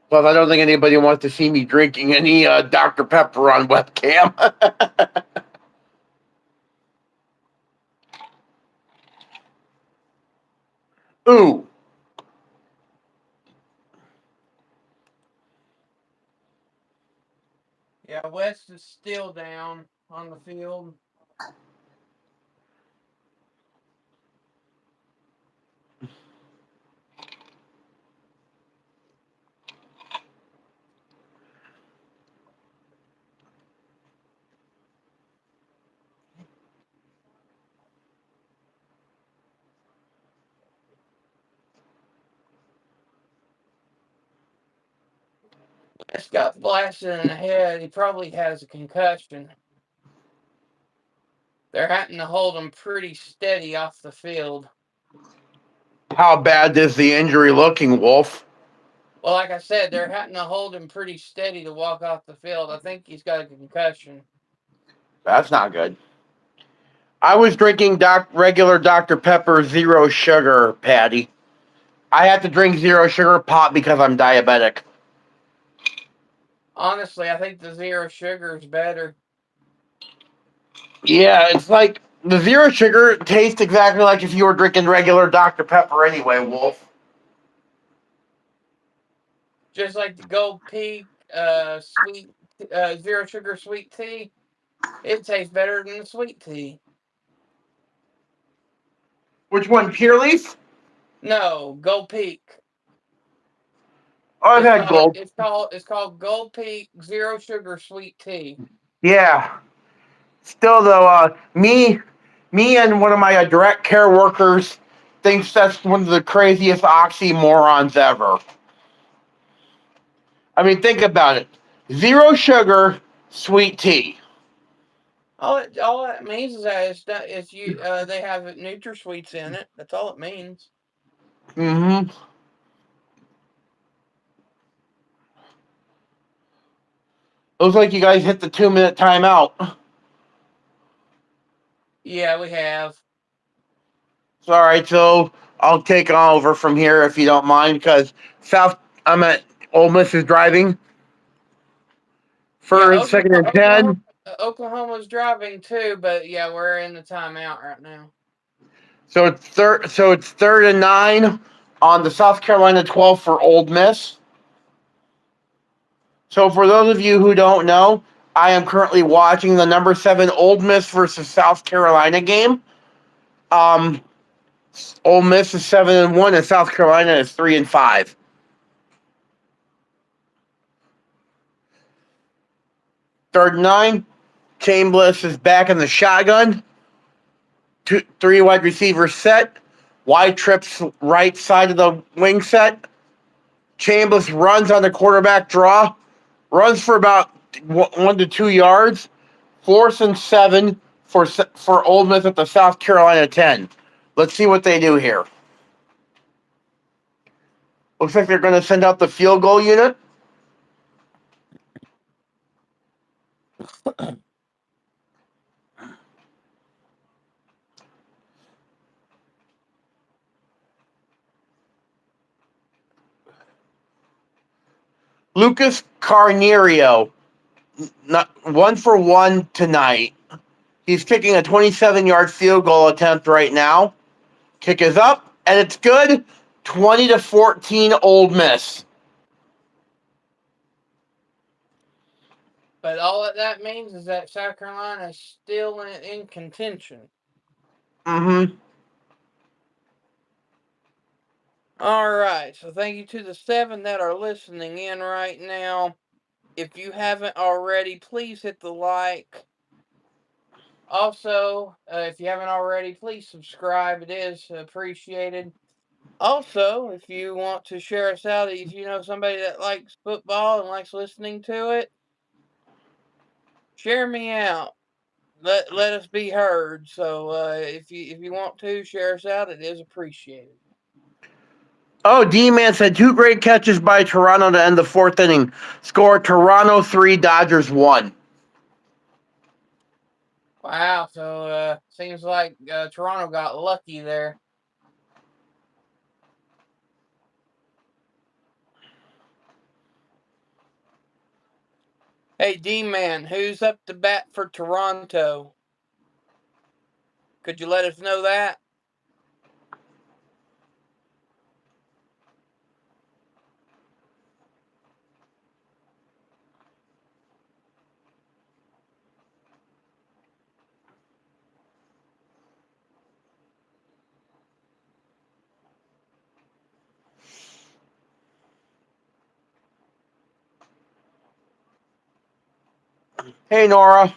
Plus, I don't think anybody wants to see me drinking any Dr. Pepper on webcam. Ooh. Yeah, West is still down on the field. West got blasted in the head. He probably has a concussion. They're having to hold him pretty steady off the field. How bad is the injury looking, Wolf? Well, like I said, they're having to hold him pretty steady to walk off the field. I think he's got a concussion. That's not good. I was drinking regular Dr. Pepper zero sugar, Patty. I have to drink zero sugar pop because I'm diabetic. Honestly, I think the zero sugar is better. Yeah, it's like the zero sugar tastes exactly like if you were drinking regular Dr. Pepper anyway, Wolf. Just like the Gold Peak sweet zero sugar sweet tea, it tastes better than the sweet tea. Which one, Pure Leaf? No, Gold Peak. Oh, I've had gold. It's called Gold Peak Zero Sugar Sweet Tea. Yeah. Still though, me and one of my direct care workers thinks that's one of the craziest oxymorons ever. I mean, think about it. Zero sugar, sweet tea. All that means is that they have NutraSweets in it. That's all it means. Mm-hmm. Looks like you guys hit the 2-minute timeout. Yeah, we have. All right, so I'll take on over from here if you don't mind, because I'm at Ole Miss is driving. Yeah, First, second, and 10. Oklahoma's driving too, but yeah, we're in the timeout right now. So it's third. So it's 3rd and 9 on the South Carolina 12 for Ole Miss. So for those of you who don't know, I am currently watching the number 7 Ole Miss versus South Carolina game. Um, Ole Miss is 7-1, and South Carolina is 3-5. 3rd and 9. Chambliss is back in the shotgun. Three wide receivers set. Wide trips right side of the wing set. Chambliss runs on the quarterback draw. Runs for about 1 to 2 yards. 4th and 7 for Ole Miss at the South Carolina 10. Let's see what they do here. Looks like they're going to send out the field goal unit. Lucas Carnerio, not 1 for 1 tonight. He's kicking a 27-yard field goal attempt right now. Kick is up, and it's good. 20-14 Ole Miss. But all that means is that South Carolina is still in contention. Mm-hmm. All right. So thank you to the 7 that are listening in right now. If you haven't already, please hit the like. Also, if you haven't already, please subscribe. It is appreciated. Also, if you want to share us out, if you know somebody that likes football and likes listening to it, share me out. Let us be heard. So if you want to share us out, it is appreciated. Oh, D-Man said 2 great catches by Toronto to end the 4th inning. Score Toronto 3, Dodgers 1. Wow. So seems like Toronto got lucky there. Hey, D-Man, who's up to bat for Toronto? Could you let us know that? Hey, Nora.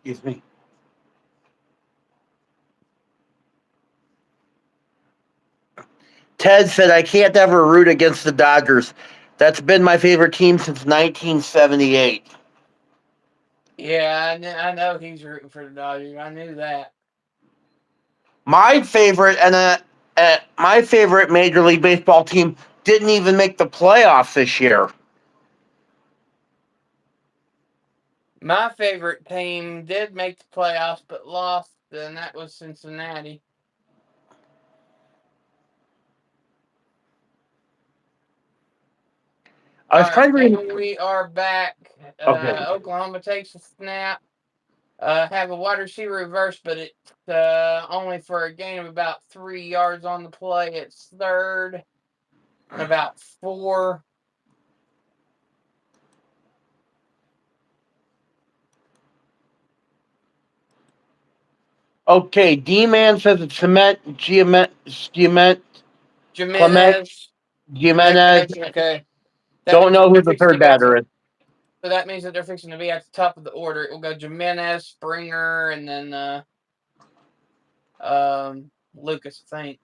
Excuse me. Ted said, I can't ever root against the Dodgers. That's been my favorite team since 1978. Yeah, I know he's rooting for the Dodgers. I knew that. My favorite my favorite Major League Baseball team didn't even make the playoffs this year. My favorite team did make the playoffs but lost, and that was Cincinnati. I was trying to And we are back. Okay. Oklahoma takes a snap. Have a wide receiver reverse, but it's only for a gain of about 3 yards on the play. It's 3rd and about 4. Okay, D-Man says it's Clement, Jimenez. Jimenez. Okay. That Don't means know that who they're the fixing to third go batter is. So that means that they're fixing to be at the top of the order. It will go Jimenez, Springer, and then Lucas, I think.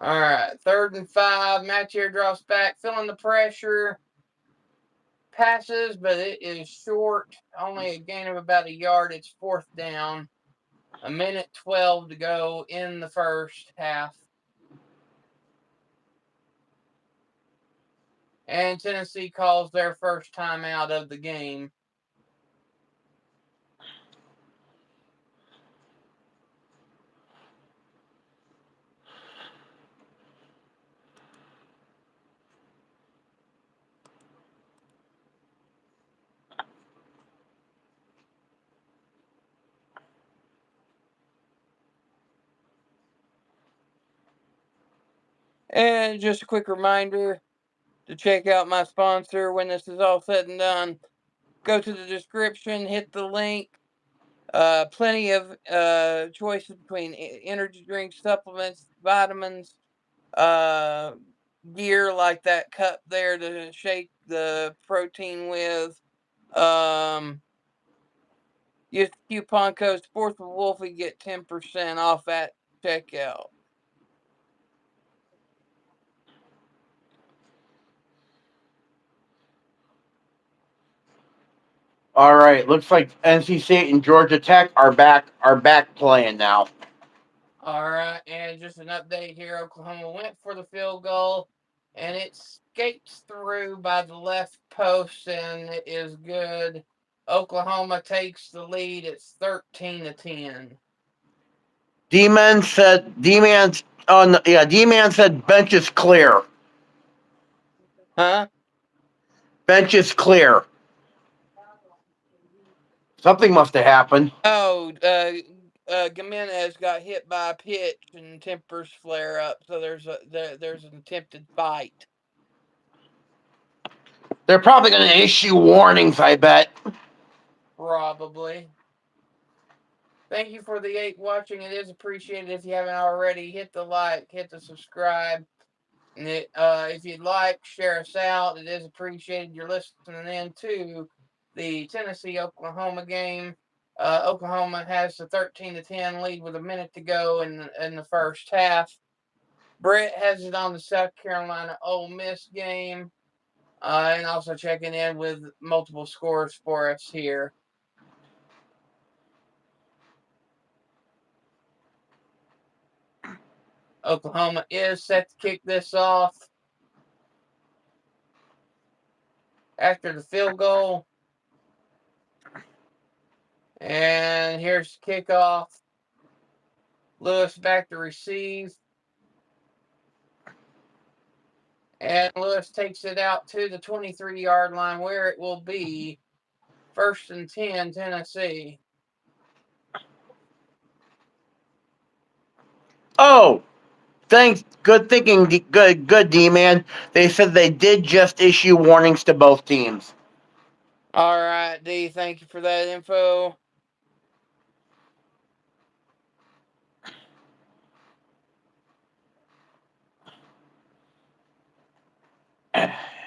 All right, 3rd and 5. Match here drops back, feeling the pressure. Passes, but it is short. Only a gain of about a yard. It's 4th down. 1:12 to go in the first half. And Tennessee calls their first timeout of the game. And just a quick reminder, to check out my sponsor when this is all said and done, go to the description, hit the link. Plenty of choices between energy drinks, supplements, vitamins, gear like that cup there to shake the protein with. Use the coupon code Sports with Wolfie, get 10% off at checkout. All right, looks like NC State and Georgia Tech are back playing now. All right, and just an update here: Oklahoma went for the field goal, and it skates through by the left post, and it is good. Oklahoma takes the lead. It's 13-10. D-Man said D-Man said bench is clear. Huh? Bench is clear. Something must have happened. Oh, Gimenez got hit by a pitch and tempers flare up, so there's an attempted fight. They're probably going to issue warnings, I bet. Probably. Thank you for the 8 watching. It is appreciated. If you haven't already, hit the like, hit the subscribe. And if you'd like, share us out. It is appreciated. You're listening in to the Tennessee-Oklahoma game. Oklahoma has the 13-10 lead with a minute to go in the first half. Brett has it on the South Carolina Ole Miss game, and also checking in with multiple scores for us here. Oklahoma is set to kick this off after the field goal. And here's the kickoff. Lewis back to receive. And Lewis takes it out to the 23-yard line where it will be 1st and 10, Tennessee. Oh, thanks. Good thinking. Good, D-Man. They said they did just issue warnings to both teams. All right, D, thank you for that info.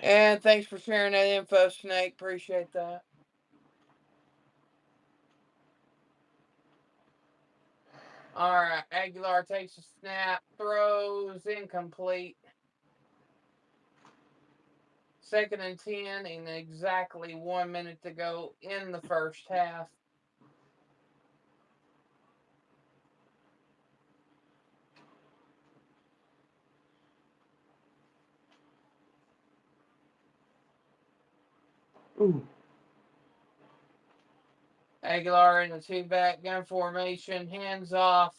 And thanks for sharing that info, Snake. Appreciate that. All right, Aguilar takes a snap, throws, incomplete. 2nd and 10, and exactly 1 minute to go in the first half. Ooh. Aguilar in the 2-back gun formation, hands off.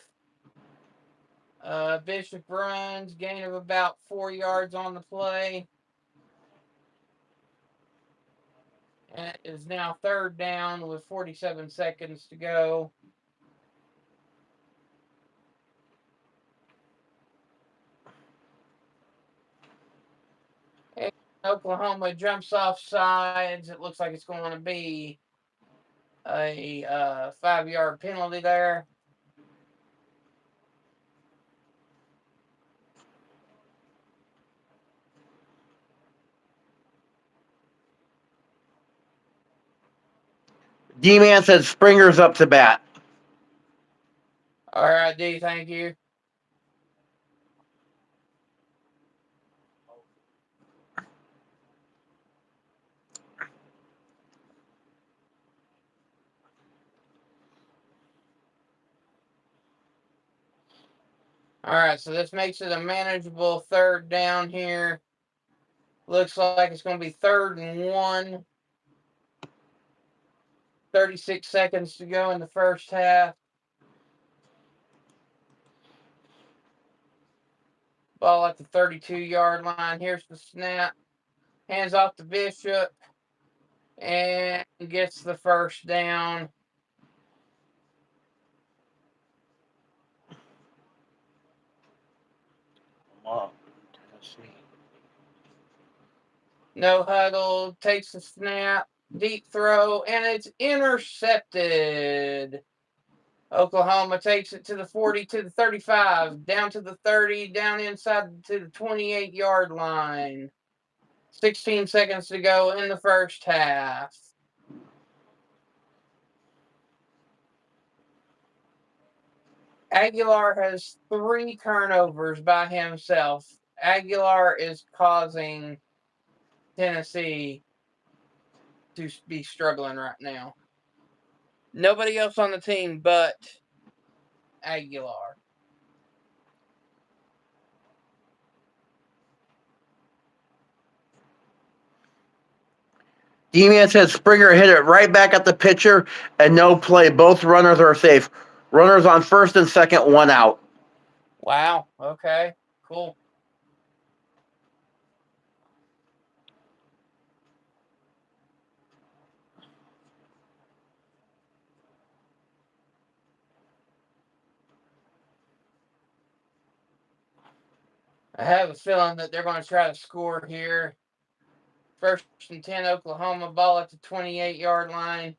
Bishop runs, gain of about 4 yards on the play. And it is now 3rd down with 47 seconds to go. And Oklahoma jumps off sides. It looks like it's going to be a 5-yard penalty there. D-Man says Springer's up to bat. All right, D, thank you. All right, so this makes it a manageable 3rd down here. Looks like it's going to be 3rd and 1. 36 seconds to go in the first half. Ball at the 32-yard line. Here's the snap. Hands off to Bishop. And gets the 1st down. Come on, Tennessee. No huddle, takes the snap, deep throw, and it's intercepted. Oklahoma takes it to the 40, to the 35, down to the 30, down inside to the 28-yard line. 16 seconds to go in the first half. Aguilar has 3 turnovers by himself. Aguilar is causing Tennessee to be struggling right now. Nobody else on the team but Aguilar. D-Man says Springer hit it right back at the pitcher and no play. Both runners are safe. Runners on first and second, 1 out. Wow. Okay. Cool. I have a feeling that they're going to try to score here. First and 10, Oklahoma, ball at the 28-yard line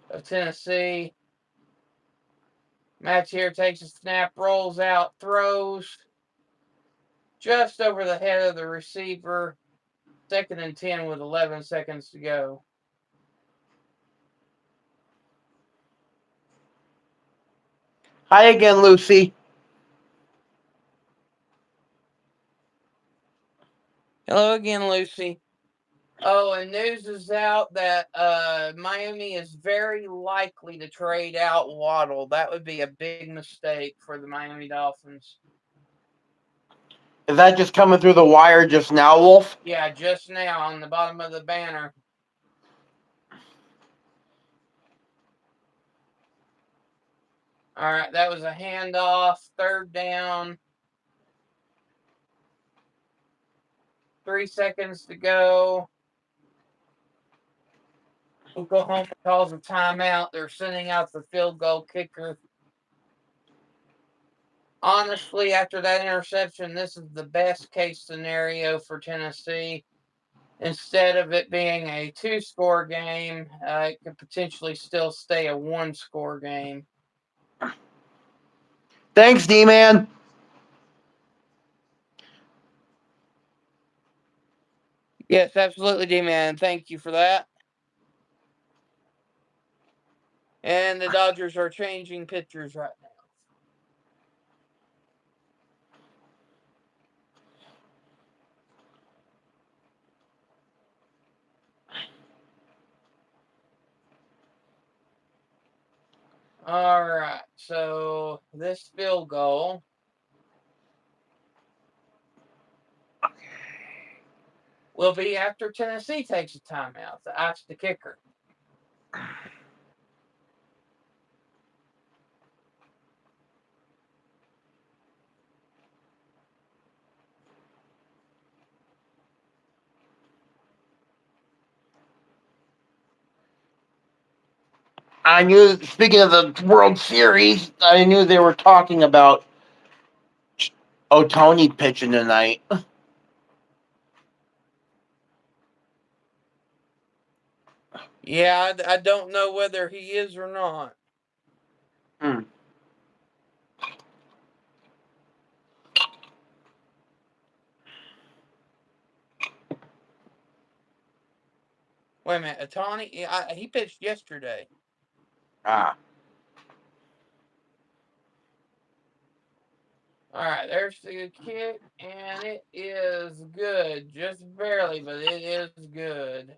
of Tennessee. Match here takes a snap, rolls out, throws just over the head of the receiver. Second and 10 with 11 seconds to go. Hi again, Lucy. Hello again, Lucy. Oh, and news is out that Miami is very likely to trade out Waddle. That would be a big mistake for the Miami Dolphins. Is that just coming through the wire just now, Wolf? Yeah, just now on the bottom of the banner. All right, that was a handoff. Third down. 3 seconds to go. Oklahoma calls a timeout. They're sending out the field goal kicker. Honestly, after that interception, this is the best case scenario for Tennessee. Instead of it being a 2-score game, it could potentially still stay a 1-score game. Thanks, D-Man. Yes, absolutely, D-Man. Thank you for that. And the Dodgers are changing pitchers right now. All right, so this field goal will be after Tennessee takes a timeout. That's the kicker. I knew, speaking of the World Series, I knew they were talking about Ohtani pitching tonight. Yeah, I don't know whether he is or not. Hmm. Wait a minute, Ohtani, he pitched yesterday. Ah. All right, there's the kick, and it is good. Just barely, but it is good.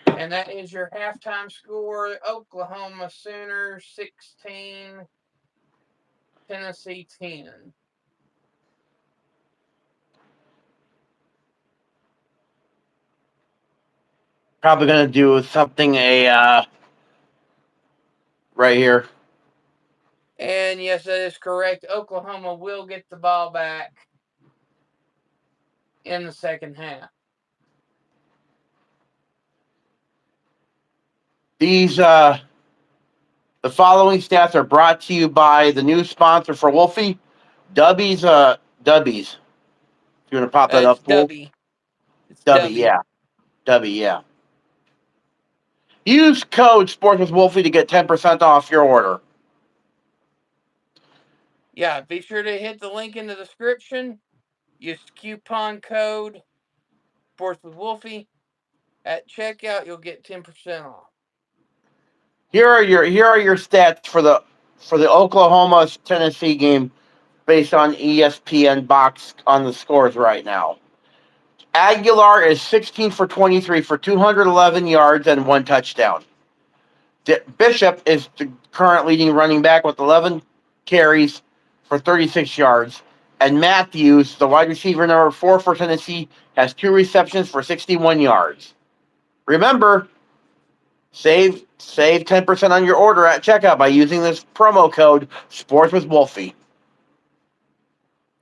And that is your halftime score. Oklahoma Sooners 16, Tennessee 10. Probably going to do something right here. And yes, that is correct. Oklahoma will get the ball back in the second half. The following stats are brought to you by the new sponsor for Wolfie, DUBBY's. If you want to pop that It's up, Wolf. DUBBY. DUBBY, DUBBY. yeah. DUBBY, yeah. Use code Sports with Wolfie to get 10% off your order. Yeah, be sure to hit the link in the description. Use coupon code Sports with Wolfie. At checkout, you'll get 10% off. Here are your stats for the Oklahoma Tennessee game based on ESPN box on the scores right now. Aguilar is 16 for 23 for 211 yards and 1 touchdown. Bishop is the current leading running back with 11 carries for 36 yards. And Matthews, the wide receiver number 4 for Tennessee, has 2 receptions for 61 yards. Remember, save 10% on your order at checkout by using this promo code Sports with Wolfie.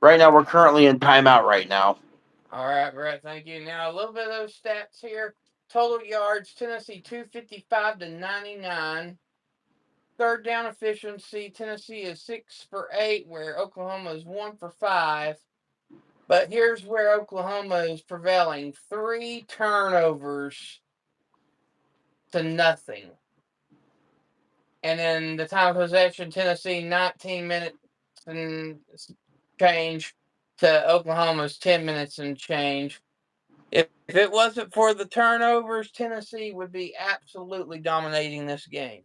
Right now, we're currently in timeout right now. All right, Brett, thank you. Now, a little bit of those stats here. Total yards, Tennessee 255 to 99. Third down efficiency, Tennessee is 6 for 8, where Oklahoma is 1 for 5. But here's where Oklahoma is prevailing. 3 turnovers to nothing. And then the time of possession, Tennessee 19 minutes and change to Oklahoma's 10 minutes and change. If it wasn't for the turnovers, Tennessee would be absolutely dominating this game.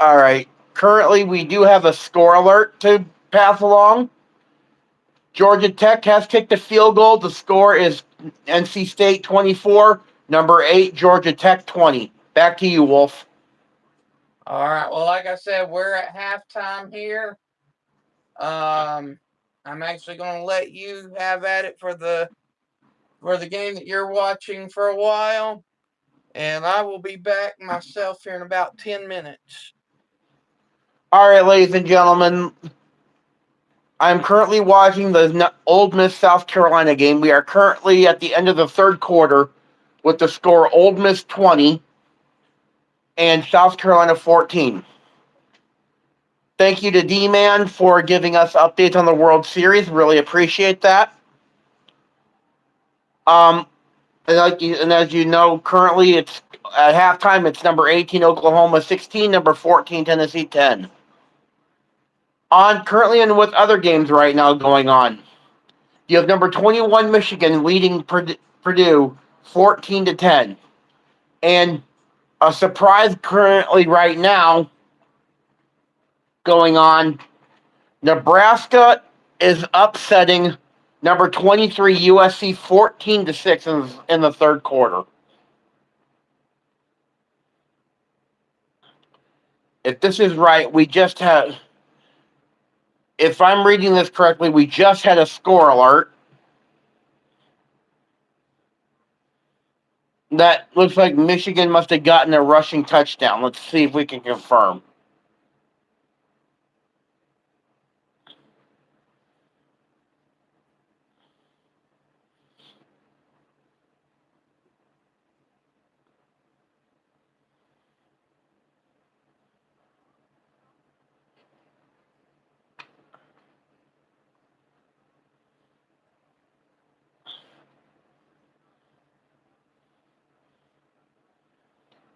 All right. Currently, we do have a score alert to pass along. Georgia Tech has kicked a field goal. The score is NC State 24, number 8, Georgia Tech 20. Back to you, Wolf. All right. Well, like I said, we're at halftime here. I'm actually going to let you have at it for the game that you're watching for a while, and I will be back myself here in about 10 minutes. All right, ladies and gentlemen, I'm currently watching the Ole Miss South Carolina game. We are currently at the end of the third quarter with the score Ole Miss 20 and South Carolina 14. Thank you to D-Man for giving us updates on the World Series. Really appreciate that. And as you know, currently it's at halftime. It's number 18 Oklahoma 16, number 14 Tennessee 10. On currently and with other games right now going on, you have number 21 Michigan leading Purdue 14-10, and a surprise currently right now going on. Nebraska is upsetting number 23 USC 14-6 in the third quarter. If this is right, if I'm reading this correctly, we just had a score alert that looks like Michigan must have gotten a rushing touchdown. Let's see if we can confirm.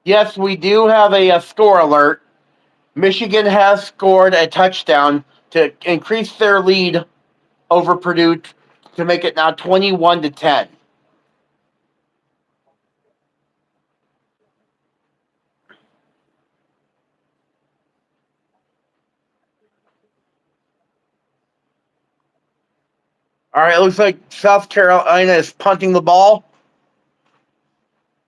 Yes, we do have a score alert. Michigan has scored a touchdown to increase their lead over Purdue to make it now 21-10. All right, it looks like South Carolina is punting the ball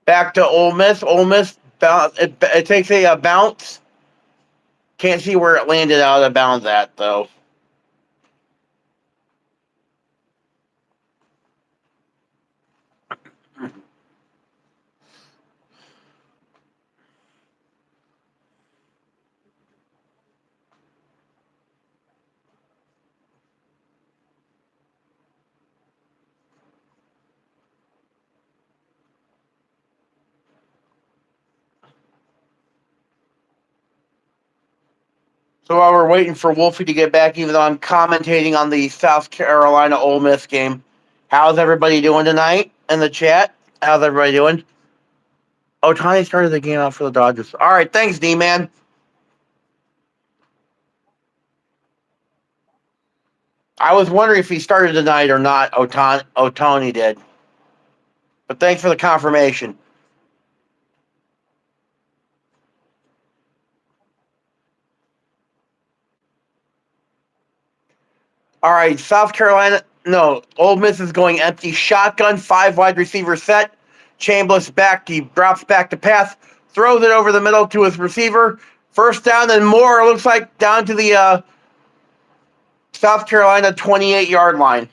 back to Ole Miss. Ole Miss, it takes a bounce. Can't see where it landed out of bounds at, though. So while we're waiting for Wolfie to get back, even though I'm commentating on the South Carolina Ole Miss game, how's everybody doing tonight in the chat? How's everybody doing? Ohtani started the game out for the Dodgers. All right, thanks, D-Man. I was wondering if he started tonight or not. Ohtani did. But thanks for the confirmation. All right, South Carolina. No, Ole Miss is going empty shotgun, 5 wide receiver set. Chambliss back. He drops back to pass, throws it over the middle to his receiver. First down and more. Looks like down to the South Carolina 28-yard line.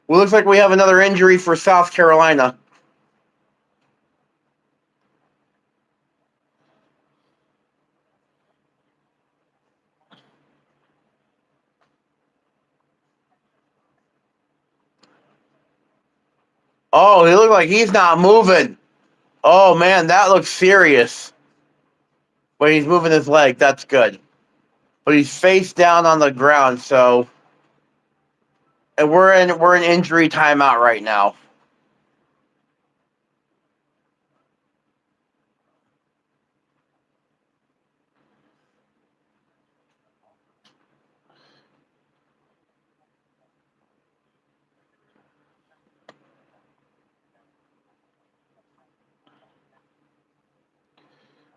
Well, looks like we have another injury for South Carolina. Oh, he looks like he's not moving. Oh, man, that looks serious. But he's moving his leg. That's good. But he's face down on the ground, so and we're in injury timeout right now.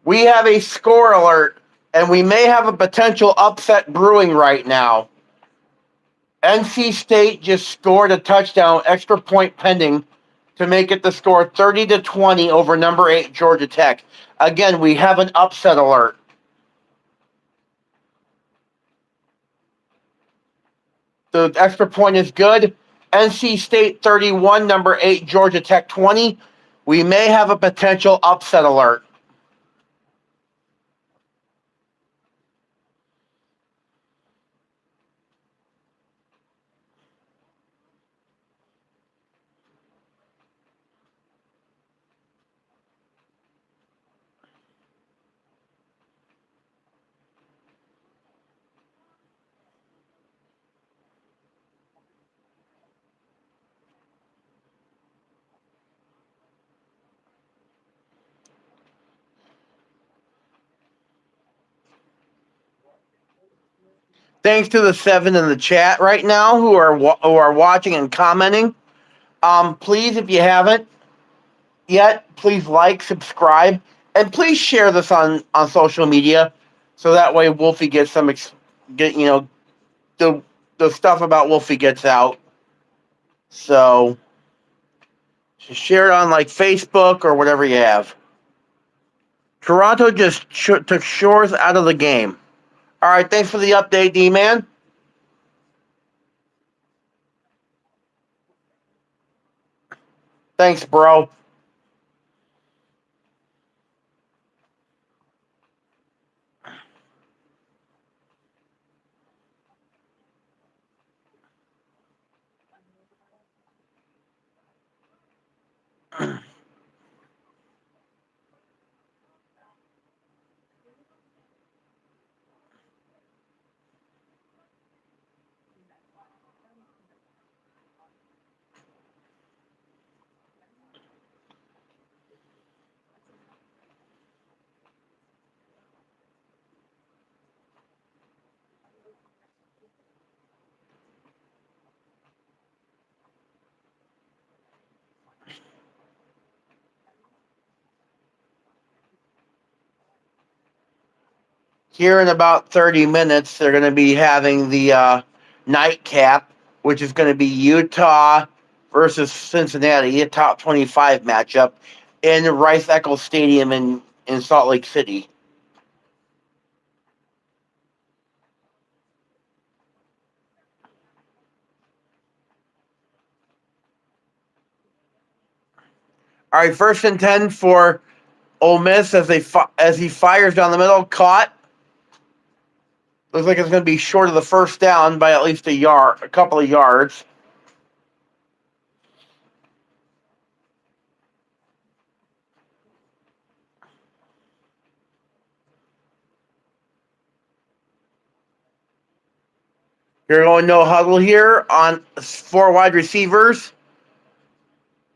We have a score alert, and we may have a potential upset brewing right now. NC State just scored a touchdown, extra point pending, to make it the score 30-20 over number 8 Georgia Tech. Again, we have an upset alert. The extra point is good. NC State 31, number 8 Georgia Tech 20. We may have a potential upset alert. Thanks to the 7 in the chat right now who are watching and commenting. Please, if you haven't yet, please like, subscribe, and please share this on social media, so that way Wolfie gets the stuff about Wolfie gets out. So just share it on like Facebook or whatever you have. Toronto just took Shores out of the game. All right, thanks for the update, D-Man. Thanks, bro. Here in about 30 minutes, they're going to be having the nightcap, which is going to be Utah versus Cincinnati, a top 25 matchup in Rice Eccles Stadium in Salt Lake City. All right, 1st and 10 for Ole Miss as he fires down the middle, caught. Looks like it's going to be short of the first down by at least a couple of yards. You're going no huddle here on 4 wide receivers.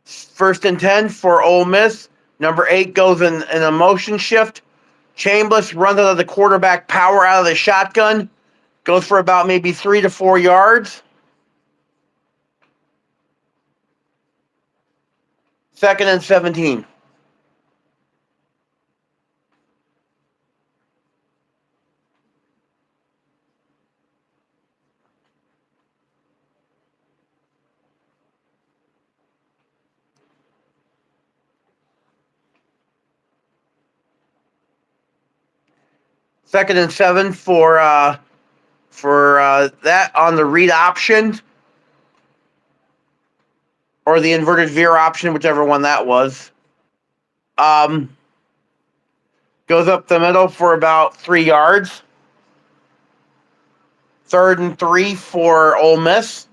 First and 10 for Ole Miss. Number 8 goes in a motion shift. Chambliss runs out of the quarterback power out of the shotgun. Goes for about maybe 3 to 4 yards. Second and 17. Second and 7 for that on the read option or the inverted veer option, whichever one that was. Goes up the middle for about 3 yards. Third and 3 for Ole Miss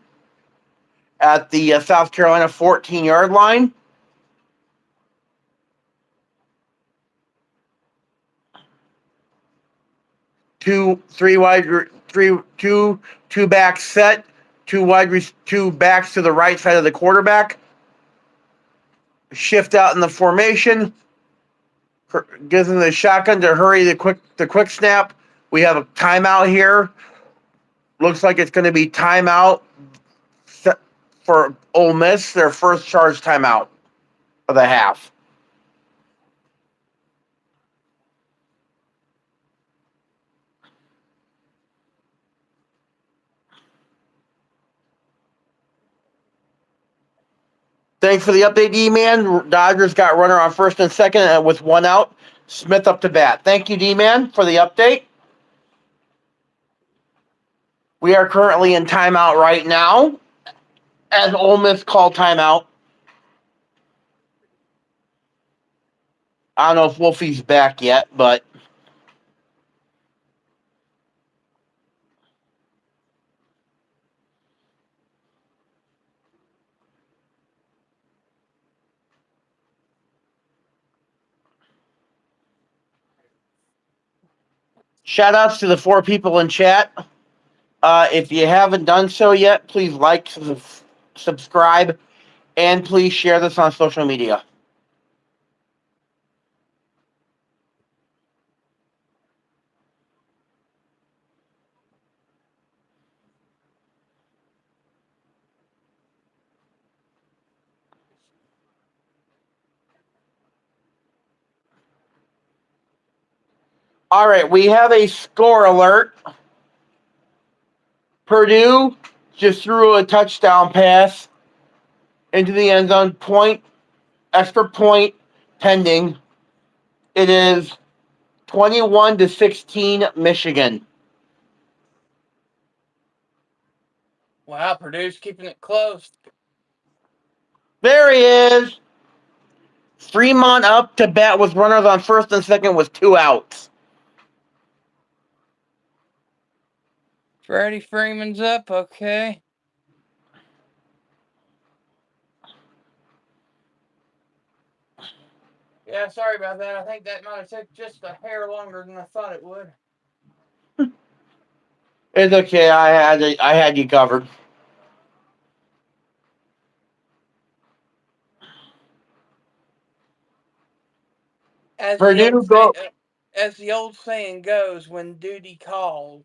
at the South Carolina 14-yard line. Two back set, two backs to the right side of the quarterback. Shift out in the formation. Gives them the shotgun to hurry the quick snap. We have a timeout here. Looks like it's going to be timeout for Ole Miss, their first charge timeout of the half. Thanks for the update, D-Man. Dodgers got runner on first and second with 1 out. Smith up to bat. Thank you, D-Man, for the update. We are currently in timeout right now as Ole Miss called timeout. I don't know if Wolfie's back yet, but shout outs to the 4 people in chat. If you haven't done so yet, please like, subscribe, and please share this on social media. All right, we have a score alert. Purdue just threw a touchdown pass into the end zone. Extra point pending. It is 21-16 Michigan. Wow, Purdue's keeping it close. There he is. Fremont up to bat with runners on first and second with 2 outs. Freddie Freeman's up, okay. Yeah, sorry about that. I think that might have took just a hair longer than I thought it would. It's okay. I had you covered. As Purdue go. as the old saying goes, when duty calls.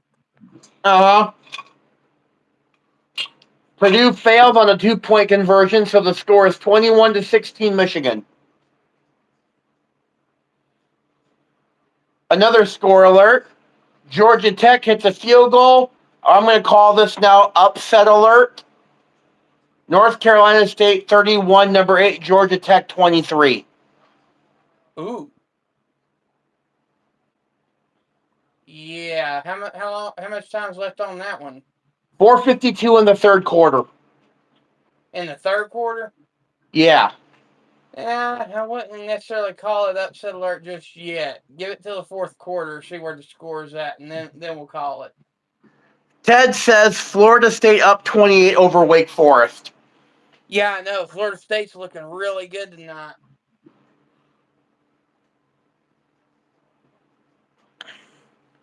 Purdue failed on a 2-point conversion, so the score is 21-16 Michigan. Another score alert. Georgia Tech hits a field goal. I'm going to call this now upset alert. North Carolina State 31, number 8, Georgia Tech 23. Ooh. Yeah. How much time's left on that one? 4:52 in the third quarter. In the third quarter? Yeah. Yeah, I wouldn't necessarily call it upset alert just yet. Give it till the fourth quarter, see where the score's at, and then we'll call it. Ted says Florida State up 28 over Wake Forest. Yeah, I know. Florida State's looking really good tonight.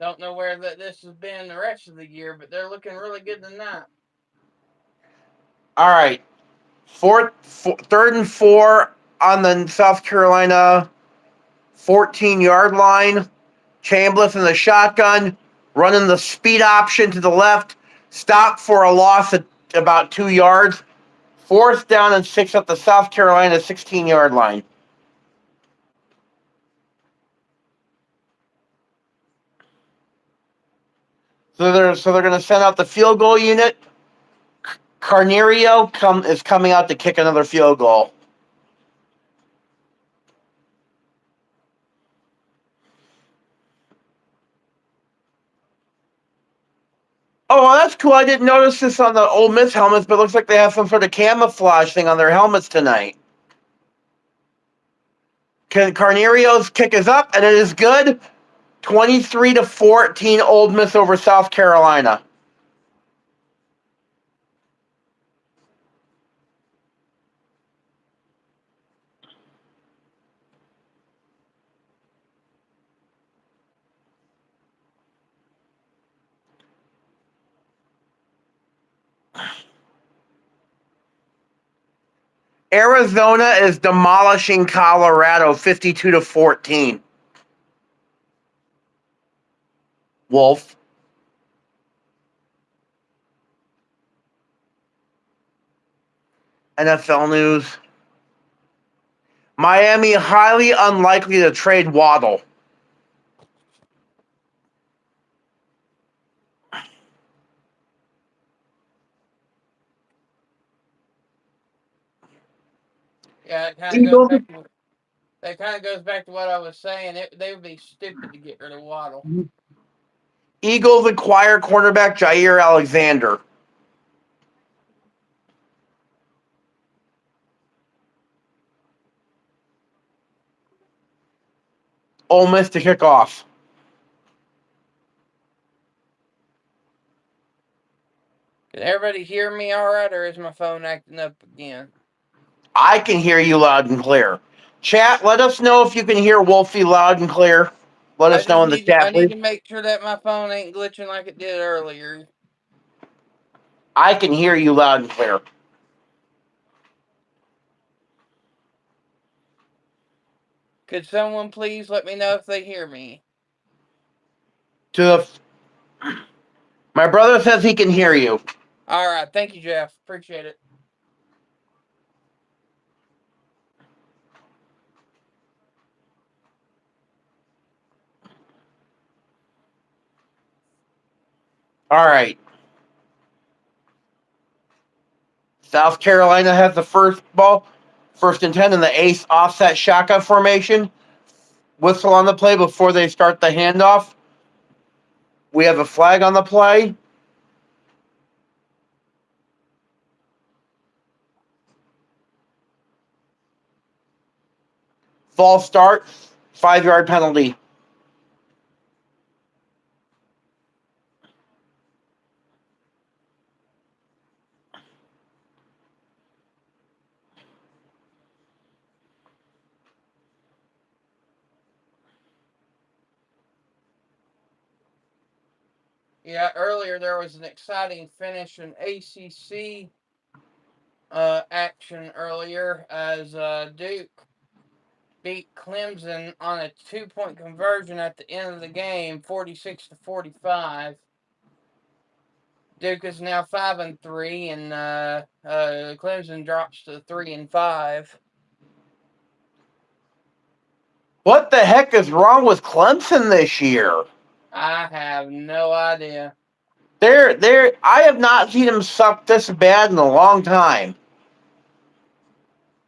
Don't know where this has been the rest of the year, but they're looking really good tonight. All right. Third and 4 on the South Carolina 14-yard line. Chambliss in the shotgun, running the speed option to the left. Stop for a loss at about 2 yards. 4th down and 6 at the South Carolina 16-yard line. So they're going to send out the field goal unit. Carnerio is coming out to kick another field goal. Oh, well, that's cool. I didn't notice this on the Ole Miss helmets, but it looks like they have some sort of camouflage thing on their helmets tonight. Carnerio's kick is up, and it is good. 23-14, Ole Miss over South Carolina. Arizona is demolishing Colorado 52-14. Wolf. NFL news. Miami highly unlikely to trade Waddle. Yeah, it kind of goes back to that. Kind of goes back to what I was saying. They would be stupid to get rid of Waddle. Eagles acquire cornerback Jair Alexander. Ole Miss to kick off. Can everybody hear me all right, or is my phone acting up again? I can hear you loud and clear. Chat, let us know if you can hear Wolfie loud and clear. Let us know in the chat, I need please. to make sure that my phone ain't glitching like it did earlier. I can hear you loud and clear. Could someone please let me know if they hear me? My brother says he can hear you. All right. Thank you, Jeff. Appreciate it. All right. South Carolina has the first ball. 1st and 10 in the ace offset shotgun formation. Whistle on the play before they start the handoff. We have a flag on the play. False start, 5-yard penalty. Yeah, earlier there was an exciting finish in ACC action earlier as Duke beat Clemson on a 2-point conversion at the end of the game, 46-45. Duke is now 5-3, and Clemson drops to 3-5. What the heck is wrong with Clemson this year? I have no idea. I have not seen them suck this bad in a long time.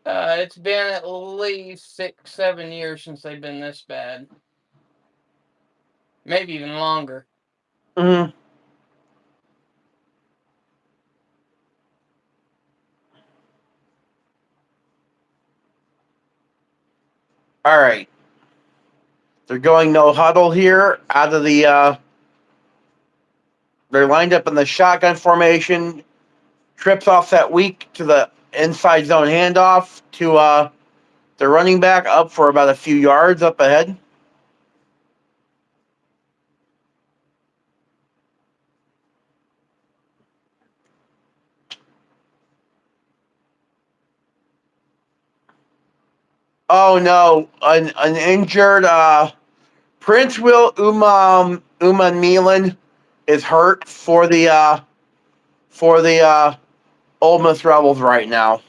It's been at least 6-7 years since they've been this bad. Maybe even longer. Mm-hmm. All right. They're going no huddle here out of the they're lined up in the shotgun formation. Trips off that weak to the inside zone handoff to the running back up for about a few yards up ahead. Oh no, an injured Prince Will Uma Milan is hurt for the Ole Miss Rebels right now.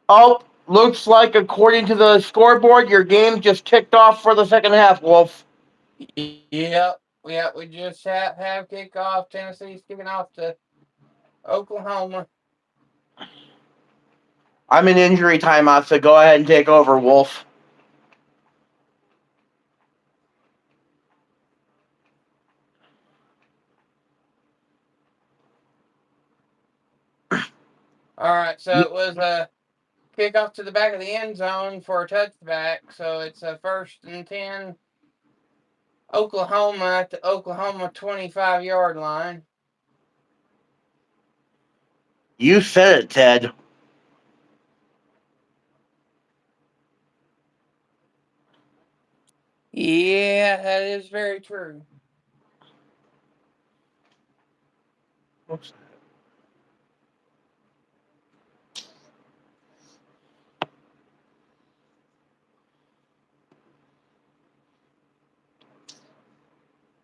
Oh, looks like according to the scoreboard, your game just kicked off for the second half, Wolf. Yep. We just have kickoff. Tennessee's kicking off to Oklahoma. I'm in injury timeout, so go ahead and take over, Wolf. All right, so it was a kickoff to the back of the end zone for a touchback. So it's a 1st and 10. Oklahoma at the Oklahoma 25-yard line. You said it, Ted. Yeah, that is very true. Oops.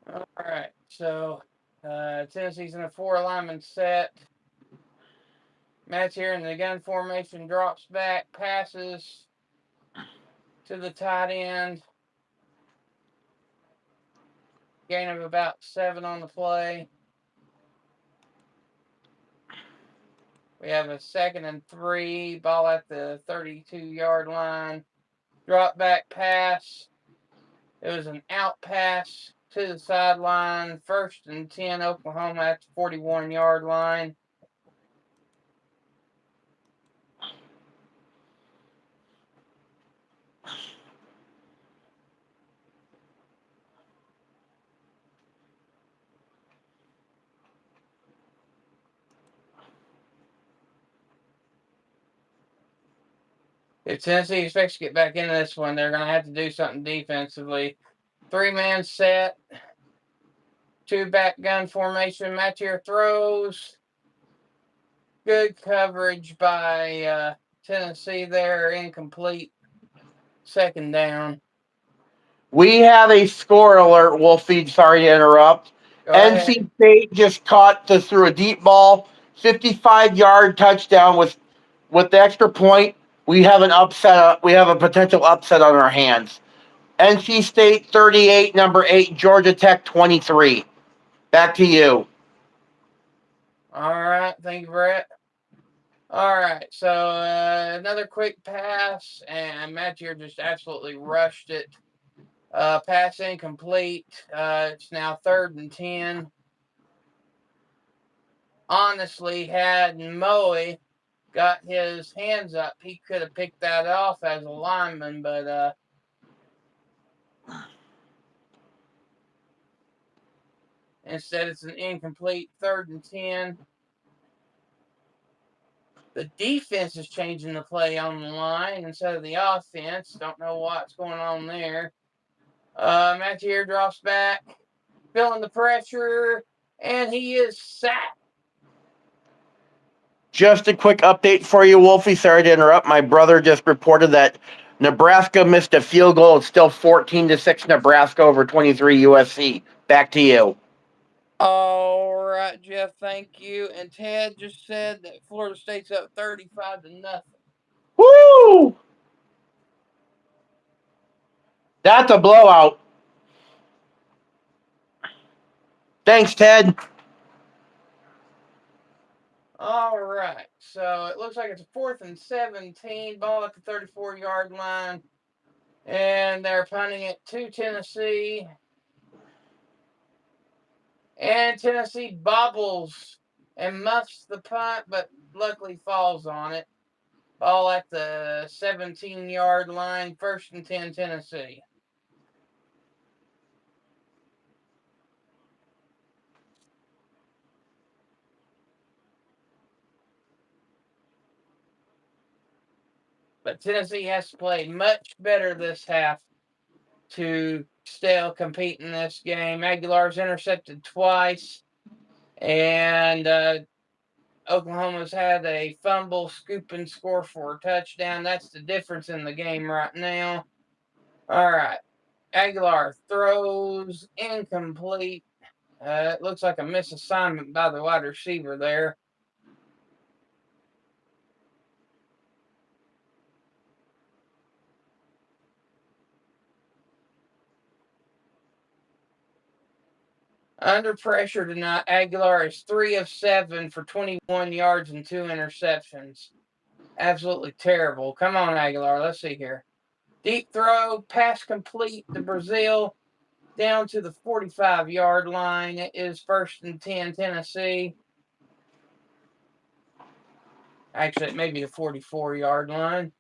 All right, so Tennessee's in a 4 lineman set. Matt's here in the gun formation, drops back, passes to the tight end. Gain of about 7 on the play. We have a 2nd and 3, ball at the 32-yard line. Drop back pass. It was an out pass to the sideline. 1st and 10, Oklahoma at the 41-yard line. If Tennessee expects to get back into this one, they're going to have to do something defensively. 3-man set. 2-back gun formation. Mattier throws. Good coverage by Tennessee there. Incomplete. 2nd down. We have a score alert, Wolfie. Sorry to interrupt. Go NC ahead. State just caught this through a deep ball, 55-yard touchdown with the extra point. We have an upset. We have a potential upset on our hands. NC State 38, number 8, Georgia Tech 23. Back to you. All right. Thank you, Brett. All right. So another quick pass, and Mattier just absolutely rushed it. Pass incomplete. It's now 3rd and 10. Honestly, had Moe got his hands up, he could have picked that off as a lineman, but instead it's an incomplete 3rd and 10. The defense is changing the play on the line instead of the offense. Don't know what's going on there. Mathieu drops back, feeling the pressure, and he is sacked. Just a quick update for you, Wolfie. Sorry to interrupt. My brother just reported that Nebraska missed a field goal. It's still 14-6 Nebraska over 23 USC. Back to you. All right, Jeff, thank you. And Ted just said that Florida State's up 35-0. Woo! That's a blowout. Thanks, Ted. All right, so it looks like it's a 4th and 17, ball at the 34-yard line, and they're punting it to Tennessee. And Tennessee bobbles and muffs the punt, but luckily falls on it. Ball at the 17-yard line, 1st and 10, Tennessee. But Tennessee has to play much better this half to still compete in this game. Aguilar's intercepted twice, and Oklahoma's had a fumble, scoop, and score for a touchdown. That's the difference in the game right now. All right. Aguilar throws incomplete. It looks like a misassignment by the wide receiver there. Under pressure tonight, Aguilar is 3 of 7 for 21 yards and 2 interceptions. Absolutely terrible. Come on, Aguilar. Let's see here. Deep throw, pass complete to Brazil down to the 45-yard line. It is 1st and 10, Tennessee. Actually, it may be the 44-yard line.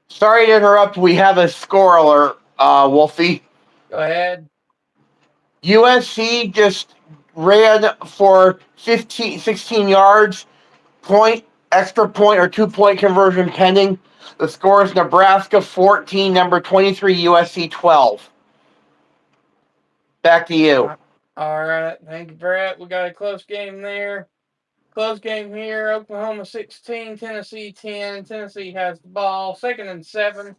Sorry to interrupt. We have a score alert, Wolfie. Go ahead. USC just ran for 16 yards, extra point or 2-point conversion pending. The score is Nebraska 14, number 23, USC 12. Back to you. All right. Thank you, Brett. We got a close game there. Close game here. Oklahoma 16, Tennessee 10. Tennessee has the ball. 2nd and 7.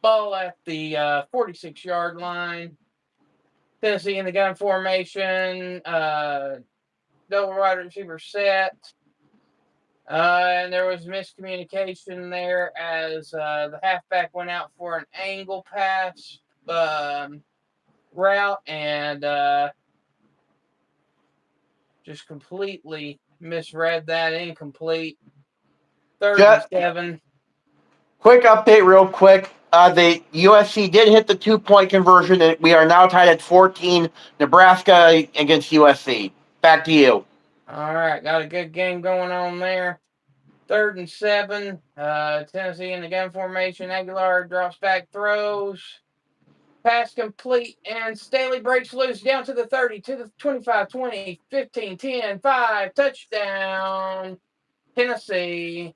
Ball at the 46-yard line. Tennessee in the gun formation. Double wide receiver set. And there was miscommunication there as the halfback went out for an angle pass route and just completely misread that. Incomplete. 3rd and 7. Quick update, real quick. The USC did hit the 2-point conversion, and we are now tied at 14. Nebraska against USC. Back to you. All right, got a good game going on there. 3rd and 7. Tennessee in the gun formation. Aguilar drops back, throws. Pass complete, and Staley breaks loose down to the 30, to the 25, 20, 15, 10, 5. Touchdown, Tennessee.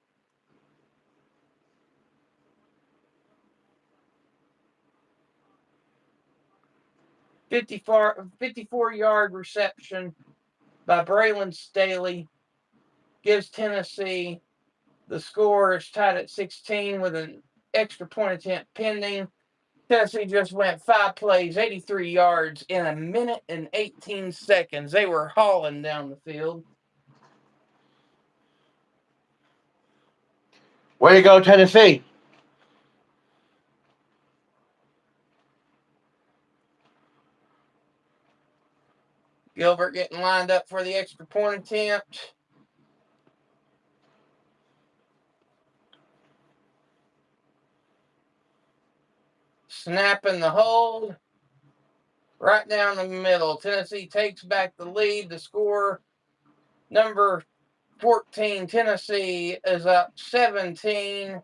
"54-yard reception by Braylon Staley gives Tennessee the score. Is tied at 16 with an extra point attempt pending. Tennessee just went 5 plays, 83 yards in a minute and 18 seconds. They were hauling down the field. Way to go, Tennessee. Gilbert getting lined up for the extra point attempt. Snapping the hold. Right down the middle. Tennessee takes back the lead. The score, number 14, Tennessee is up 17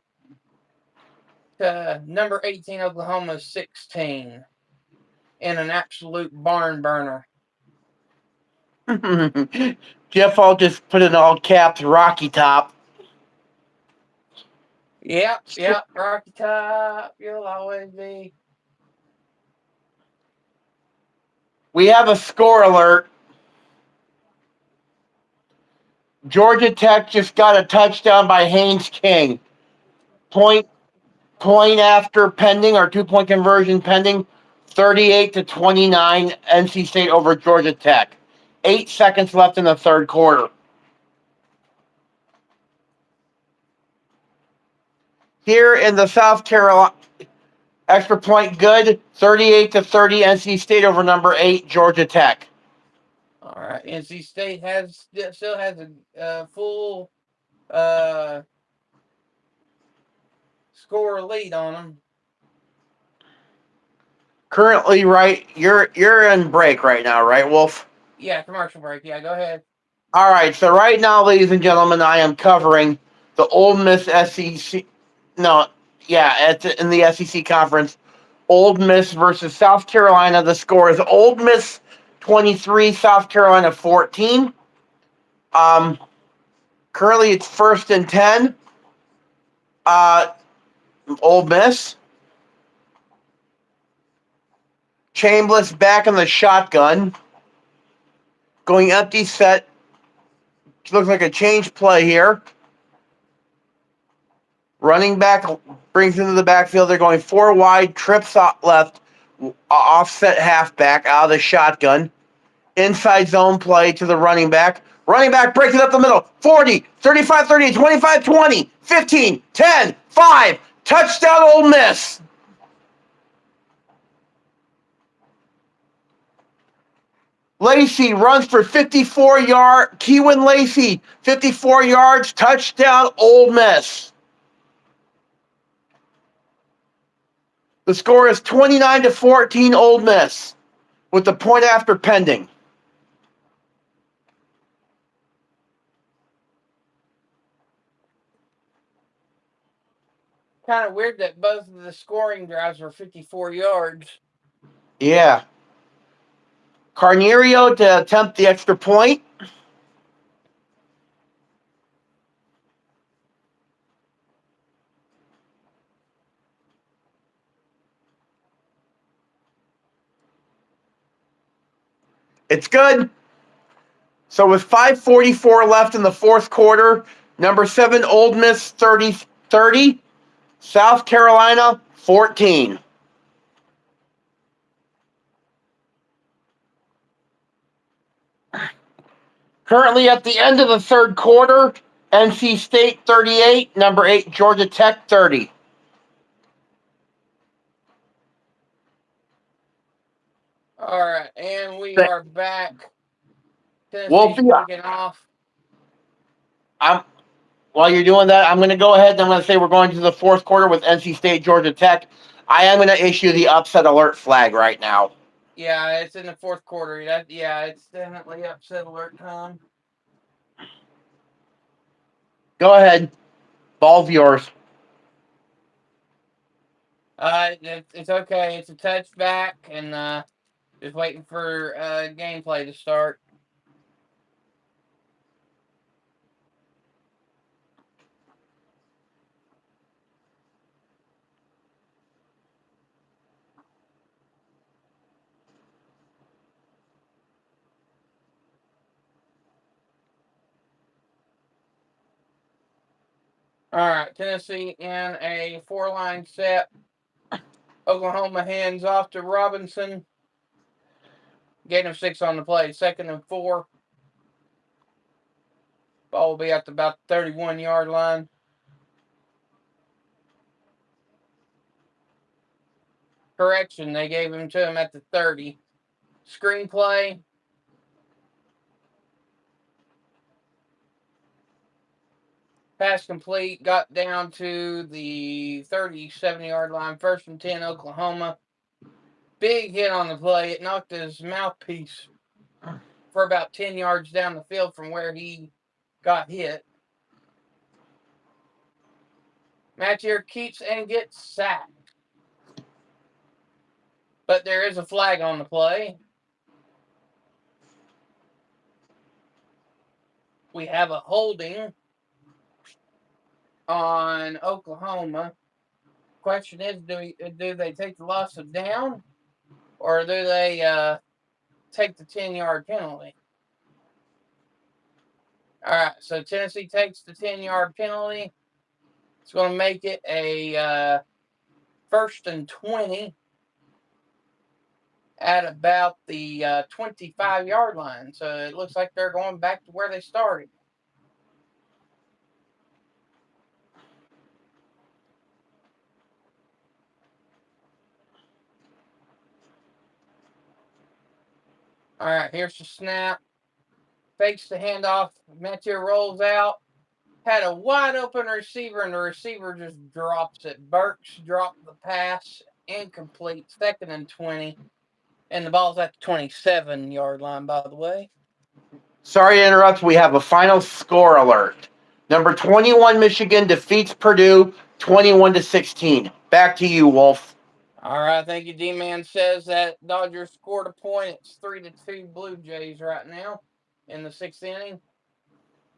to number 18, Oklahoma 16 in an absolute barn burner. Jeff, I'll just put in all caps, Rocky Top. Yep, Rocky Top, you'll always be. We have a score alert. Georgia Tech just got a touchdown by Haynes King. Point after pending, or 2-point conversion pending. 38-29, NC State over Georgia Tech. 8 seconds left in the 3rd quarter. Here in the South Carolina, extra point good. 38-30, NC State over number 8, Georgia Tech. All right, NC State still has a full score lead on them. Currently, right, you're in break right now, right, Wolf? Yeah, commercial break. Yeah, go ahead. All right, so right now, ladies and gentlemen, I am covering the Ole Miss SEC. No, yeah, in the SEC conference, Ole Miss versus South Carolina. The score is Ole Miss 23, South Carolina 14. Currently, it's 1st and 10. Ole Miss. Chambliss back in the shotgun. Going empty set. Looks like a change play here. Running back brings into the backfield. They're going 4 wide, trips left, offset halfback out of the shotgun. Inside zone play to the running back. Running back breaks it up the middle. 40, 35, 30, 25, 20, 15, 10, 5. Touchdown, Ole Miss. Lacey runs for 54 yards. Keewan Lacey, 54 yards. Touchdown, Ole Miss. The score is 29-14, Ole Miss, with the point after pending. Kind of weird that both of the scoring drives were 54 yards. Yeah. Carnerio to attempt the extra point. It's good. So with 5:44 left in the fourth quarter, number 7 Ole Miss 30, South Carolina 14. Currently at the end of the third quarter, NC State 38, number 8 Georgia Tech 30. All right, and we are back. Wolfie, Tennessee's kicking off. while you're doing that, I'm going to go ahead and I'm going to say we're going to the fourth quarter with NC State, Georgia Tech. I am going to issue the upset alert flag right now. Yeah, it's in the fourth quarter. It's definitely upset alert time. Go ahead. Ball's yours. It's okay. It's a touchback, and just waiting for gameplay to start. All right, Tennessee in a 4-line set. Oklahoma hands off to Robinson. Gain of 6 on the play. 2nd and 4. Ball will be at about the 31-yard line. Correction, they gave him to him at the 30. Screenplay. Pass complete. Got down to the 37-yard line. 1st and 10, Oklahoma. Big hit on the play. It knocked his mouthpiece for about 10 yards down the field from where he got hit. Mattier keeps and gets sacked. But there is a flag on the play. We have a holding on Oklahoma. Question is, do they take the loss of down, or do they take the 10-yard penalty? All right, so Tennessee takes the 10-yard penalty. It's going to make it a 1st and 20 at about the 25-yard line. So it looks like they're going back to where they started. All right, here's the snap. Fakes the handoff. Mathieu rolls out. Had a wide open receiver, and the receiver just drops it. Burks dropped the pass. Incomplete. 2nd and 20. And the ball's at the 27-yard line, by the way. Sorry to interrupt. We have a final score alert. Number 21 Michigan defeats Purdue 21-16. Back to you, Wolf. All right, thank you. D-Man says that Dodgers scored a point. It's 3-2 Blue Jays right now in the 6th inning.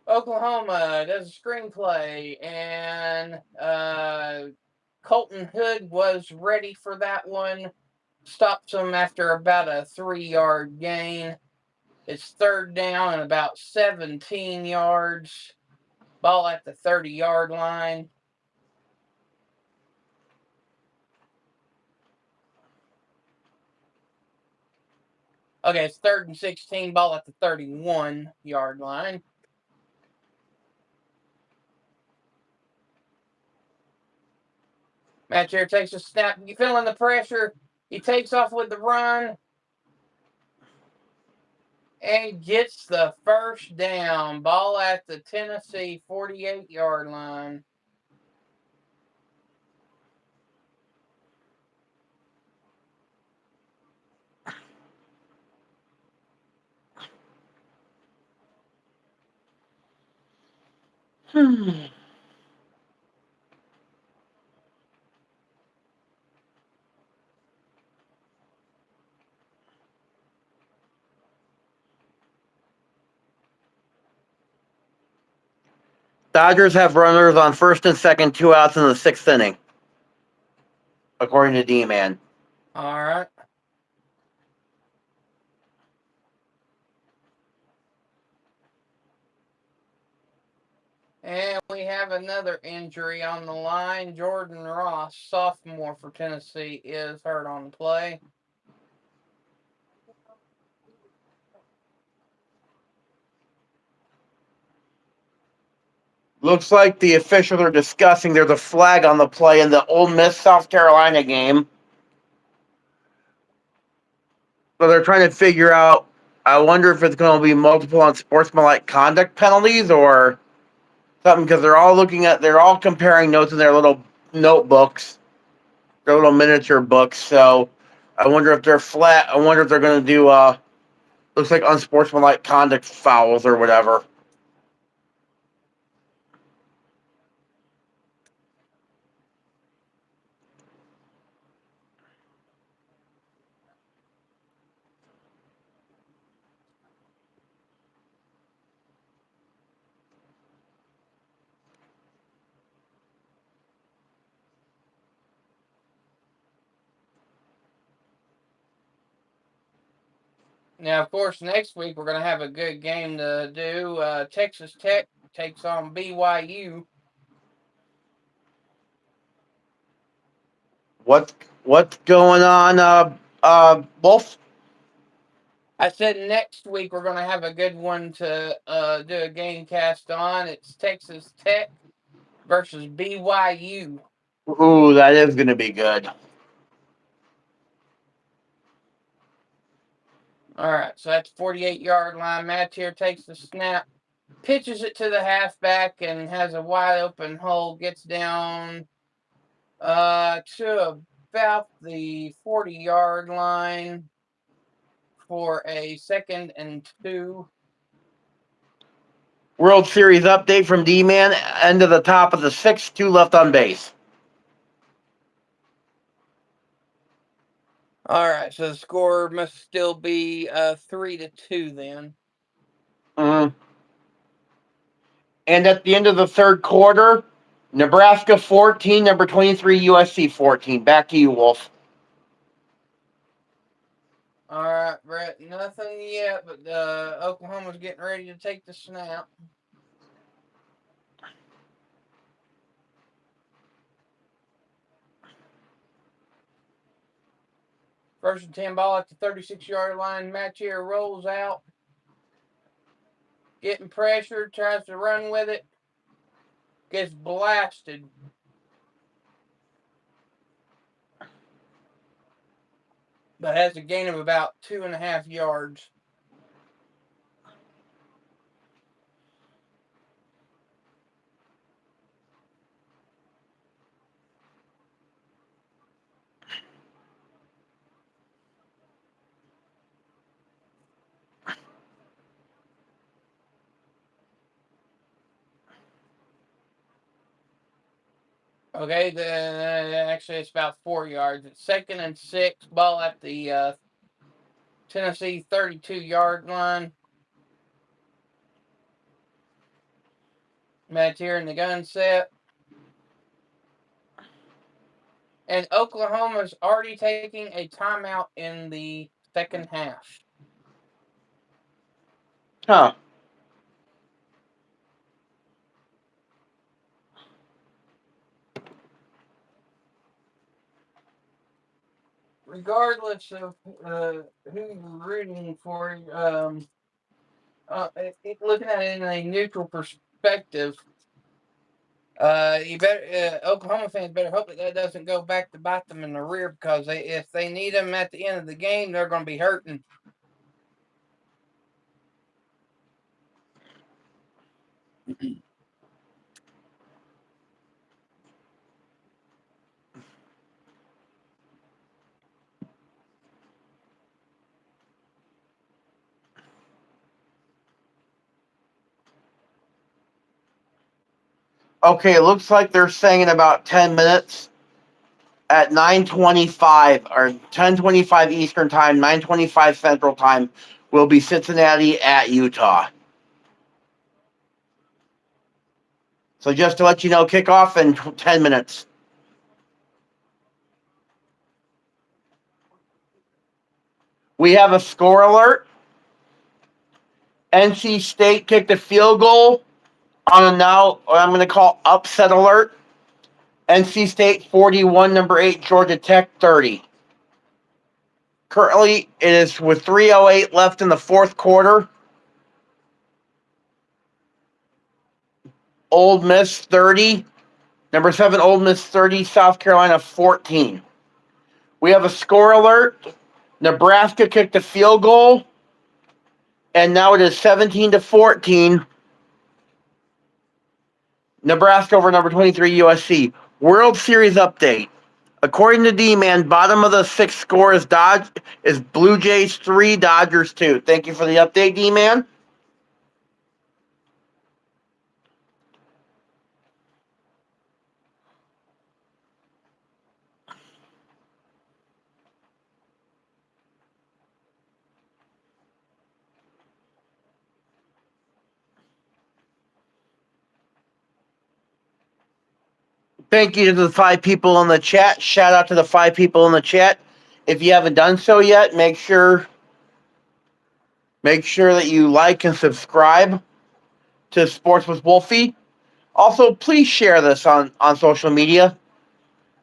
Oklahoma does a screenplay, and Colton Hood was ready for that one. Stops him after about a 3-yard gain. It's third down and about 17 yards. Ball at the 30-yard line. Okay, it's 3rd and 16. Ball at the 31-yard line. Match here takes a snap. You feeling the pressure? He takes off with the run. And gets the first down. Ball at the Tennessee 48-yard line. Dodgers have runners on first and second, 2 outs in the 6th inning, according to D-Man. All right. And we have another injury on the line. Jordan Ross, sophomore for Tennessee, is hurt on the play. Looks like the officials are discussing there's a flag on the play in the Ole Miss South Carolina game. So they're trying to figure out, I wonder if it's going to be multiple unsportsmanlike conduct penalties or something, because they're all comparing notes in their little notebooks, their little miniature books. So I wonder if they're flat. I wonder if they're going to do, looks like unsportsmanlike conduct fouls or whatever. Now, of course, next week we're going to have a good game to do. Texas Tech takes on BYU. What's going on, Wolf? I said next week we're going to have a good one to do a GameCast on. It's Texas Tech versus BYU. Ooh, that is going to be good. All right, so that's 48-yard line. Match here takes the snap, pitches it to the halfback, and has a wide open hole. Gets down to about the 40-yard line for a 2nd and 2. World Series update from D-Man. End of the top of the 6th, 2 left on base. All right, so the score must still be 3-2 then. And at the end of the 3rd quarter, Nebraska 14, number 23, USC 14. Back to you, Wolf. All right, Brett, nothing yet, but Oklahoma's getting ready to take the snap. First and 10, ball at the 36-yard line. Match here rolls out. Getting pressured, tries to run with it. Gets blasted. But has a gain of about 2.5 yards. Okay, then actually it's about 4 yards. It's 2nd and 6, ball at the Tennessee 32-yard line. Match here in the gun set. And Oklahoma's already taking a timeout in the second half. Huh. Regardless of who you're rooting for, looking at it in a neutral perspective, you better Oklahoma fans better hope that doesn't go back to bite them in the rear, because if they need them at the end of the game, they're going to be hurting. Okay, it looks like they're saying in about 10 minutes at 9:25 or 10:25 Eastern Time, 9:25 Central Time will be Cincinnati at Utah. So just to let you know, kickoff in 10 minutes. We have a score alert. NC State kicked a field goal on a now, what I'm going to call upset alert. NC State 41, number 8, Georgia Tech 30. Currently, it is with 3:08 left in the fourth quarter. Old Miss 30. Number 7, Old Miss 30, South Carolina 14. We have a score alert. Nebraska kicked a field goal, and now it is 17-14. Nebraska over number 23, USC. World Series update. According to D-Man, bottom of the sixth score is Blue Jays 3, Dodgers 2. Thank you for the update, D-Man. Thank you to the 5 people in the chat. Shout out to the 5 people in the chat. If you haven't done so yet, make sure that you like and subscribe to Sports with Wolfie. Also, please share this on social media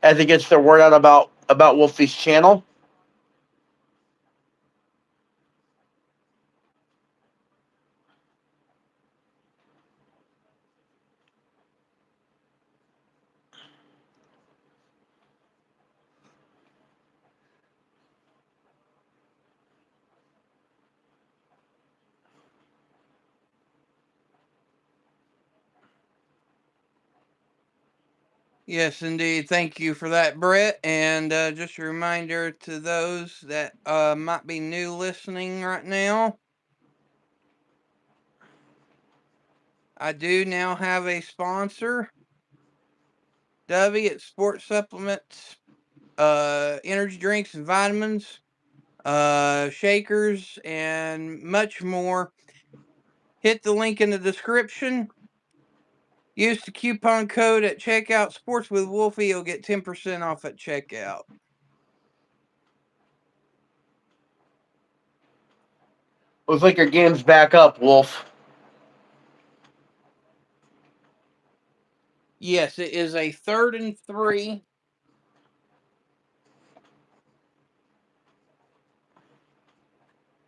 as it gets the word out about Wolfie's channel. Yes, indeed. Thank you for that, Brett. And just a reminder to those that might be new listening right now, I do now have a sponsor, DUBBY. It's sports supplements, energy drinks and vitamins, shakers, and much more. Hit the link in the description. Use the coupon code at checkout, Sports with Wolfie. You'll get 10% off at checkout. Looks like your game's back up, Wolf. Yes, it is a 3rd and 3.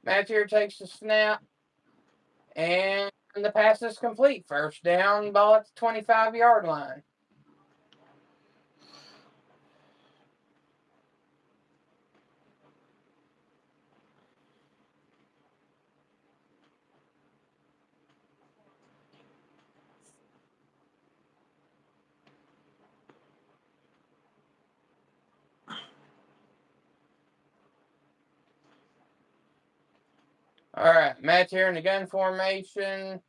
Match here takes the snap, and the pass is complete. First down, ball at the 25-yard line. All right, match here in the gun formation.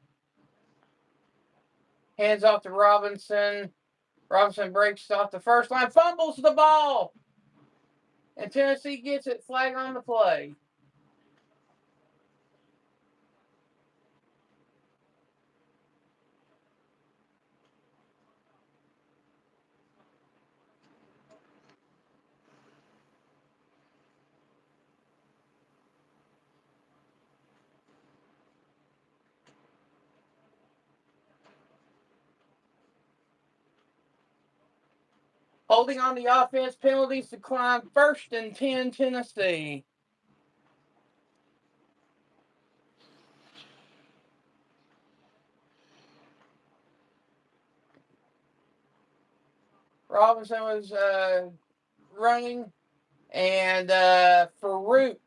Hands off to Robinson. Robinson breaks off the first line, fumbles the ball, and Tennessee gets it. Flag on the play. Holding on the offense, penalties decline. 1st and 10, Tennessee. Robinson was running, and Farouk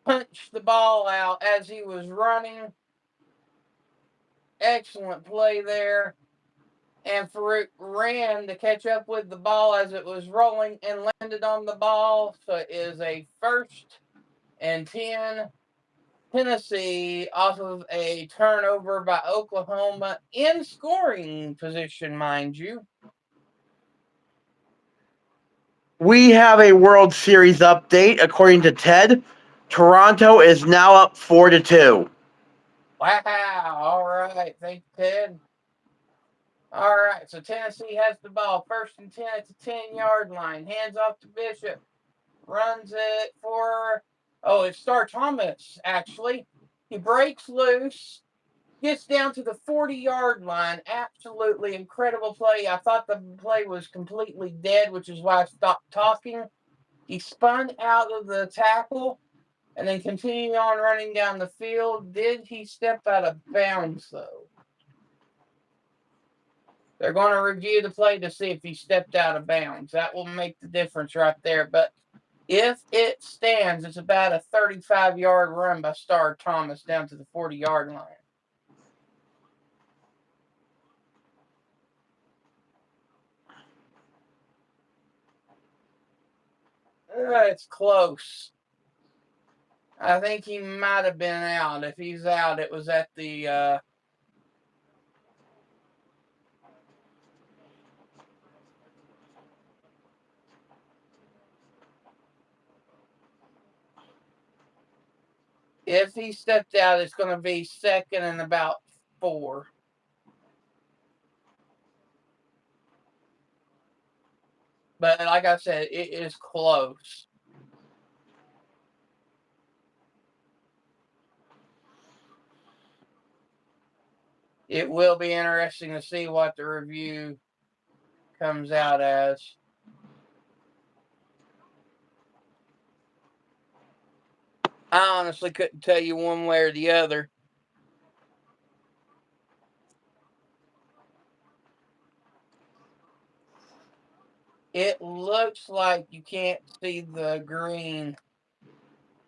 punched the ball out as he was running. Excellent play there. And Farouk ran to catch up with the ball as it was rolling and landed on the ball. So it is a 1st and 10. Tennessee off of a turnover by Oklahoma in scoring position, mind you. We have a World Series update. According to Ted, Toronto is now up 4-2. Wow. All right. Thank you, Ted. All right. So Tennessee has the ball. 1st and 10 at the 10-yard line. Hands off to Bishop. Runs it for, it's Star Thomas, actually. He breaks loose. Gets down to the 40-yard line. Absolutely incredible play. I thought the play was completely dead, which is why I stopped talking. He spun out of the tackle and then continued on running down the field. Did he step out of bounds, though? They're going to review the play to see if he stepped out of bounds. That will make the difference right there. But if it stands, it's about a 35-yard run by Star Thomas down to the 40-yard line. It's close. I think he might have been out. If he's out, it was at the if he stepped out, it's going to be 2nd and about 4. But like I said, it is close. It will be interesting to see what the review comes out as. I honestly couldn't tell you one way or the other. It looks like you can't see the green.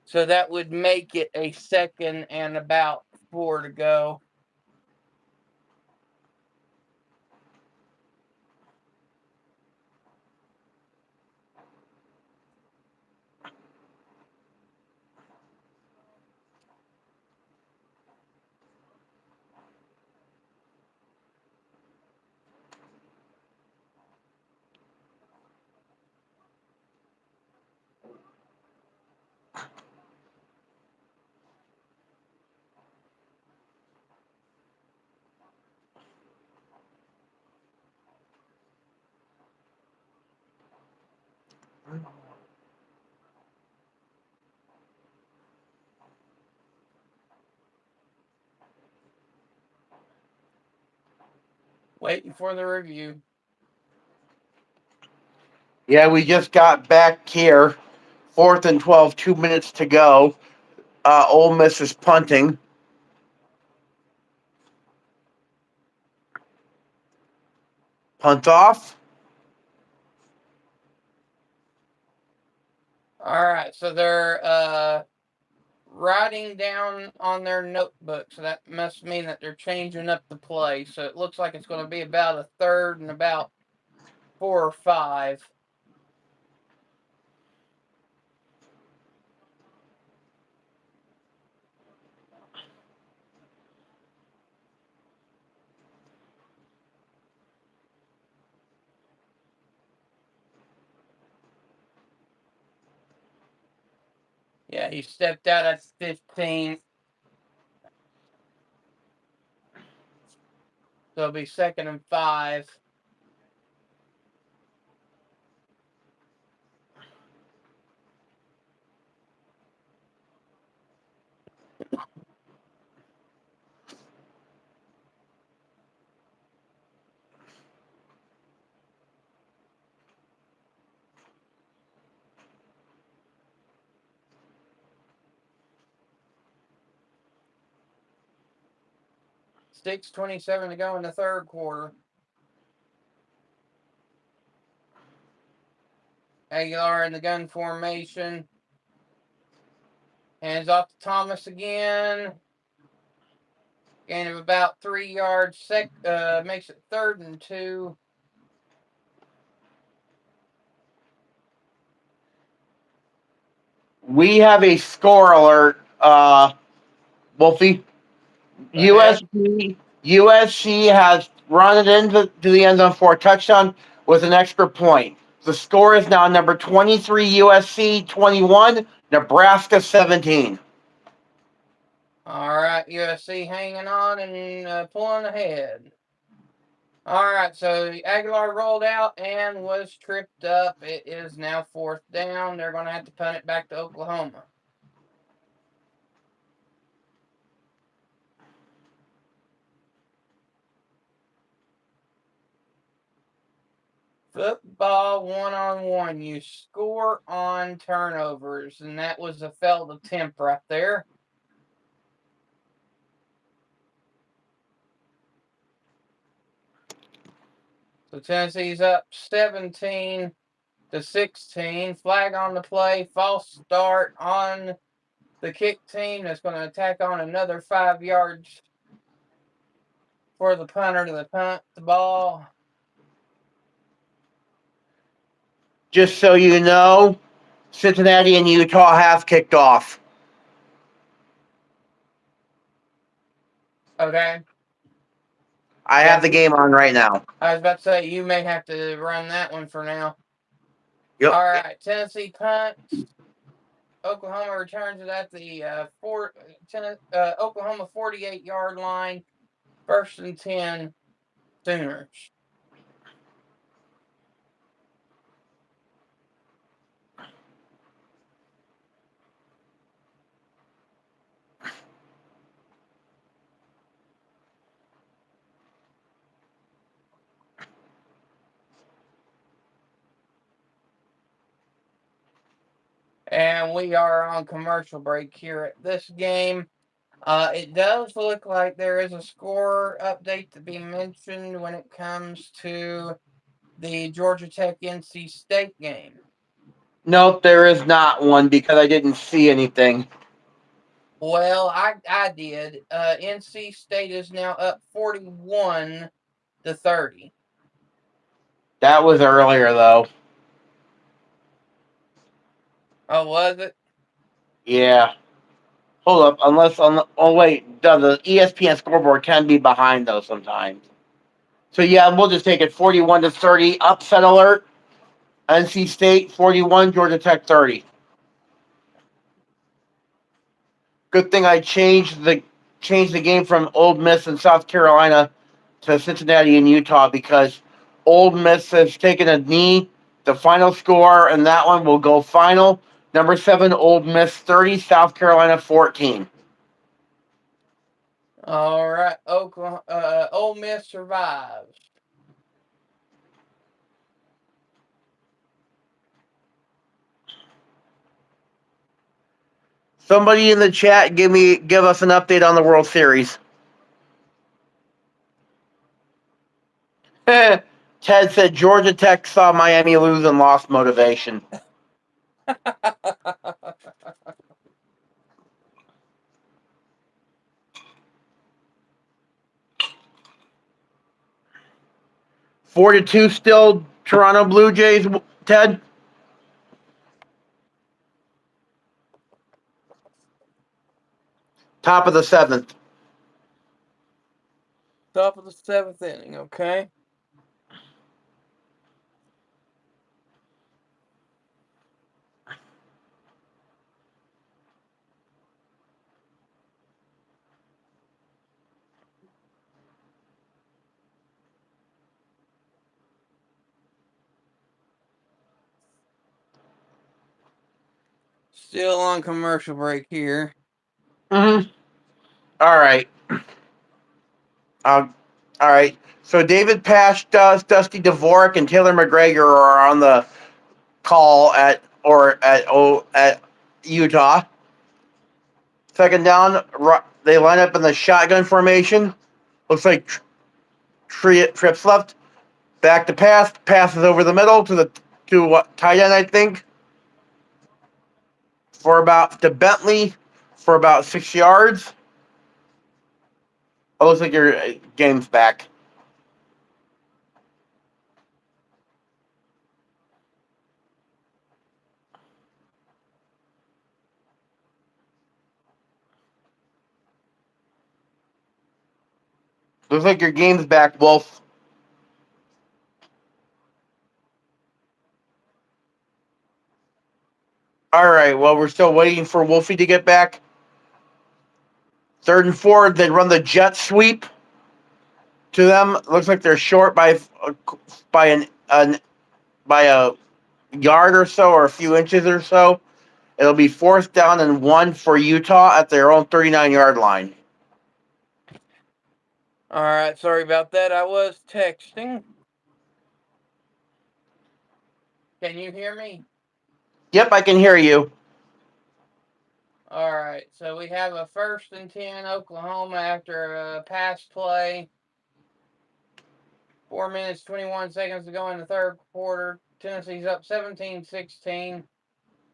So that would make it a 2nd and about 4 to go. Waiting for the review. Yeah, we just got back here. 4th and 12, 2 minutes to go. Ole Miss is punting. Punt off. All right, so they're writing down on their notebook, so that must mean that they're changing up the play. So it looks like it's going to be about a 3rd and about 4 or 5. Yeah, he stepped out at 15. So it'll be 2nd and 5. 6:27 to go in the third quarter. Aguilar in the gun formation. Hands off to Thomas again. Gain of about 3 yards. Makes it 3rd and 2. We have a score alert, Wolfie. USC has run it into the end zone for a touchdown with an extra point. The score is now number 23 USC 21, Nebraska 17. All right, USC hanging on and pulling ahead. All right, so Aguilar rolled out and was tripped up. It is now 4th down. They're going to have to punt it back to Oklahoma. Football 1-on-1. You score on turnovers, and that was a failed attempt right there. So Tennessee's up 17-16. Flag on the play. False start on the kick team. That's going to attack on another 5 yards for the punter to punt the ball. Just so you know, Cincinnati and Utah have kicked off. Okay. I have the game on right now. I was about to say, you may have to run that one for now. Yep. All right, Tennessee punts. Oklahoma returns it at the Oklahoma 48-yard line. 1st and 10, Sooners. And we are on commercial break here at this game. It does look like there is a score update to be mentioned when it comes to the Georgia Tech NC State game. Nope, there is not one because I didn't see anything. Well, I did. NC State is now up 41-30. That was earlier, though. Oh, was it? Yeah. Hold up, wait, the ESPN scoreboard can be behind, though, sometimes. So, yeah, we'll just take it 41-30, upset alert. NC State 41, Georgia Tech 30. Good thing I changed the game from Ole Miss and South Carolina to Cincinnati and Utah because Ole Miss has taken a knee. The final score and that one will go final. Number 7, Ole Miss 30, South Carolina 14. All right, Ole Miss survives. Somebody in the chat give us an update on the World Series. Ted said Georgia Tech saw Miami lose and lost motivation. 4-2 still Toronto Blue Jays, Ted? Top of the 7th. Top of the 7th inning, okay? Still on commercial break here. Mm-hmm. All right. All right. So David Pash, Dusty Dvorak, and Taylor McGregor are on the call at Utah. 2nd down, they line up in the shotgun formation. Looks like trips left. Back to pass. Passes over the middle to what, tight end, I think. For about to Bentley for about 6 yards. Oh, looks like your game's back. Looks like your game's back, Wolf. All right. Well, we're still waiting for Wolfie to get back. 3rd and 4. They run the jet sweep to them. Looks like they're short by by a yard or so, or a few inches or so. It'll be 4th down and 1 for Utah at their own 39-yard line. All right, sorry about that. I was texting. Can you hear me? Yep, I can hear you. All right, so we have a 1st and 10 Oklahoma after a pass play. 4 minutes, 21 seconds to go in the 3rd quarter. Tennessee's up 17-16.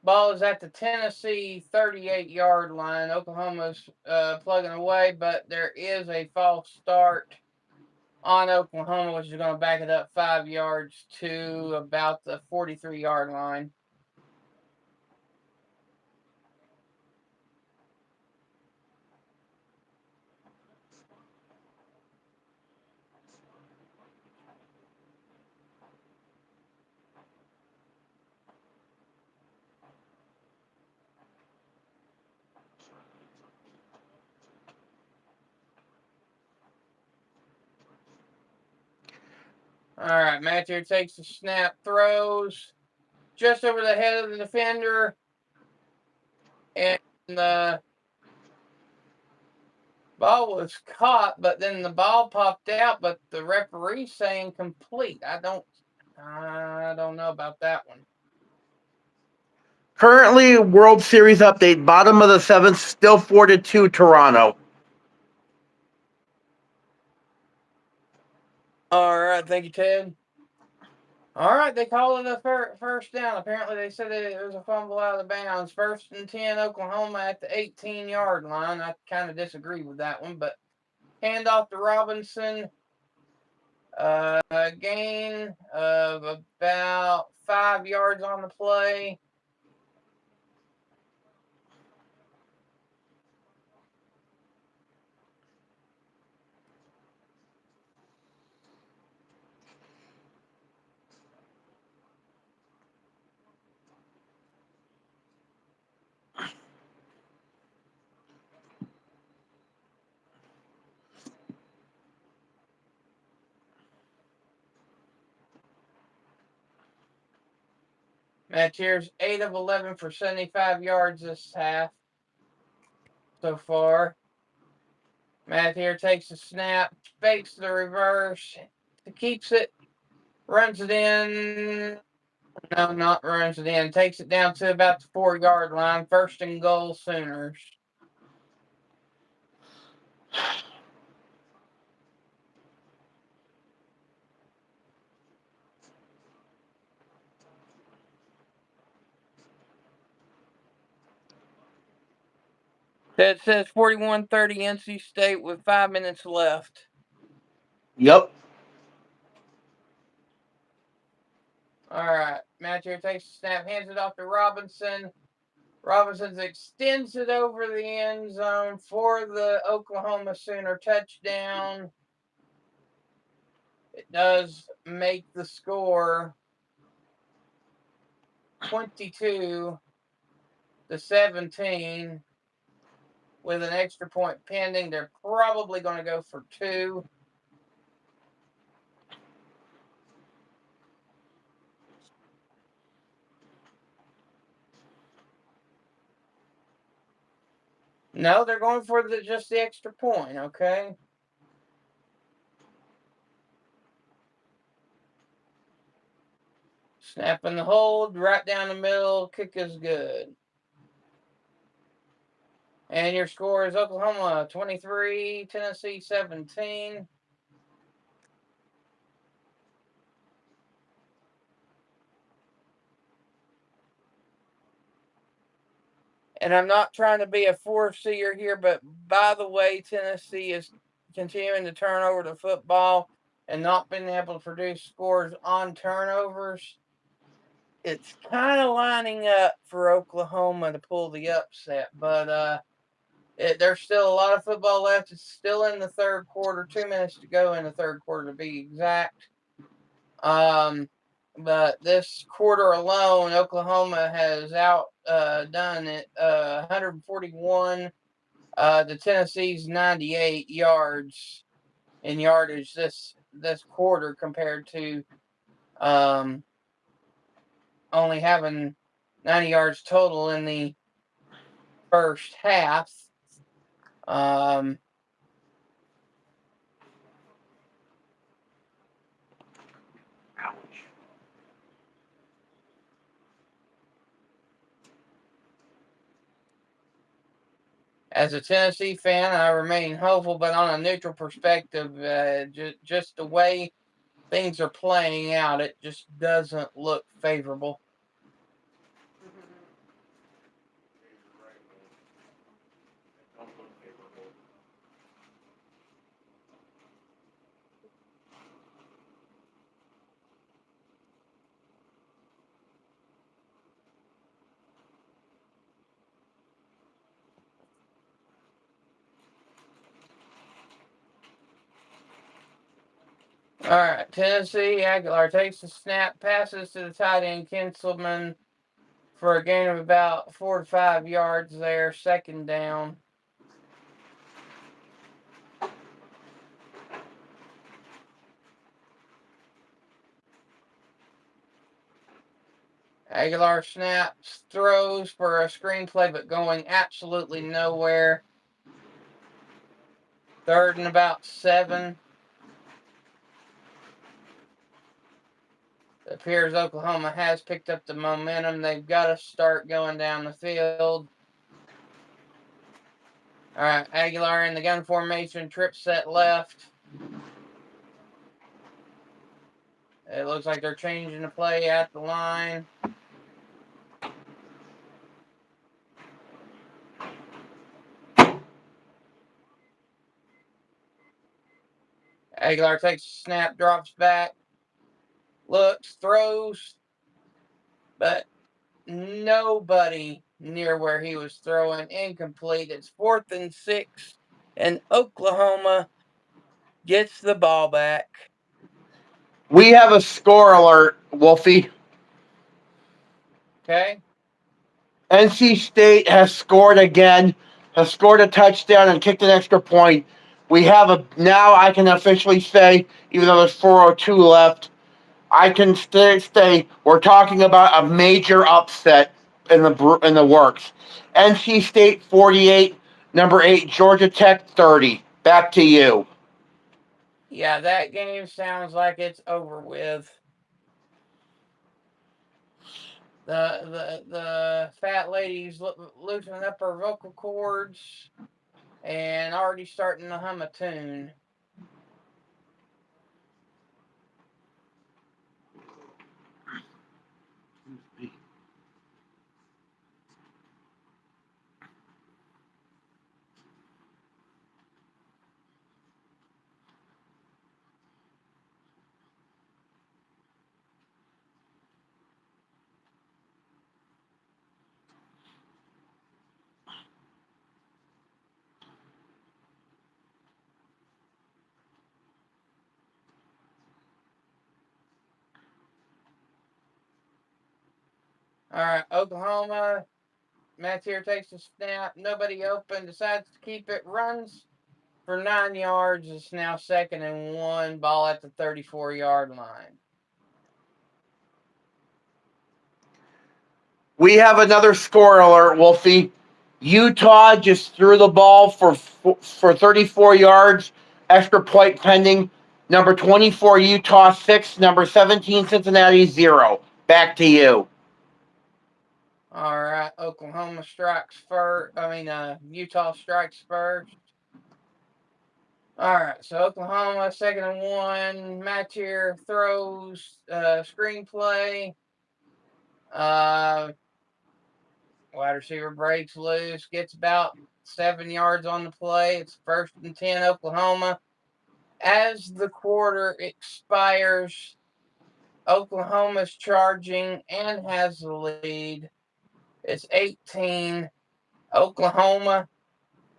Ball is at the Tennessee 38-yard line. Oklahoma's plugging away, but there is a false start on Oklahoma, which is going to back it up 5 yards to about the 43-yard line. All right, Matthew takes the snap, throws just over the head of the defender, and the ball was caught, but then the ball popped out, but the referee's saying complete. I don't know about that one. Currently, World Series update, bottom of the 7th, still 4-2 Toronto. All right, thank you, Ted. All right, they call it a first down. Apparently, they said it was a fumble out of bounds. 1st and 10, Oklahoma at the 18-yard line. I kind of disagree with that one, but handoff to Robinson. A gain of about 5 yards on the play. Match here's 8 of 11 for 75 yards this half so far. Matt here takes the snap, fakes the reverse, keeps it, runs it in. No, not runs it in. Takes it down to about the 4-yard line. 1st and goal, Sooners. That says 41-30 NC State with 5 minutes left. Yep. All right. Matthew takes the snap, hands it off to Robinson. Robinson extends it over the end zone for the Oklahoma Sooner touchdown. It does make the score 22-17 with an extra point pending. They're probably going to go for 2. No, they're going for just the extra point, okay? Snap in the hold, right down the middle, kick is good. And your score is Oklahoma 23, Tennessee 17. And I'm not trying to be a foreseer here, but by the way, Tennessee is continuing to turn over the football and not being able to produce scores on turnovers. It's kind of lining up for Oklahoma to pull the upset, but there's still a lot of football left. It's still in the third quarter, 2 minutes to go in the third quarter to be exact. But this quarter alone, Oklahoma has outdone it 141 to Tennessee's 98 yards in yardage this quarter compared to only having 90 yards total in the first half. Um, As a Tennessee fan, I remain hopeful, but on a neutral perspective, just the way things are playing out, it just doesn't look favorable. All right, Tennessee, Aguilar takes the snap, passes to the tight end, Kinselman, for a gain of about 4 to 5 yards there, second down. Aguilar snaps, throws for a screenplay, but going absolutely nowhere. Third and about 7. It appears Oklahoma has picked up the momentum. They've got to start going down the field. All right, Aguilar in the gun formation, trip set left. It looks like they're changing the play at the line. Aguilar takes a snap, drops back, looks, throws, but nobody near where he was throwing. Incomplete. It's 4th and 6, and Oklahoma gets the ball back. We have a score alert, Wolfie. Okay. NC State has scored again, has scored a touchdown and kicked an extra point. We have now I can officially say, even though there's 4:02 left, I can say we're talking about a major upset in the works. NC State 48, number 8 Georgia Tech 30. Back to you. Yeah, that game sounds like it's over with. The fat lady's loosening up her vocal cords and already starting to hum a tune. All right, Oklahoma. Mattier takes a snap. Nobody open. Decides to keep it. Runs for 9 yards. It's now 2nd and 1. Ball at the 34-yard line. We have another score alert, Wolfie. Utah just threw the ball for 34 yards. Extra point pending. Number 24 Utah 6. Number 17 Cincinnati 0. Back to you. All right, Oklahoma strikes first. Utah strikes first. All right, so Oklahoma, 2nd and 1. Mattier throws, screenplay. Wide receiver breaks loose, gets about 7 yards on the play. It's 1st and 10, Oklahoma. As the quarter expires, Oklahoma's charging and has the lead. It's 18, Oklahoma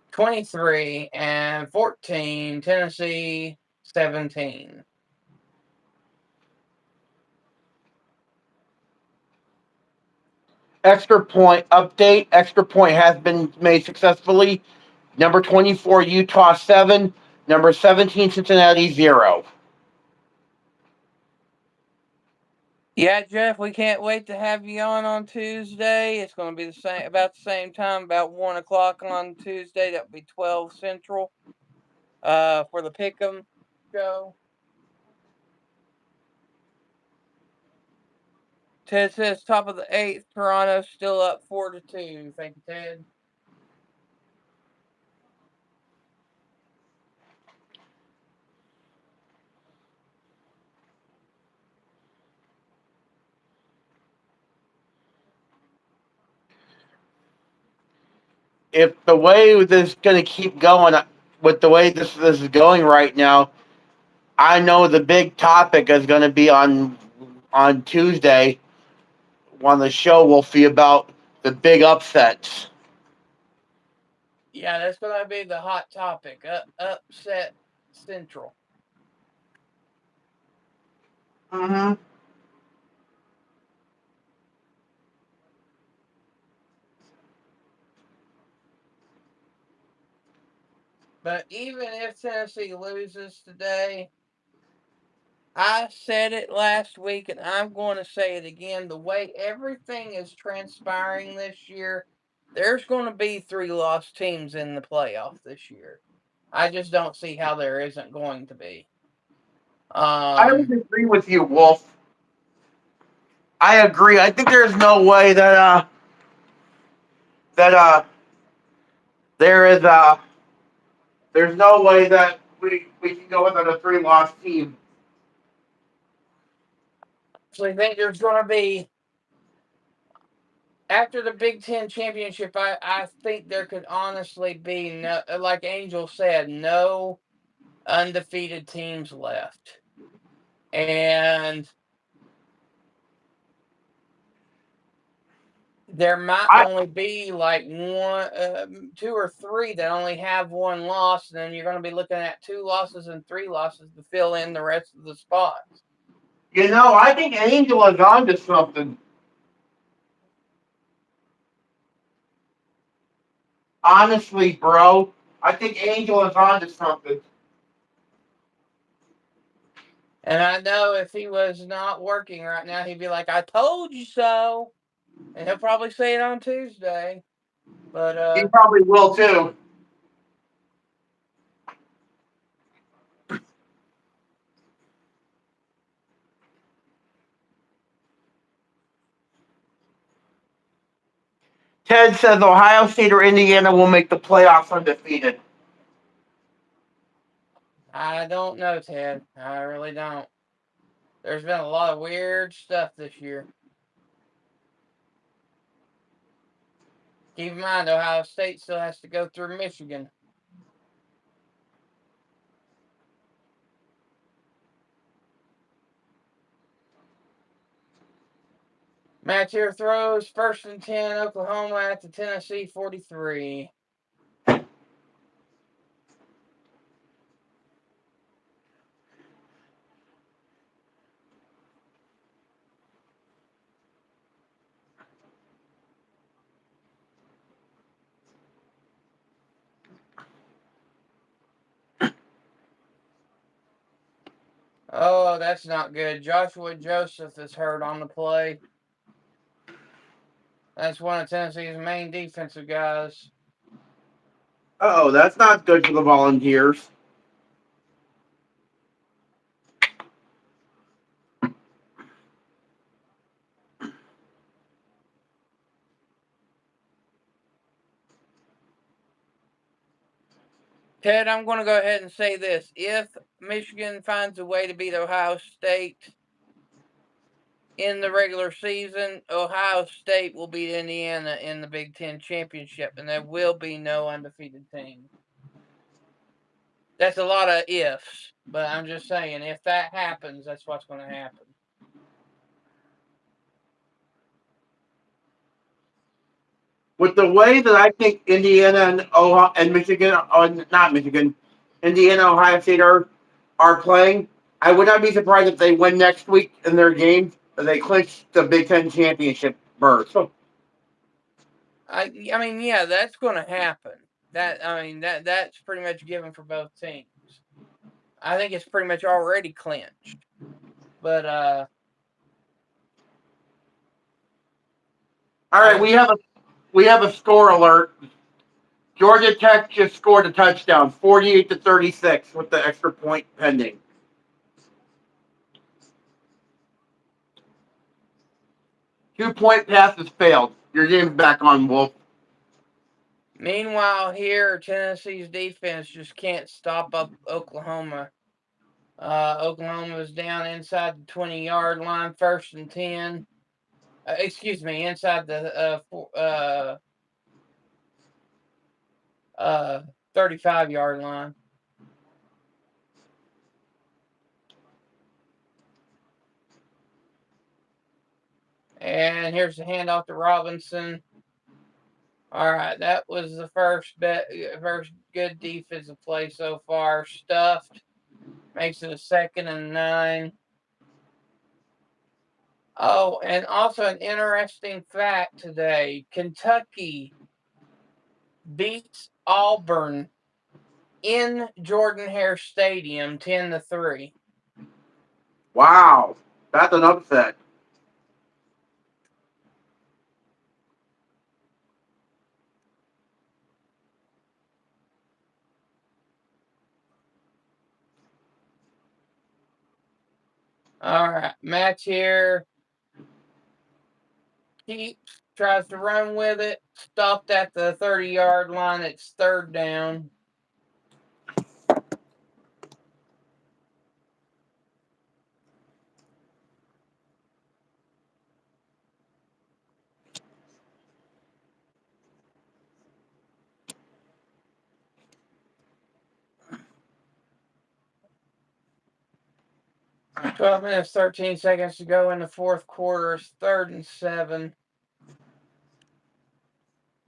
23, and 14, Tennessee 17. Extra point update. Extra point has been made successfully. Number 24, Utah 7. Number 17, Cincinnati 0. Yeah, Jeff, we can't wait to have you on Tuesday. It's going to be about the same time, about 1 o'clock on Tuesday. That'll be 12 Central. For the Pick'em show. Ted says top of the 8th. Toronto still up 4-2. Thank you, Ted. If the way this is going to keep going, with the way this is going right now, I know the big topic is going to be on Tuesday when the show will be about the big upsets. Yeah, that's going to be the hot topic. Upset Central. Mm-hmm. But even if Tennessee loses today, I said it last week and I'm going to say it again. The way everything is transpiring this year, there's going to be 3 lost teams in the playoff this year. I just don't see how there isn't going to be. I would agree with you, Wolf. I agree. I think there's no way that there is there's no way that we can go without a 3 loss team. So I think there's going to be, after the Big Ten championship, I think there could honestly be, no, like Angel said, no undefeated teams left. And there might only be like 2 or 3 that only have 1 loss, and then you're going to be looking at 2 losses and 3 losses to fill in the rest of the spots. I think Angel is onto something. Honestly, bro, I think Angel is onto something. And I know if he was not working right now, he'd be like, "I told you so," and he'll probably say it on Tuesday. But He probably will too. Ted says Ohio State or Indiana will make the playoffs undefeated. I don't know, Ted. I really don't. There's been a lot of weird stuff this year. Keep in mind, Ohio State still has to go through Michigan. Match here throws 1st and 10, Oklahoma at the Tennessee 43. Oh, that's not good. Joshua Joseph is hurt on the play. That's one of Tennessee's main defensive guys. Oh, that's not good for the Volunteers. Ted, I'm going to go ahead and say this. If Michigan finds a way to beat Ohio State in the regular season, Ohio State will beat Indiana in the Big Ten championship, and there will be no undefeated team. That's a lot of ifs, but I'm just saying, if that happens, that's what's going to happen. With the way that I think Indiana and Ohio and Michigan, not Michigan, Indiana, Ohio State are playing, I would not be surprised if they win next week in their games and they clinch the Big Ten championship berth. I mean, yeah, that's going to happen. That's pretty much given for both teams. I think it's pretty much already clinched. But all right, we have a score alert. Georgia Tech just scored a touchdown, 48-36, with the extra point pending. 2-point passes failed. Your game's back on, Wolf. Meanwhile, here Tennessee's defense just can't stop up Oklahoma. Oklahoma was down inside the 20-yard line, 1st and 10. Excuse me, inside the 35-yard line. And here's the handoff to Robinson. All right, that was the first good defensive play so far. Stuffed makes it a 2nd and 9. Oh, and also an interesting fact today: Kentucky beats Auburn in Jordan-Hare Stadium 10-3. Wow, that's an upset. All right, match here. Keeps, tries to run with it. Stopped at the 30-yard line. It's 3rd down. All 12 minutes, 13 seconds to go in the 4th quarter. It's 3rd and 7.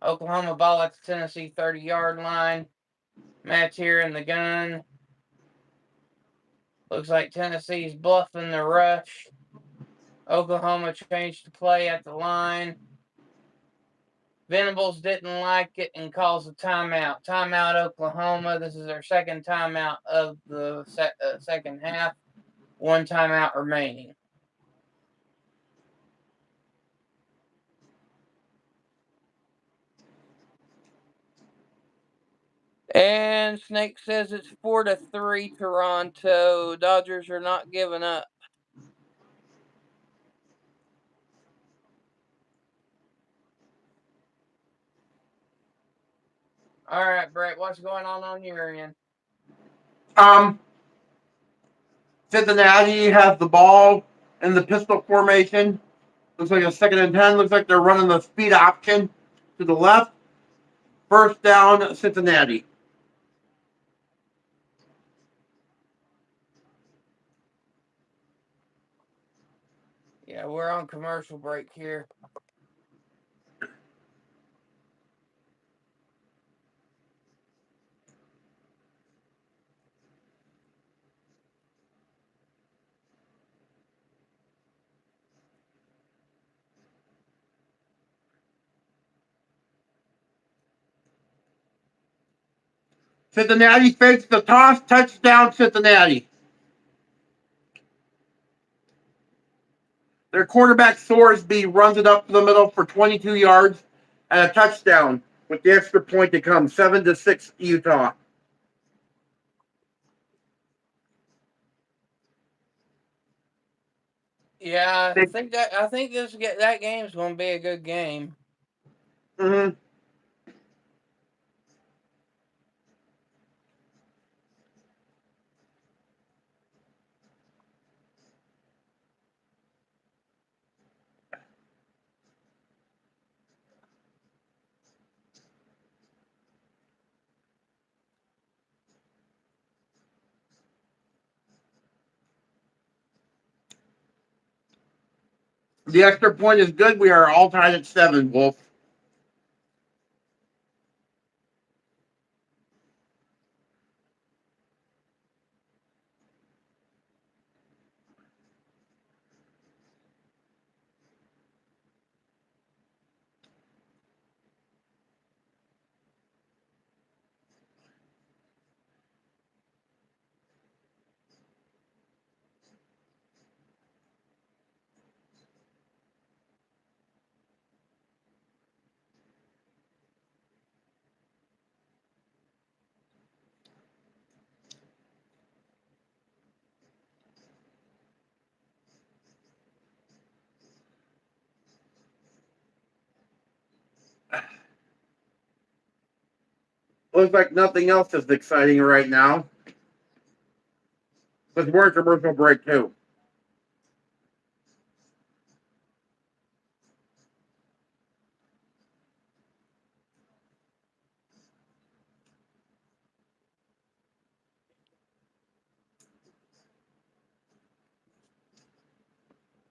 Oklahoma ball at the Tennessee 30-yard line. Match here in the gun. Looks like Tennessee's bluffing the rush. Oklahoma changed the play at the line. Venables didn't like it and calls a timeout. Timeout, Oklahoma. This is their 2nd timeout of the second half. 1 timeout remaining. And Snake says it's 4-3 Toronto. Dodgers are not giving up. All right, Brett, what's going on your end? Cincinnati has the ball in the pistol formation. Looks like a 2nd and 10. Looks like they're running the speed option to the left. 1st down, Cincinnati. Yeah, we're on commercial break here. Cincinnati fakes the toss. Touchdown, Cincinnati. Their quarterback Sorsby runs it up the middle for 22 yards and a touchdown with the extra point to come. 7-6 Utah. Yeah, I think that game's going to be a good game. Mm-hmm. The extra point is good. We are all tied at 7, Wolf. Looks like nothing else is exciting right now. Because we're in commercial break, too.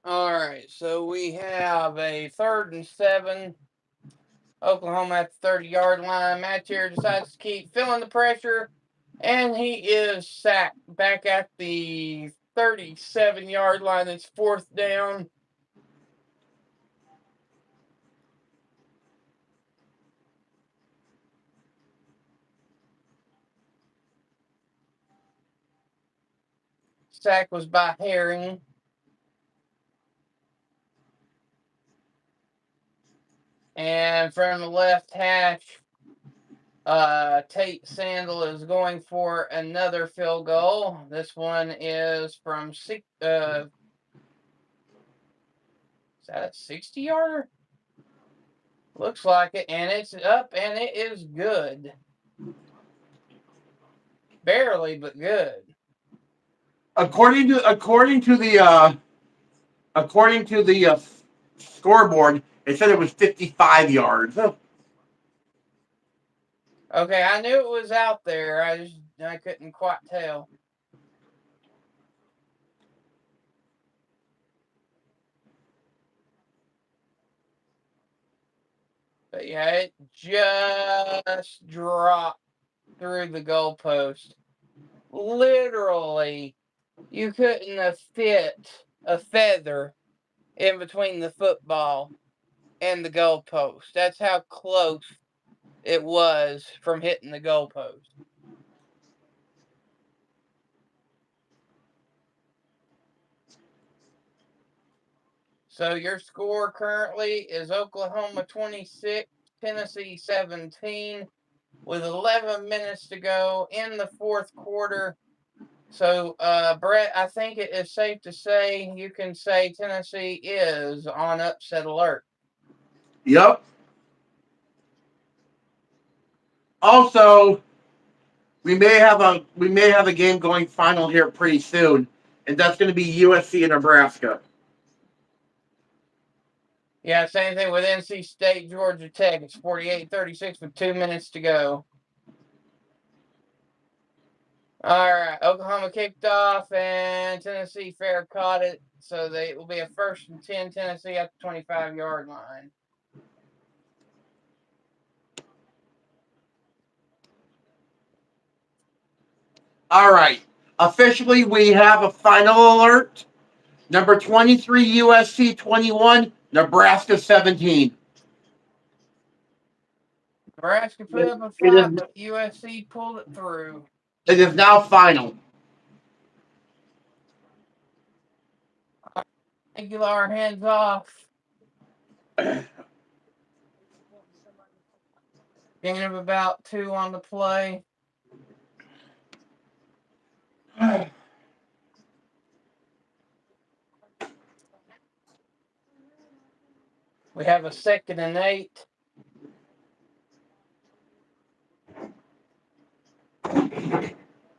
All right, so we have a 3rd and 7. Oklahoma at the 30-yard line. Matt here decides to keep feeling the pressure, and he is sacked back at the 37-yard line. It's 4th down. Sack was by Herring. And from the left hash, Tate Sandal is going for another field goal. This one is from is that a 60-yarder? Looks like it, and it's up, and it is good. Barely, but good. According to the scoreboard, it said it was 55 yards. Okay, I knew it was out there. I couldn't quite tell. But yeah, it just dropped through the goalpost. Literally, you couldn't have fit a feather in between the football and the goalpost. That's how close it was from hitting the goalpost. So your score currently is Oklahoma 26, Tennessee 17, with 11 minutes to go in the 4th quarter. So, Brett, I think it is safe to say you can say Tennessee is on upset alert. Yep. Also, we may have a game going final here pretty soon, and that's going to be USC and Nebraska. Yeah, same thing with NC State, Georgia Tech. It's 48-36 with 2 minutes to go. All right, Oklahoma kicked off, and Tennessee fair caught it. So it will be a 1st and 10, Tennessee at the 25-yard line. All right. Officially, we have a final alert. Number 23, USC 21, Nebraska 17. Nebraska put up a It fight, is, but USC pulled it through. it is now final. Aguilar hands off. Gain of about 2 on the play. We have a 2nd and 8.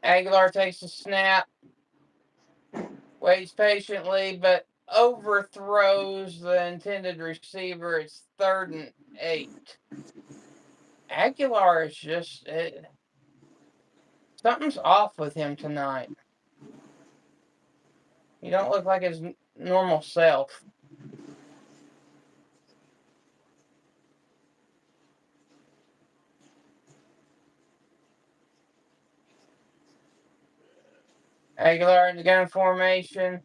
Aguilar takes a snap, waits patiently, but overthrows the intended receiver. It's 3rd and 8. Aguilar is just something's off with him tonight. He don't look like his normal self. Aguilar in the gun formation.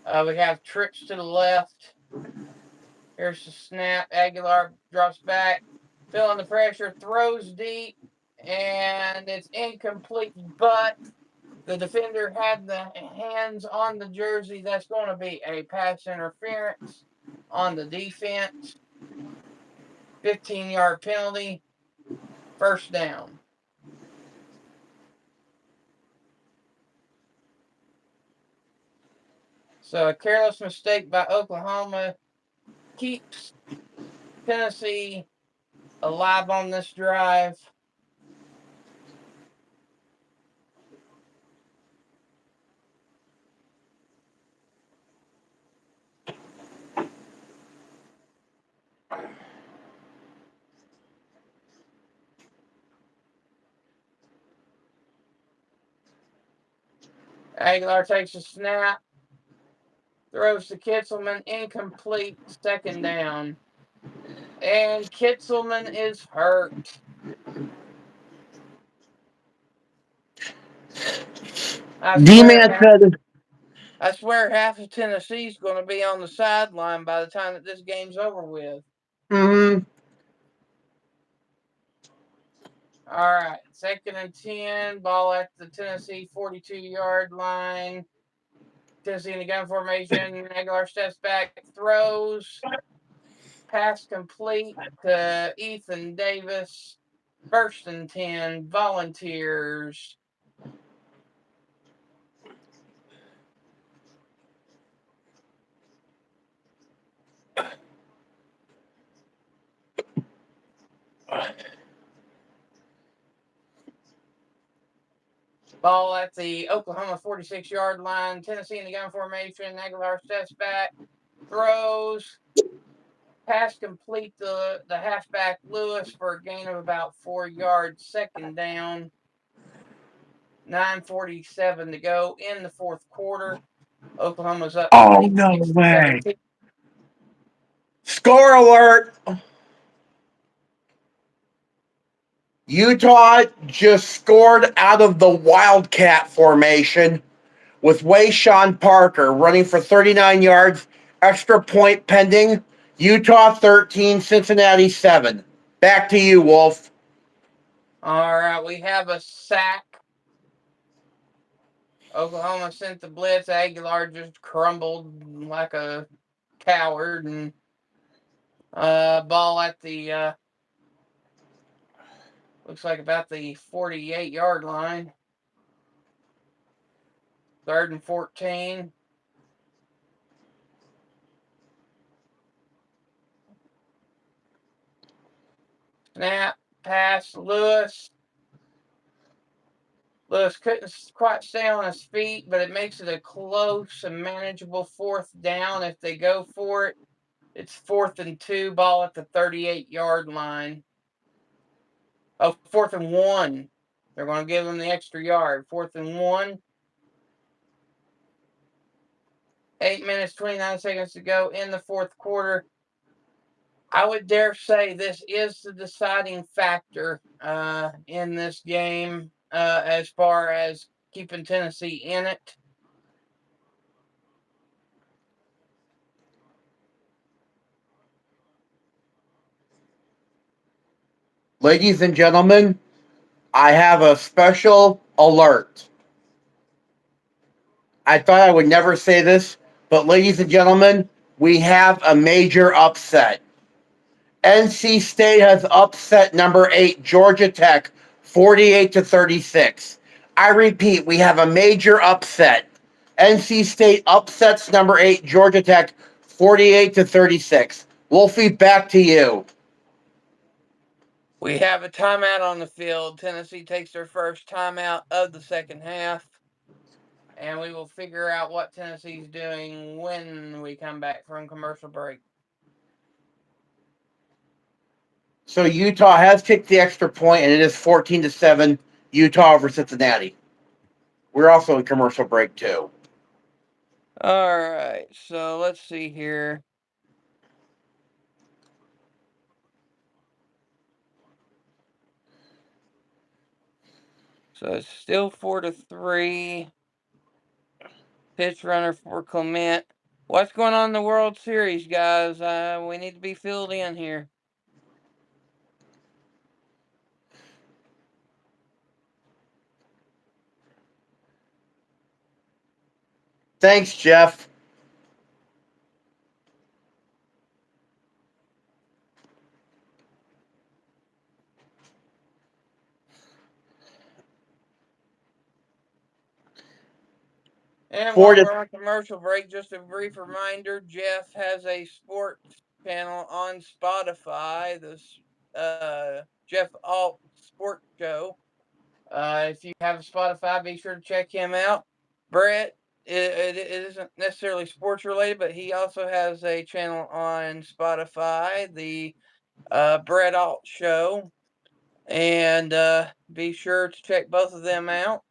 We have trips to the left. Here's the snap. Aguilar drops back, feeling the pressure, throws deep, and it's incomplete. But the defender had the hands on the jersey. That's going to be a pass interference on the defense. 15-yard penalty. First down. So a careless mistake by Oklahoma keeps Tennessee alive on this drive. Aguilar takes a snap, throws to Kitzelman, incomplete, second down. And Kitzelman is hurt. D-Man said, I swear half of Tennessee's going to be on the sideline by the time that this game's over with. mm-hmm. All right, 2nd and 10, ball at the Tennessee 42-yard line. Tennessee in the gun formation. Aguilar steps back, throws. Pass complete to Ethan Davis. 1st and 10, Volunteers. Ball at the Oklahoma 46-yard line. Tennessee in the gun formation. Aguilar steps back, throws. Pass complete to the halfback Lewis for a gain of about 4 yards. 2nd down. 9:47 to go in the 4th quarter. Oklahoma's up 26-17. Score alert! Utah just scored out of the Wildcat formation with Wayshawn Parker running for 39 yards, extra point pending. Utah 13, Cincinnati 7. Back to you, Wolf. All right, we have a sack. Oklahoma sent the blitz. Aguilar just crumbled like a coward, and ball at the looks like about the 48-yard line. 3rd and 14. Snap, pass, Lewis. Lewis couldn't quite stay on his feet, but it makes it a close and manageable 4th down if they go for it. It's 4th and 2, ball at the 38-yard line. Oh, 4th and 1. They're going to give them the extra yard. 4th and 1. 8 minutes, 29 seconds to go in the 4th quarter. I would dare say this is the deciding factor in this game as far as keeping Tennessee in it. Ladies and gentlemen, I have a special alert. I thought I would never say this, but ladies and gentlemen, we have a major upset. NC State has upset number 8 Georgia Tech 48-36. I repeat, we have a major upset. NC State upsets number 8 Georgia Tech 48-36. Wolfie, back to you. We have a timeout on the field. Tennessee takes their first timeout of the 2nd half. And we will figure out what Tennessee's doing when we come back from commercial break. So Utah has kicked the extra point, and it is 14-7, Utah over Cincinnati. We're also in commercial break too. All right, so let's see here. So it's still 4-3. Pitch runner for Clement. What's going on in the World Series, guys? We need to be filled in here. Thanks, Jeff. And Four while to we're on commercial break, just a brief reminder, Jeff has a sports channel on Spotify, this Jeff Alt Sports Show. If you have a Spotify, be sure to check him out. Brett, it isn't necessarily sports related, but he also has a channel on Spotify, the Brett Alt Show. And be sure to check both of them out.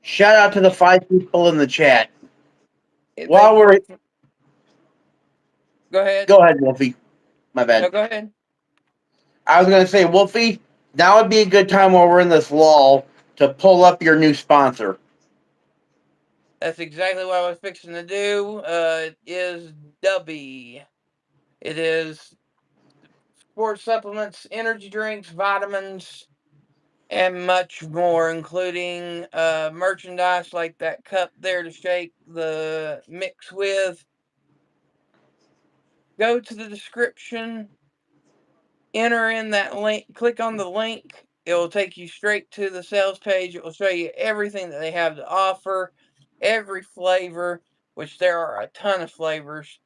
shout out to the 5 people in the chat. Thank you. Go ahead, Wolfie. My bad. No, go ahead. I was going to say, Wolfie, now would be a good time while we're in this lull to pull up your new sponsor. That's exactly what I was fixing to do. It is DUBBY. It is sports supplements, energy drinks, vitamins, and much more, including merchandise like that cup there to shake the mix with. Go to the description, enter in that link, click on the link. It will take you straight to the sales page. It will show you everything that they have to offer, every flavor, which there are a ton of flavors.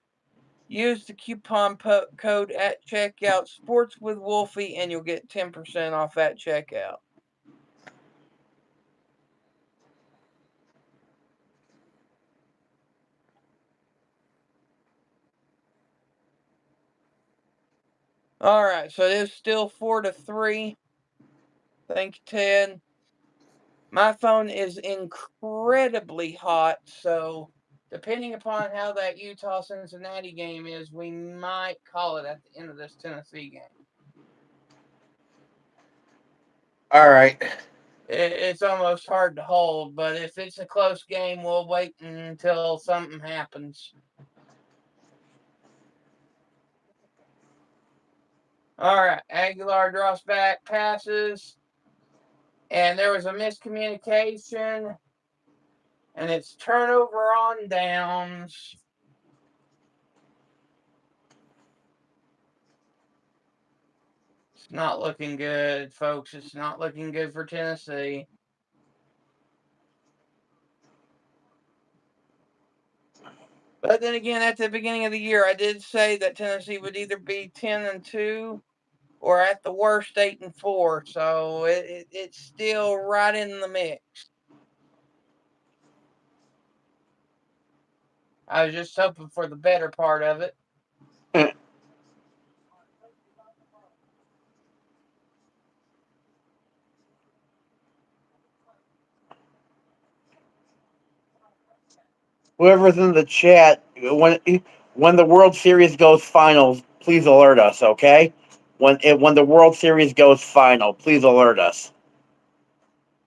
Use the coupon code at checkout, Sports with Wolfie, and you'll get 10% off at checkout. All right, so it is still 4-3. Thank you, Ted. My phone is incredibly hot, so depending upon how that Utah Cincinnati game is, we might call it at the end of this Tennessee game. All right. It's almost hard to hold, but if it's a close game, we'll wait until something happens. All right, Aguilar draws back, passes, and there was a miscommunication, and it's turnover on downs. It's not looking good, folks. It's not looking good for Tennessee. But then again, at the beginning of the year, I did say that Tennessee would either be 10-2 or at the worst 8-4. So it's still right in the mix. I was just hoping for the better part of it. Whoever's in the chat, when the World Series goes finals, please alert us, okay? When the World Series goes final, please alert us.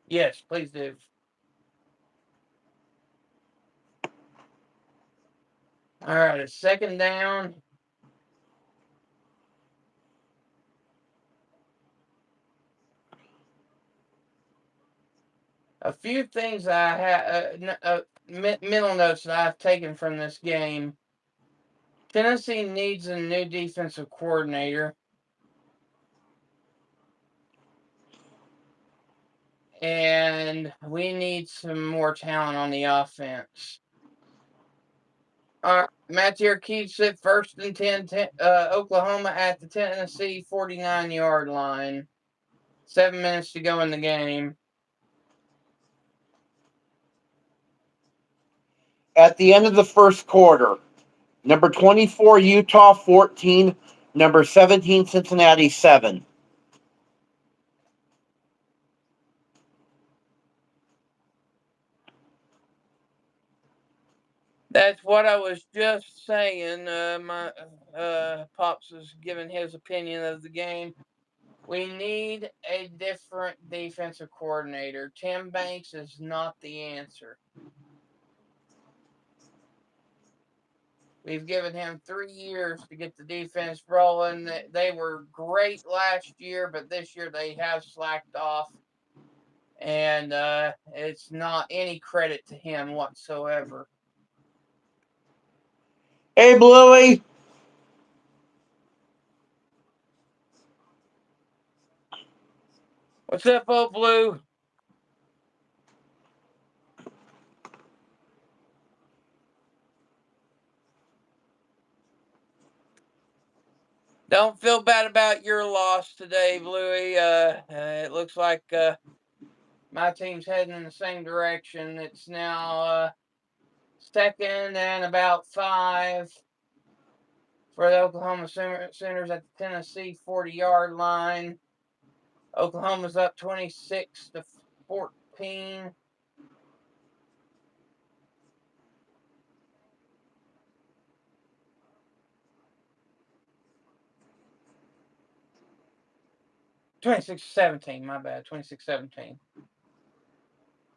Yes, please do. All right, a second down. A few things I have, mental notes that I've taken from this game. Tennessee needs a new defensive coordinator. And we need some more talent on the offense. Mathieu keeps it 1st and 10, Oklahoma at the Tennessee 49-yard line. 7 minutes to go in the game. At the end of the first quarter, number 24 Utah 14, number 17 Cincinnati 7. That's what I was just saying. My Pops was giving his opinion of the game. We need a different defensive coordinator. Tim Banks is not the answer. We've given him 3 years to get the defense rolling. They were great last year, but this year they have slacked off. And it's not any credit to him whatsoever. Hey, Bluey. What's up, old Blue? Don't feel bad about your loss today, Bluey. It looks like my team's heading in the same direction. It's now 2nd and about 5 for the Oklahoma Sooners at the Tennessee 40-yard line. Oklahoma's up 26-14. (26-17), my bad. 26-17.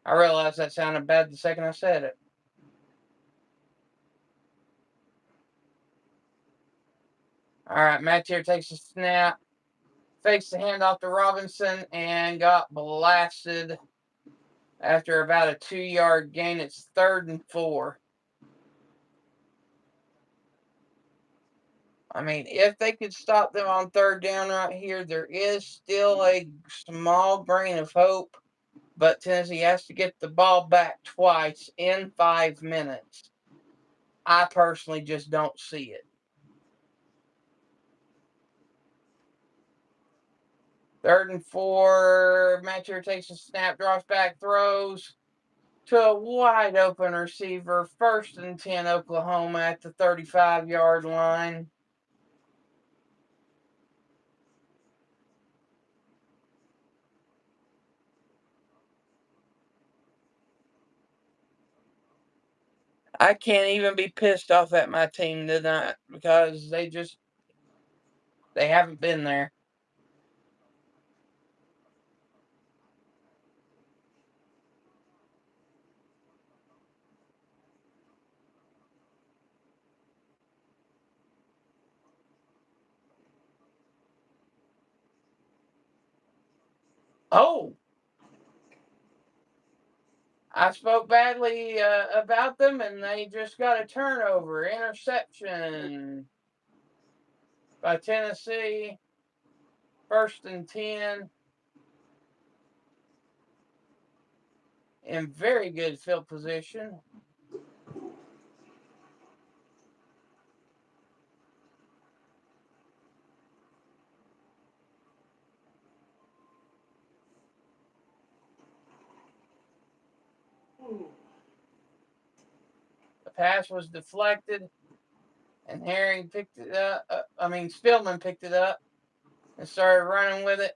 I realized that sounded bad the second I said it. All right, Matt here takes a snap, fakes the handoff to Robinson, and got blasted after about a 2-yard gain. It's 3rd and 4. I mean, if they could stop them on 3rd down right here, there is still a small grain of hope. But Tennessee has to get the ball back twice in 5 minutes. I personally just don't see it. 3rd and 4. Matcher takes a snap, drops back, throws to a wide open receiver. 1st and 10, Oklahoma at the 35-yard line. I can't even be pissed off at my team tonight because they haven't been there. Oh, I spoke badly about them, and they just got a turnover. Interception by Tennessee. 1st and 10. In very good field position. The pass was deflected, and Herring picked it up. Spillman picked it up and started running with it.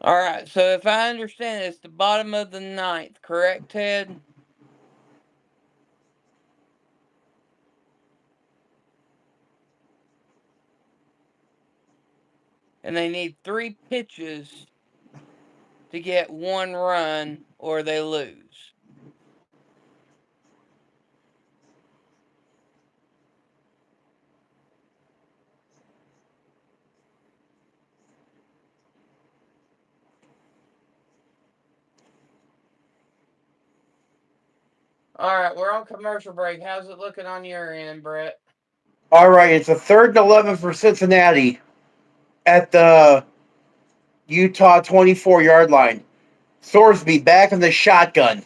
All right, so if I understand, it's the bottom of the 9th, correct, Ted? And they need 3 pitches to get 1 run, or they lose. All right, we're on commercial break. How's it looking on your end, Brett? All right, it's a 3rd and 11 for Cincinnati at the Utah 24-yard line. Thorsby back in the shotgun.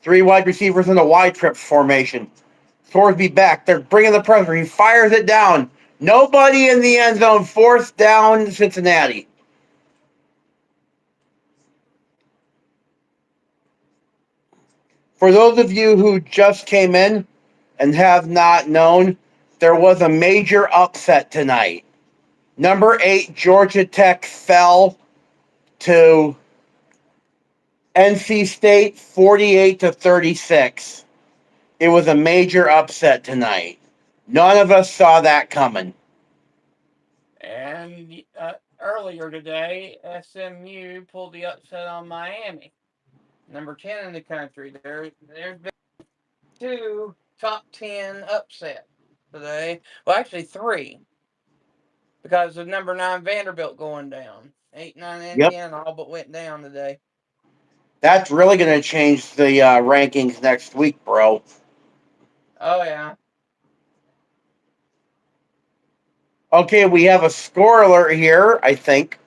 3 wide receivers in the wide trip formation. Thorsby back. They're bringing the pressure. He fires it down. Nobody in the end zone. 4th down, Cincinnati. For those of you who just came in and have not known, there was a major upset tonight. Number 8, Georgia Tech fell to NC State 48-36. It was a major upset tonight. None of us saw that coming. And earlier today, SMU pulled the upset on Miami, number 10 in the country. There's been 2 top 10 upsets today. Well, actually 3, because of number 9 Vanderbilt going down. 8, 9, and Yep. 10 all but went down today. That's really going to change the rankings next week, bro. Oh, yeah. Okay, we have a score alert here, I think.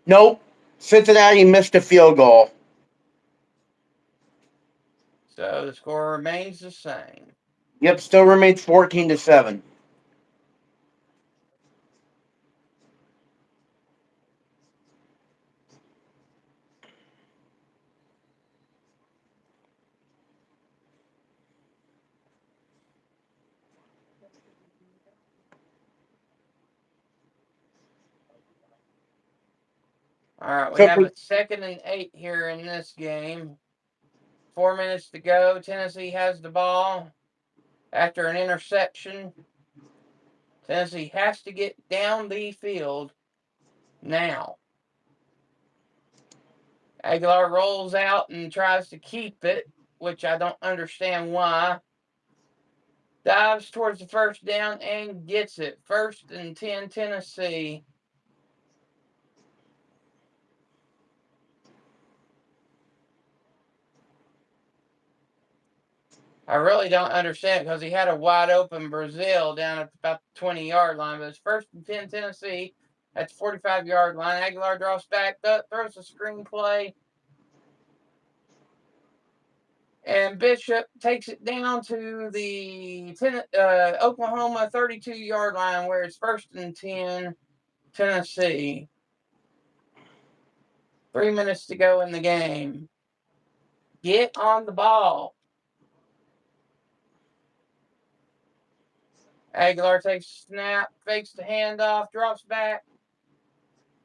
Nope. Cincinnati missed a field goal. So the score remains the same. Yep, still remains 14-7. All right, we So have a 2nd and 8 here in this game. 4 minutes to go. Tennessee has the ball after an interception. Tennessee has to get down the field now. Aguilar rolls out and tries to keep it, which I don't understand why. Dives towards the first down and gets it. 1st and 10, Tennessee. I really don't understand because he had a wide open Brazil down at about the 20-yard line. But it's 1st and 10, Tennessee at the 45-yard line. Aguilar draws back, throws a screenplay. And Bishop takes it down to the Oklahoma 32-yard line where it's 1st and 10, Tennessee. 3 minutes to go in the game. Get on the ball. Aguilar takes a snap, fakes the handoff, drops back,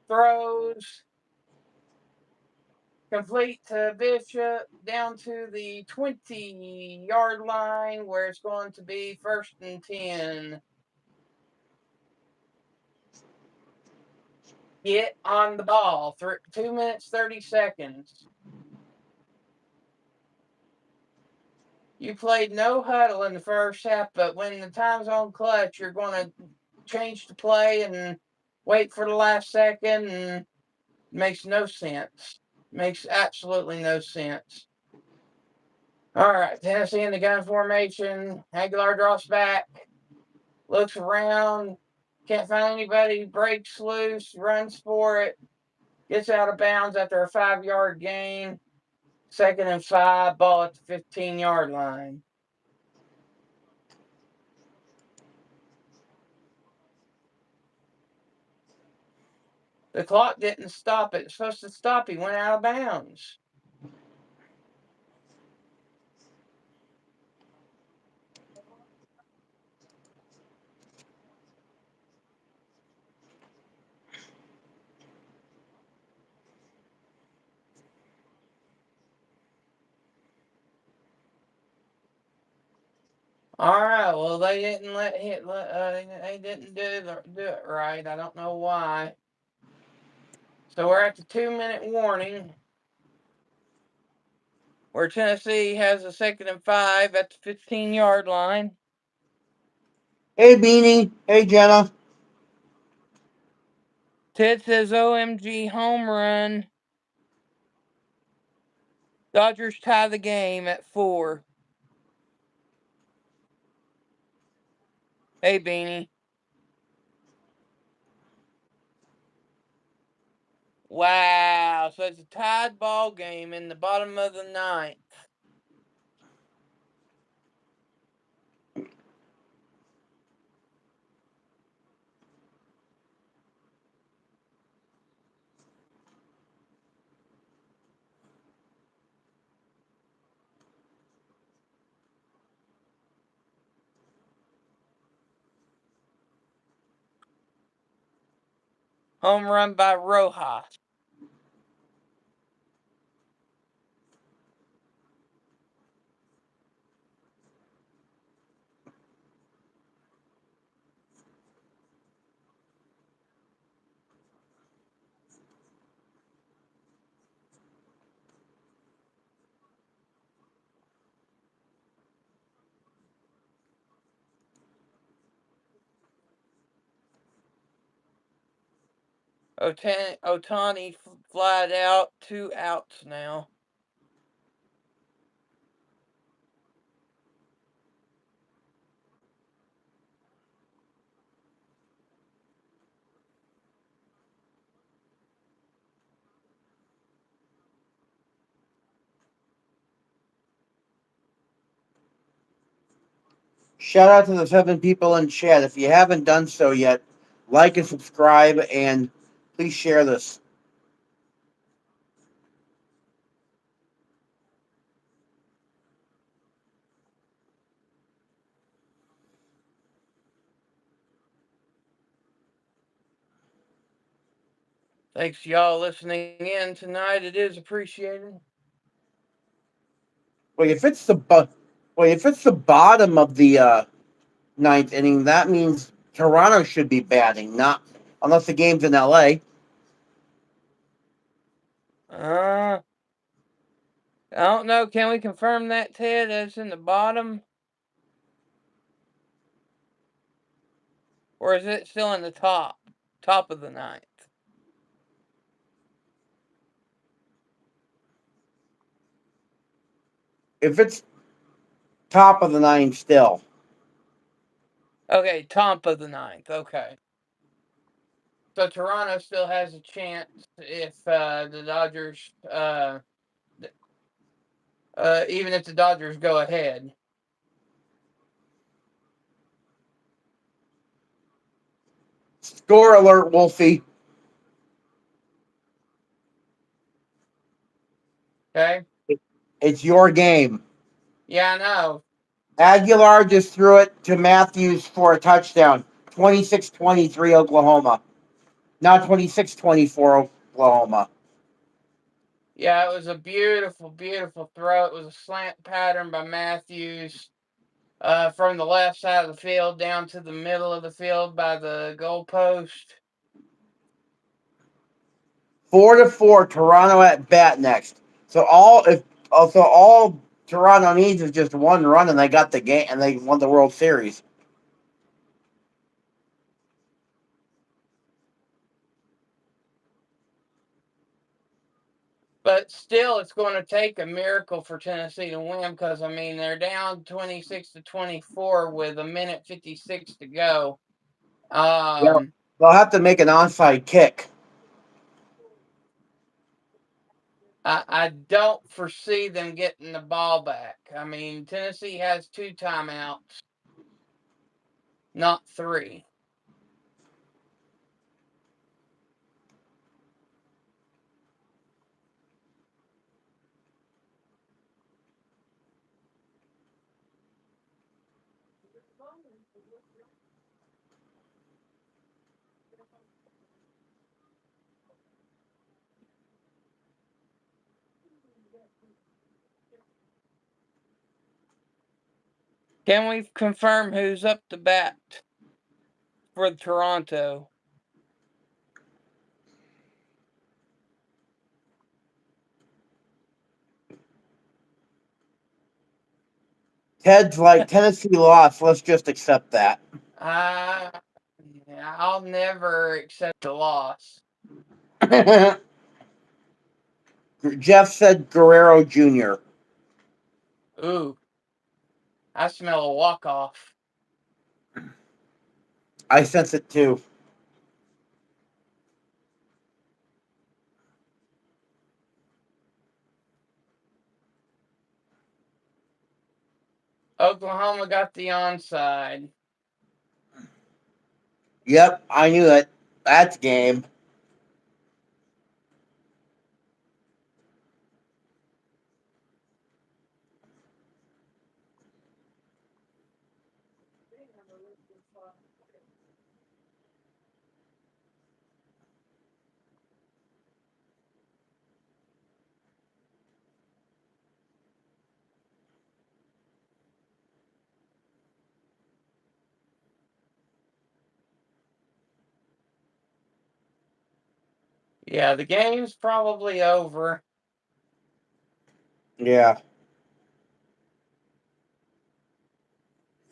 throws. Complete to Bishop down to the 20-yard line where it's going to be 1st and 10. Get on the ball. 2 minutes, 30 seconds. You played no huddle in the first half, but when the time's on clutch, you're going to change the play and wait for the last second, and it makes no sense. Makes absolutely no sense. All right, Tennessee in the gun formation. Aguilar drops back, looks around, can't find anybody, breaks loose, runs for it, gets out of bounds after a 5-yard gain. 2nd and 5, ball at the 15-yard line. The clock didn't stop it. It's supposed to stop. He went out of bounds. All right. Well, they didn't they didn't do it right. I don't know why. So we're at the 2-minute warning, where Tennessee has a 2nd and 5 at the 15-yard line. Hey, Beanie. Hey, Jenna. Ted says OMG home run. Dodgers tie the game at 4. Hey, Beanie. Wow. So it's a tied ball game in the bottom of the 9th. Home run by Rojas. Otani flied out, 2 outs now. Shout out to the 7 people in chat. If you haven't done so yet, like and subscribe, and please share this. Thanks y'all listening in tonight. It is appreciated. Well, if it's the bottom of the ninth inning, that means Toronto should be batting, not unless the game's in LA. I don't know. Can we confirm that, Ted? It's in the bottom? Or is it still in the top? Top of the ninth? If it's top of the ninth still. Okay, top of the ninth. Okay. So Toronto still has a chance if the Dodgers, even if the Dodgers go ahead. Score alert, Wolfie. Okay? It's your game. Yeah, I know. Aguilar just threw it to Matthews for a touchdown. 26-23 Oklahoma. Now 26-24 Oklahoma. Yeah, it was a beautiful, beautiful throw. It was a slant pattern by Matthews from the left side of the field down to the middle of the field by the goalpost. 4-4 Toronto at bat next. So all Toronto needs is just one run, and they got the game, and they won the World Series. But still, it's going to take a miracle for Tennessee to win because, I mean, they're down 26-24 with 1:56 to go. Yeah, they'll have to make an onside kick. I don't foresee them getting the ball back. I mean, Tennessee has 2 timeouts, not 3. Can we confirm who's up to bat for Toronto? Ted's like, Tennessee lost. Let's just accept that. I'll never accept a loss. Jeff said Guerrero Jr. Ooh, I smell a walk-off. I sense it too. Oklahoma got the onside. Yep, I knew it. That's game. Yeah, the game's probably over. Yeah.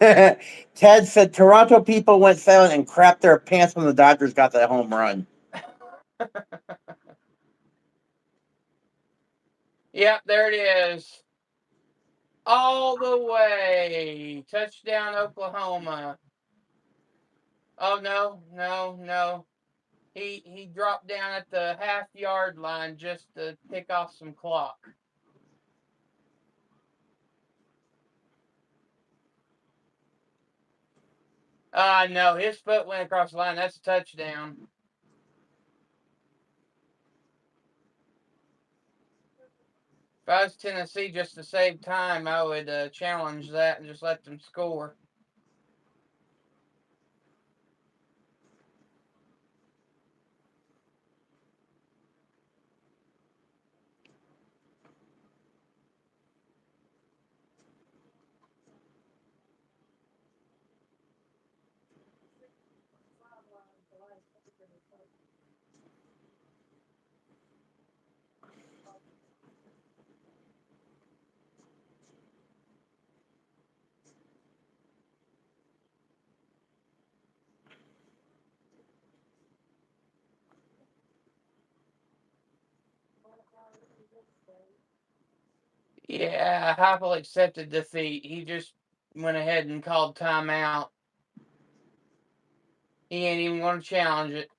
Ted said Toronto people went silent and crapped their pants when the Dodgers got that home run. Yep, there it is. All the way. Touchdown, Oklahoma. Oh, no. He dropped down at the half-yard line just to tick off some clock. No, his foot went across the line. That's a touchdown. If I was Tennessee, just to save time, I would challenge that and just let them score. Yeah, Heupel accepted defeat. He just went ahead and called timeout. He ain't even going to challenge it.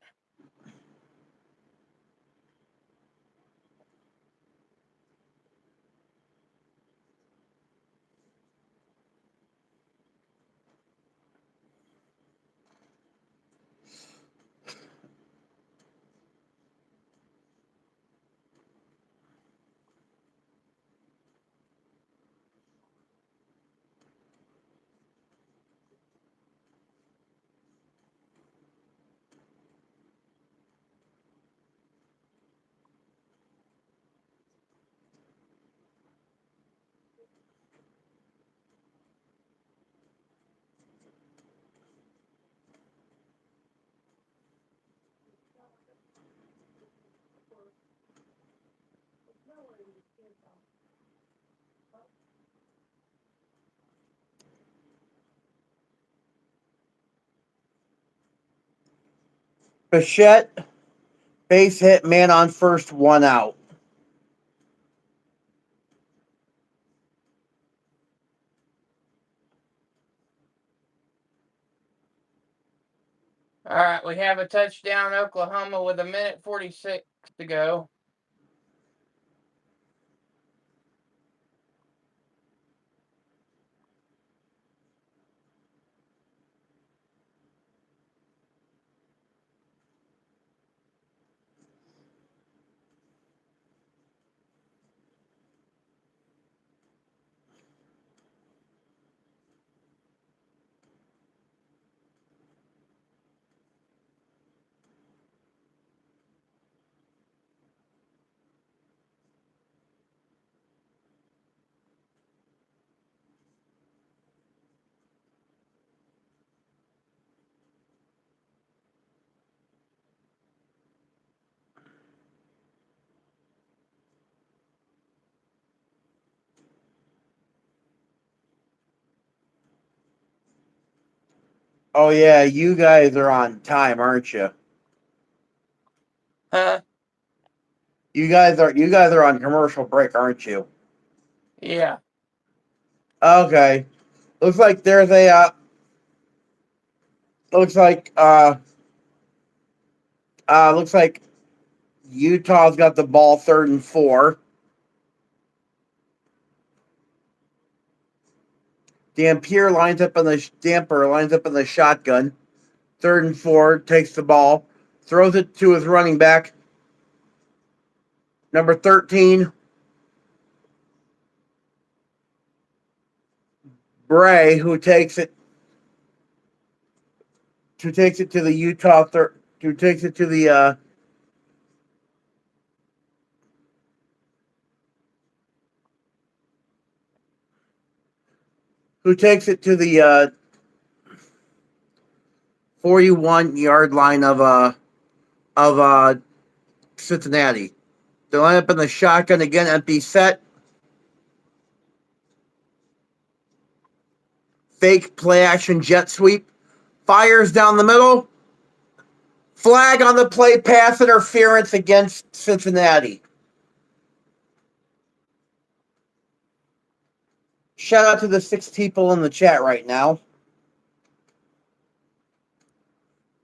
Bichette, base hit, man on first, 1 out. All right, we have a touchdown, Oklahoma, with 1:46 to go. Oh yeah, you guys are on time, aren't you? Huh? You guys are on commercial break, aren't you? Yeah. Okay. Looks like there's a looks like looks like Utah's got the ball 3rd and 4. Dampier lines up in the shotgun. 3rd and 4, takes the ball, throws it to his running back, number 13, Bray, who takes it to the Utah who takes it to the who takes it to the 41-yard line of Cincinnati. They line up in the shotgun again, empty set. Fake play action jet sweep. Fires down the middle. Flag on the play, pass interference against Cincinnati. Shout out to the 6 people in the chat right now.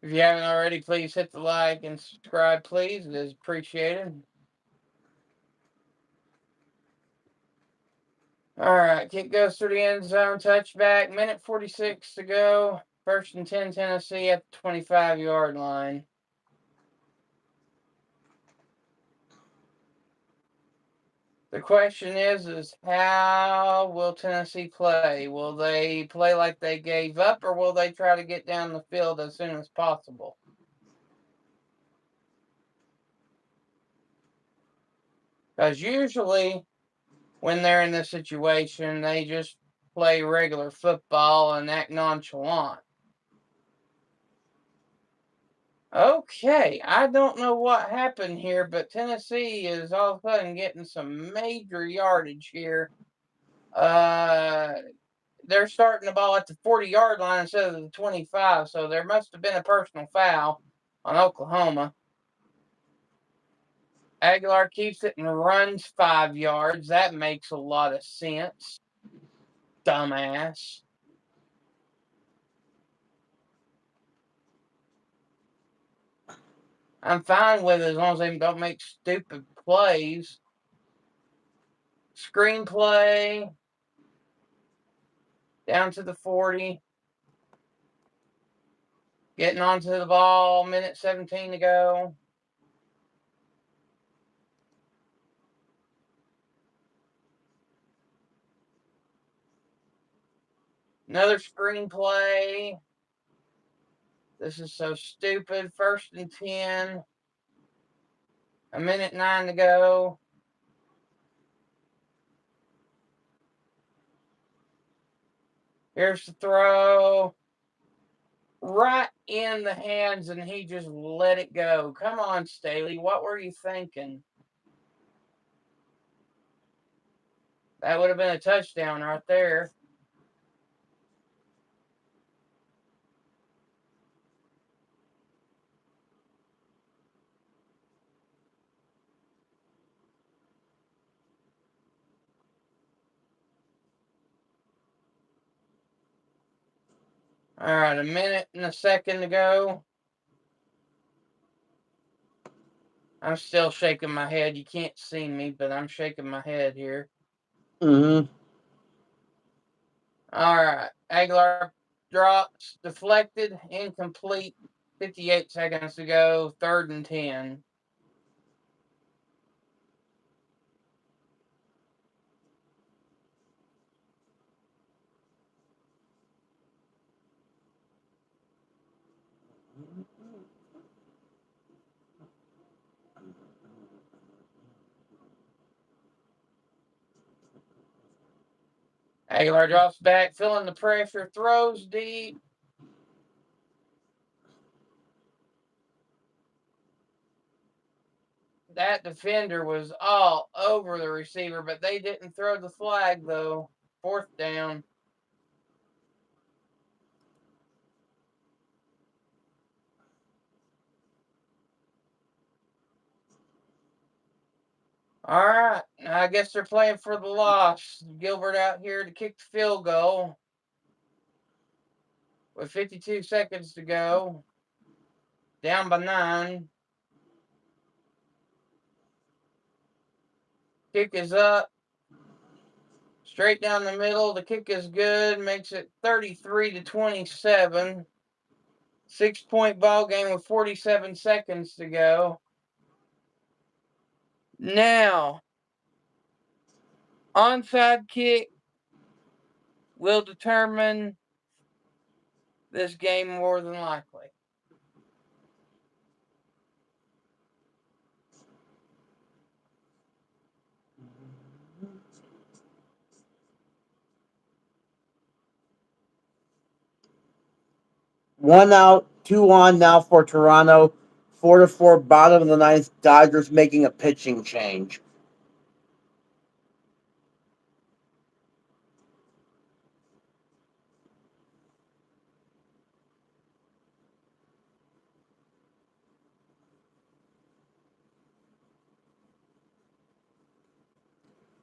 If you haven't already, please hit the like and subscribe, please. It is appreciated. All right, kick goes through the end zone, touchback. Minute 46 to go. 1st and 10, Tennessee at the 25-yard line. The question is how will Tennessee play? Will they play like they gave up, or will they try to get down the field as soon as possible? Because usually when they're in this situation, they just play regular football and act nonchalant. Okay, I don't know what happened here, but Tennessee is all of a sudden getting some major yardage here. They're starting the ball at the 40-yard line instead of the 25, so there must have been a personal foul on Oklahoma. Aguilar keeps it and runs 5 yards. That makes a lot of sense. Dumbass. I'm fine with it as long as they don't make stupid plays. Screenplay. Down to the 40. Getting onto the ball. Minute 17 to go. Another screenplay. This is so stupid. 1st and 10. A minute 9 to go. Here's the throw. Right in the hands, and he just let it go. Come on, Staley. What were you thinking? That would have been a touchdown right there. All right, a minute and a second to go. I'm still shaking my head. You can't see me, but I'm shaking my head here. Mm-hmm. All right. Aguilar drops, deflected, incomplete. 58 seconds to go. 3rd and 10. Aguilar drops back, feeling the pressure, throws deep. That defender was all over the receiver, but they didn't throw the flag, though. 4th down. All right. I guess they're playing for the loss. Gilbert out here to kick the field goal with 52 seconds to go. Down by 9. Kick is up. Straight down the middle. The kick is good. Makes it 33-27. 6-point ball game with 47 seconds to go. Now, onside kick will determine this game more than likely. One out, 2 on now for Toronto. 4-4, bottom of the ninth. Dodgers making a pitching change.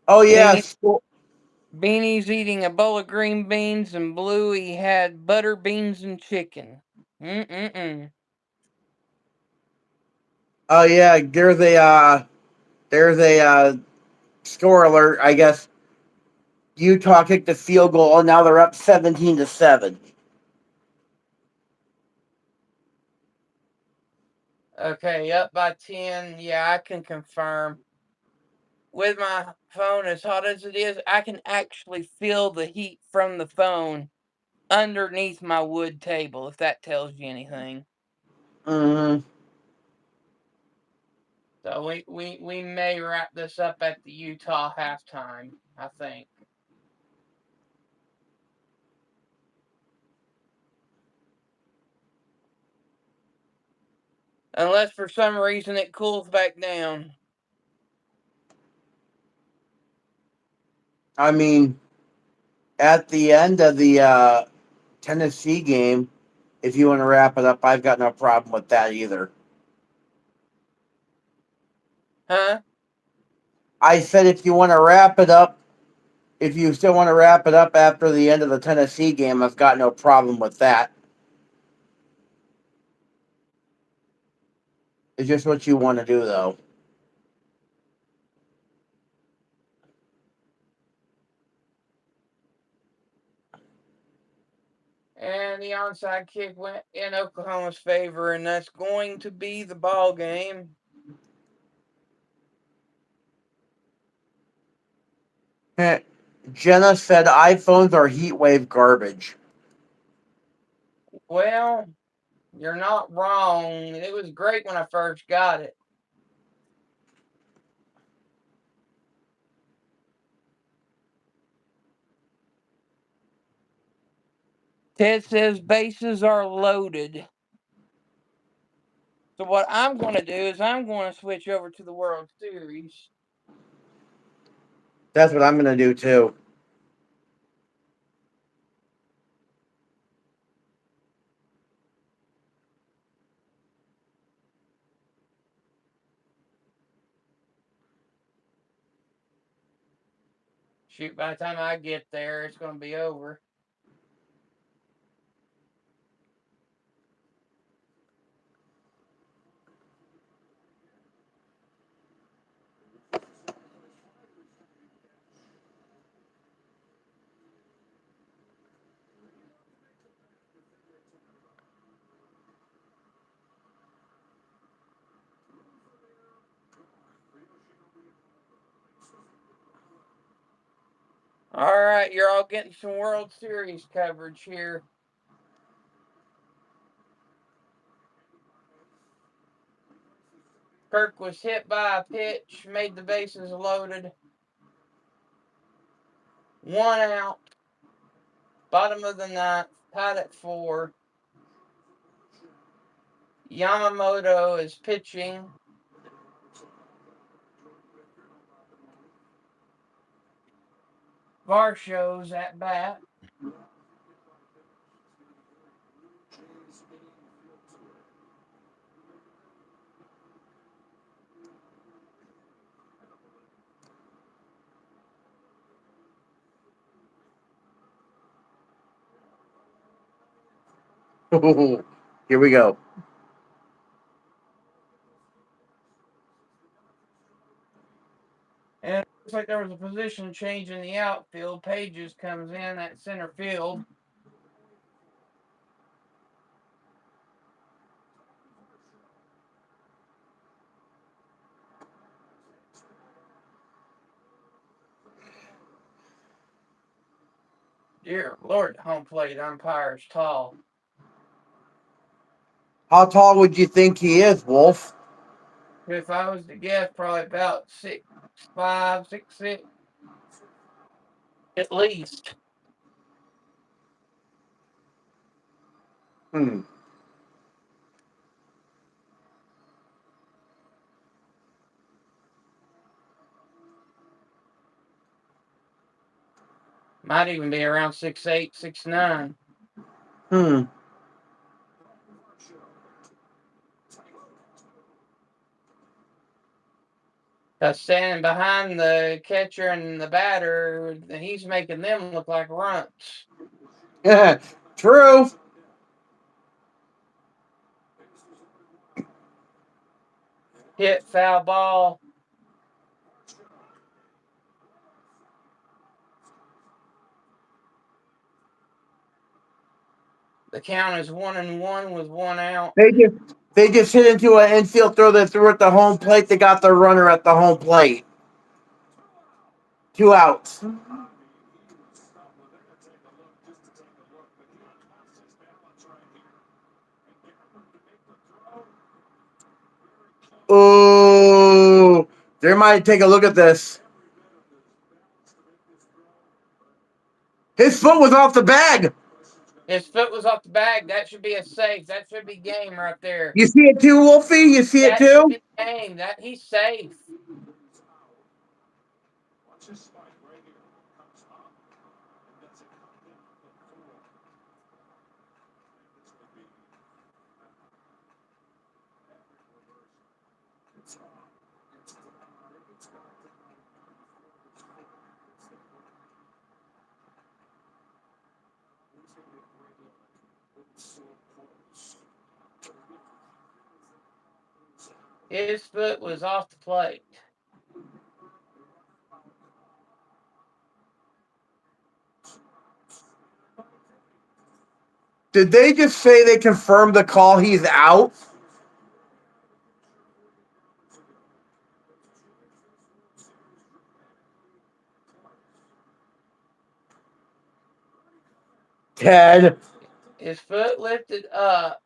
Oh yes. Beanie's eating a bowl of green beans, and Bluey had butter beans and chicken. Oh yeah. There's a score alert. I guess Utah kicked a field goal, and now they're up 17-7. Okay, up by 10. Yeah, I can confirm. With my phone as hot as it is, I can actually feel the heat from the phone underneath my wood table, if that tells you anything. Mm-hmm. So we may wrap this up at the Utah halftime, I think. Unless for some reason it cools back down. I mean, at the end of the Tennessee game, if you want to wrap it up, I've got no problem with that either. Huh? I said if you want to wrap it up, if you still want to wrap it up after the end of the Tennessee game, I've got no problem with that. It's just what you want to do, though. And the onside kick went in Oklahoma's favor, and that's going to be the ball game. Jenna said iPhones are heat wave garbage. Well, you're not wrong. It was great when I first got it. Ted says bases are loaded. So what I'm going to do is I'm going to switch over to the World Series. That's what I'm going to do, too. Shoot, by the time I get there, it's going to be over. All right, you're all getting some World Series coverage here. Kirk was hit by a pitch, made the bases loaded. 1 out. Bottom of the ninth, tied at 4. Yamamoto is pitching. Varsho's at bat. Here we go. And it looks like there was a position change in the outfield. Pages comes in at center field. Dear Lord, home plate umpire's tall. How tall would you think he is, Wolf? If I was to guess, probably about 6'5", 6'6", at least. Hmm. Might even be around 6'8", 6'9". Hmm. Standing behind the catcher and the batter, he's making them look like runts. Yeah, true. Hit, foul ball. The count is 1-1 with 1 out. They just hit into an infield throw that threw at the home plate. They got their runner at the home plate. 2 outs. Oh, they might take a look at this. His foot was off the bag. His foot was off the bag. That should be a safe. That should be game right there. You see it too, Wolfie? You see it That should too? be game. That he's safe. His foot was off the plate. Did they just say they confirmed the call? He's out. Ted. His foot lifted up.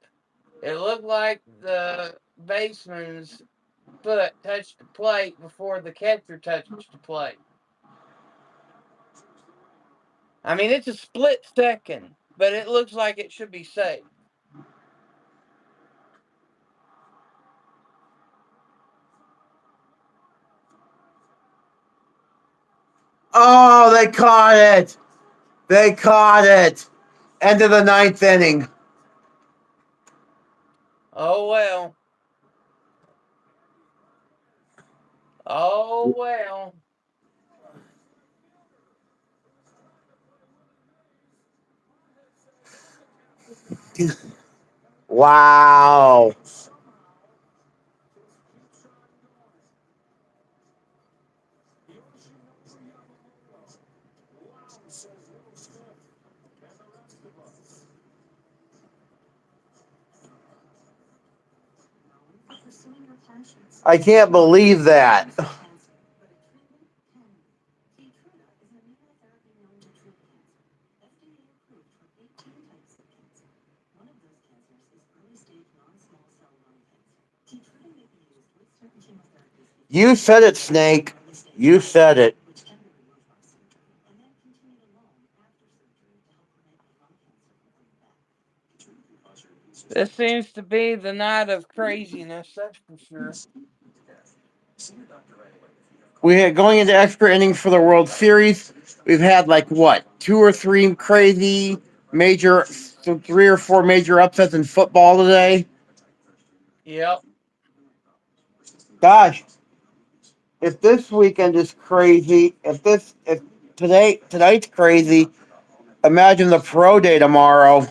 It looked like the baseman's foot touched the plate before the catcher touched the plate. I mean, it's a split second, but it looks like it should be safe. Oh, they caught it. They caught it. End of the 9th inning. Oh, well. Oh, well. Wow. I can't believe that. You said it, Snake. You said it. This seems to be the night of craziness, that's for sure. We had going into extra innings for the World Series. We've had like what, 2 or 3 crazy major, 3 or 4 major upsets in football today. Yep. Gosh, if this weekend is crazy, if tonight's crazy, imagine the pro day tomorrow.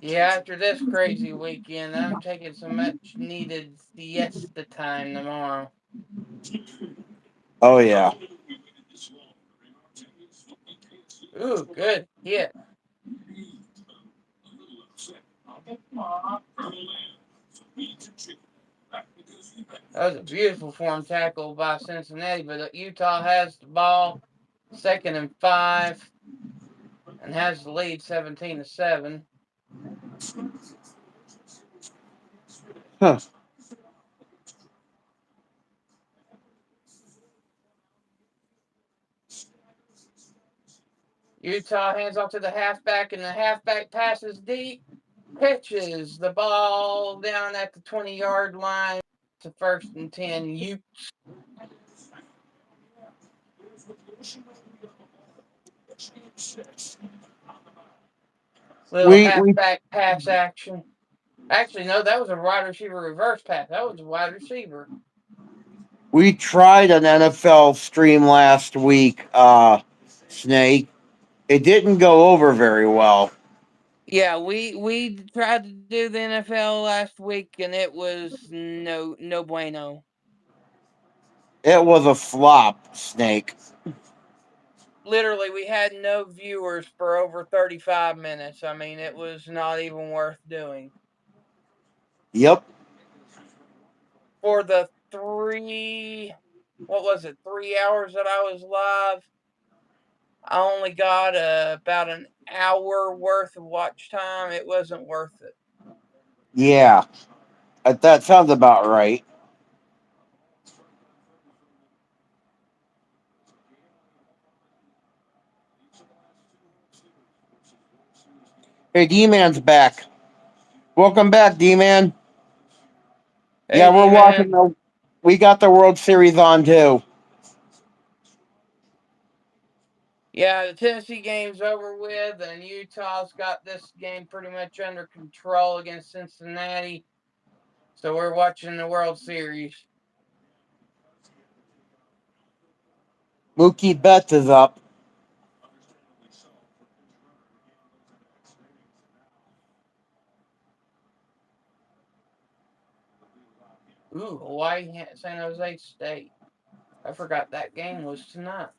Yeah, after this crazy weekend, I'm taking some much needed siesta time tomorrow. Oh yeah. Ooh, good hit. That was a beautiful form tackle by Cincinnati, but Utah has the ball, 2nd and 5, and has the lead 17-7. Huh. Utah hands off to the halfback, and the halfback passes deep. catches the ball down at the 20-yard line to 1st and 10. You little We halfback pass action. Actually, no, that was a wide receiver reverse pass. That was a wide receiver. we tried an NFL stream last week, Snake. It didn't go over very well. Yeah, we tried to do the NFL last week, and it was no bueno. It was a flop, Snake. Literally, we had no viewers for over 35 minutes. I mean, it was not even worth doing. Yep. For the what was it, 3 hours that I was live, I only got about an hour worth of watch time. It wasn't worth it. Yeah. That sounds about right. Hey, D-Man's back. Welcome back, D-Man. Hey, Yeah, we're watching D-Man. the. We got the World Series on too. Yeah, the Tennessee game's over with, and Utah's got this game pretty much under control against Cincinnati. So we're watching the World Series. Mookie Betts is up. Ooh, Hawaii, San Jose State. I forgot that game was tonight.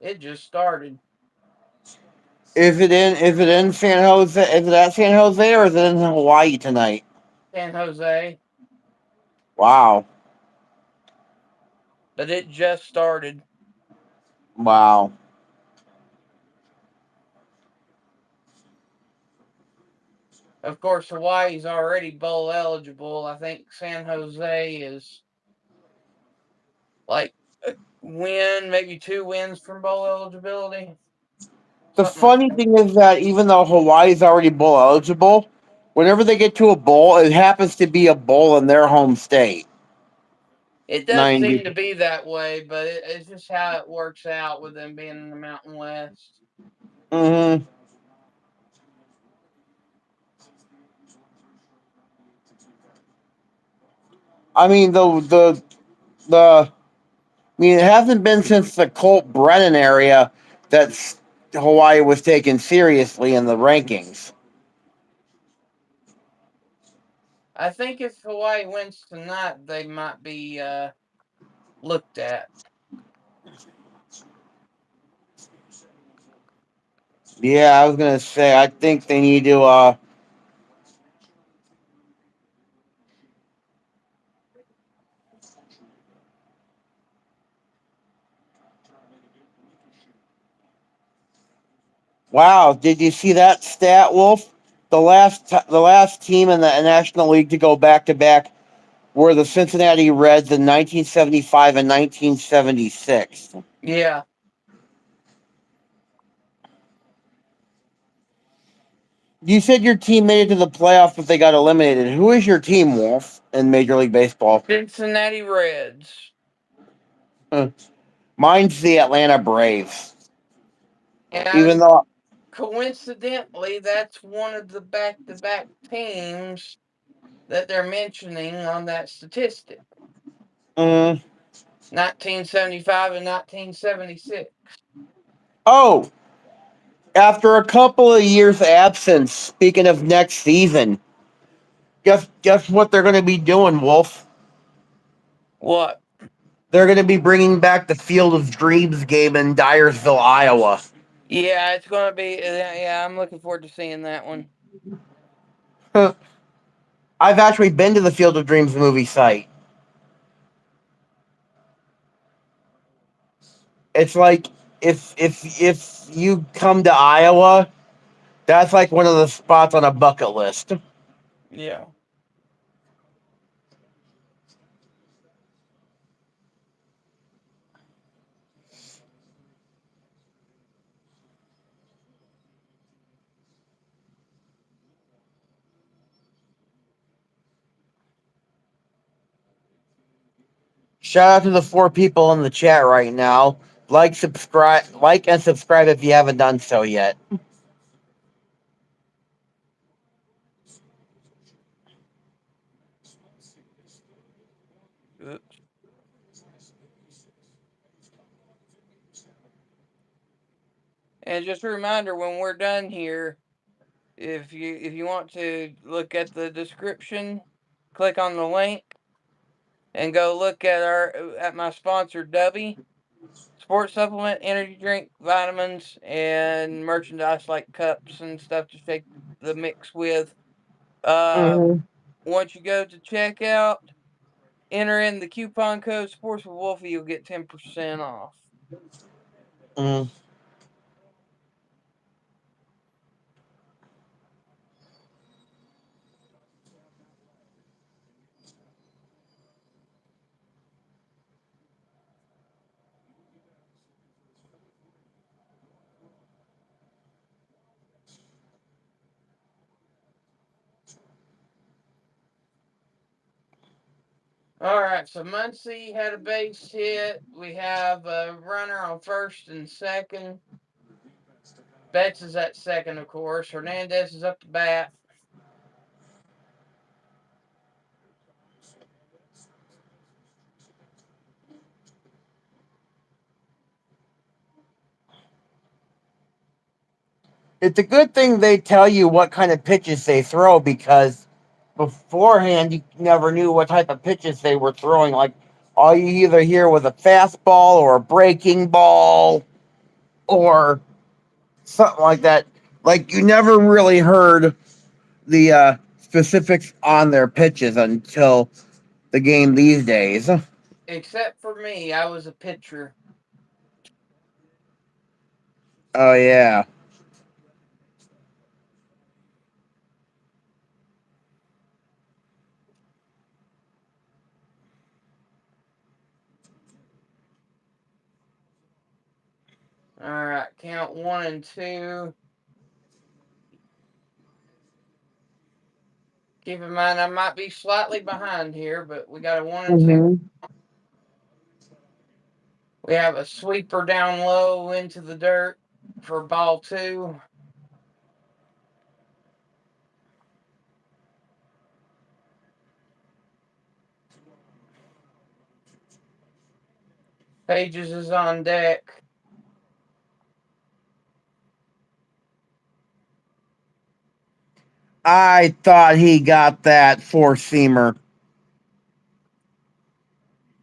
It just started. Is it in? Is it in San Jose? Is it at San Jose or is it in Hawaii tonight? San Jose, Wow. but it just started. Wow. Of course, Hawaii's already bowl eligible. I think San Jose is like a win, maybe 2 wins from bowl eligibility. The Something like funny that. thing is that even though Hawaii's already bowl eligible, whenever they get to a bowl, it happens to be a bowl in their home state. It does 90. seem to be that way, but it's just how it works out with them being in the Mountain West. Mm-hmm. I mean the I mean, it hasn't been since the Colt Brennan area that Hawaii was taken seriously in the rankings. I think if Hawaii wins tonight, they might be looked at. Yeah, I was gonna say, I think they need to. Wow, did you see that stat, Wolf? The last team in the National League to go back to back were the Cincinnati Reds in 1975 and 1976. Yeah. You said your team made it to the playoffs, but they got eliminated. Who is your team, Wolf, in Major League Baseball? Cincinnati Reds. Mine's the Atlanta Braves. Even And though, coincidentally, that's one of the back-to-back teams that they're mentioning on that statistic. mm, 1975 and 1976. oh, after a couple of years absence, speaking of next season, guess what they're going to be doing, Wolf? What? They're going to be bringing back the Field of Dreams game in Dyersville, Iowa. Yeah, it's going to be. Yeah, I'm looking forward to seeing that one. I've actually been to the Field of Dreams movie site. It's like if you come to Iowa, that's like one of the spots on a bucket list. Yeah. Shout out to the 4 people in the chat right now. Like and subscribe if you haven't done so yet. Oops. And just a reminder, when we're done here, if you want to look at the description, click on the link and go look at my sponsor DUBBY. Sports supplement, energy drink, vitamins, and merchandise like cups and stuff to shake the mix with. Uh, Mm-hmm. Once you go to checkout, enter in the coupon code Sports with Wolfie, you'll get 10% off. Mm. All right, so Muncie had a base hit. We have a runner on first and second. Betts is at second, of course. Hernandez is up to bat. It's a good thing they tell you what kind of pitches they throw because beforehand you never knew what type of pitches they were throwing. Like all you either hear was a fastball or a breaking ball or something like that. Like you never really heard the specifics on their pitches until the game these days. Except for me, I was a pitcher. Oh yeah. All right, count 1 and 2. Keep in mind, I might be slightly behind here, but we got a 1 and 2. Mm-hmm. We have a sweeper down low into the dirt for ball 2. Pages is on deck. I thought he got that 4 seamer.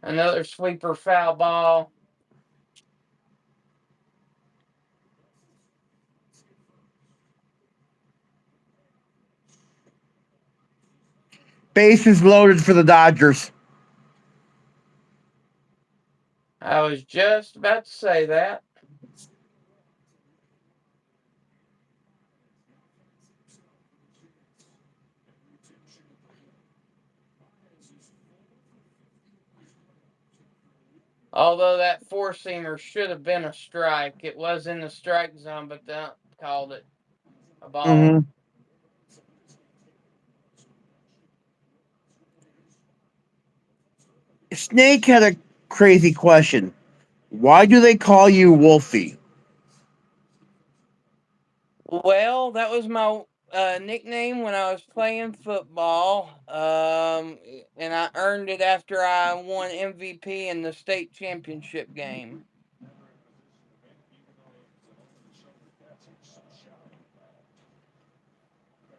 Another sweeper foul ball. Bases loaded for the Dodgers. I was just about to say that. Although that 4 seamer should have been a strike. It was in the strike zone, but they called it a ball. Mm-hmm. Snake had a crazy question. Why do they call you Wolfie? Well, that was my nickname when I was playing football, and I earned it after I won MVP in the state championship game.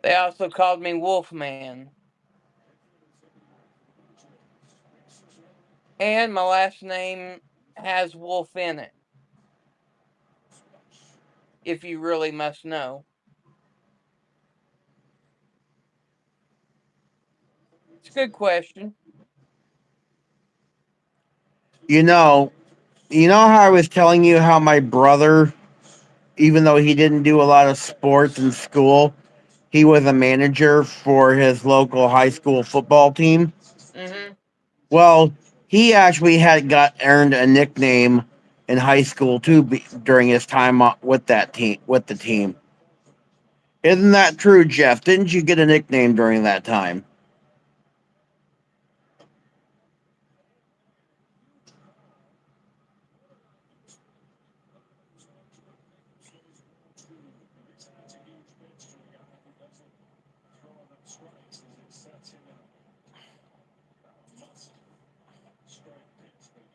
They also called me Wolfman. And my last name has Wolf in it, if you really must know. It's a good question. You know, how I was telling you how my brother, even though he didn't do a lot of sports in school, he was a manager for his local high school football team. Mm-hmm. Well, he actually had got earned a nickname in high school too during his time with that team with the team. Isn't that true, Jeff? Didn't you get a nickname during that time?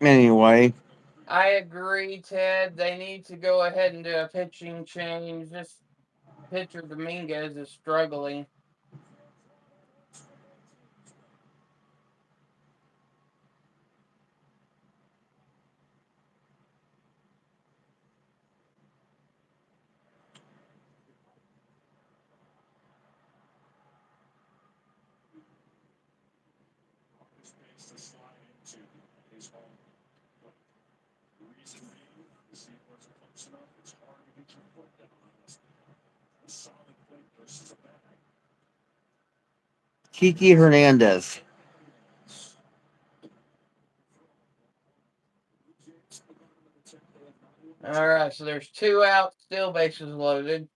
Anyway, I agree, Ted. They need to go ahead and do a pitching change. This pitcher Dominguez is struggling. Kiki Hernandez. All right, so there's 2 outs, still bases loaded.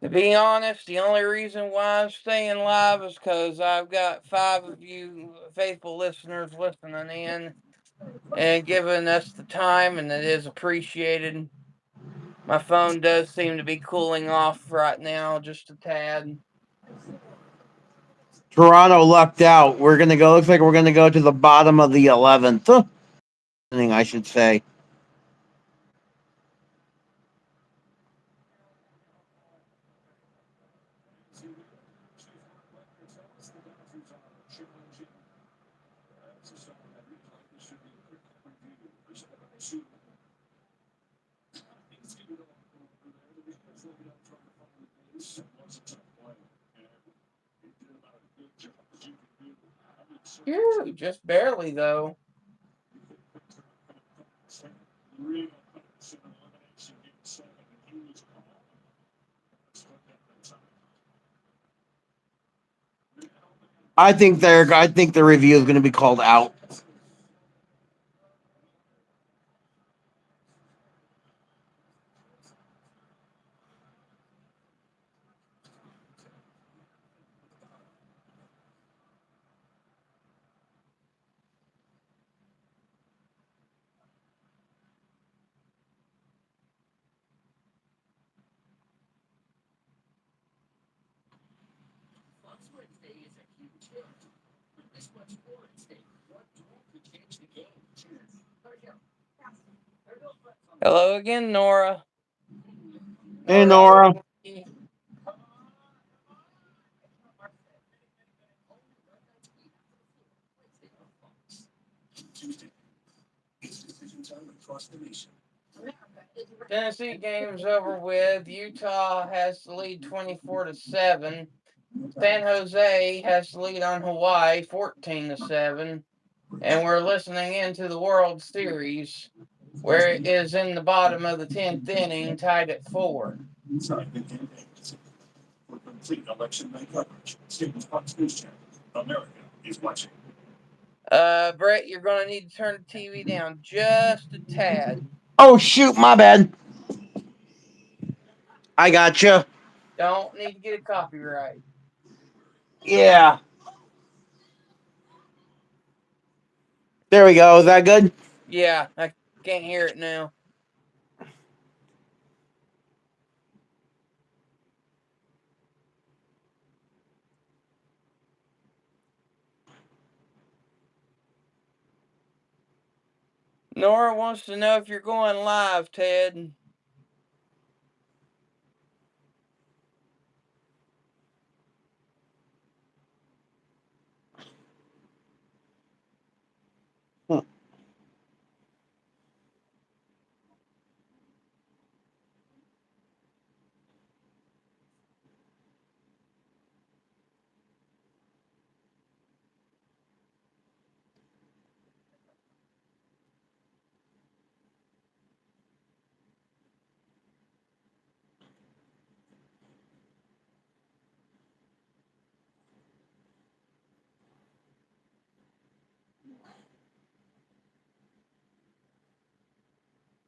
To be honest, the only reason why I'm staying live is because I've got 5 of you faithful listeners listening in and giving us the time, and it is appreciated. My phone does seem to be cooling off right now, just a tad. Toronto lucked out. We're gonna go. Looks like we're gonna go to the bottom of the 11th inning, I should say. Phew, just barely, though. I think the review is gonna be called out. Hello again, Nora. Hey Nora. Tennessee game's over with. Utah has the lead 24-7. San Jose has the lead on Hawaii 14-7. And we're listening into the World Series, where it is in the bottom of the 10th inning, tied at 4. For complete election night coverage, Stevens Fox News Channel. America is watching. Brett, you're going to need to turn the TV down just a tad. Oh shoot, my bad. I gotcha. Don't need to get a copyright. Yeah. There we go. Is that good? Yeah, I can't hear it now. Nora wants to know if you're going live, Ted.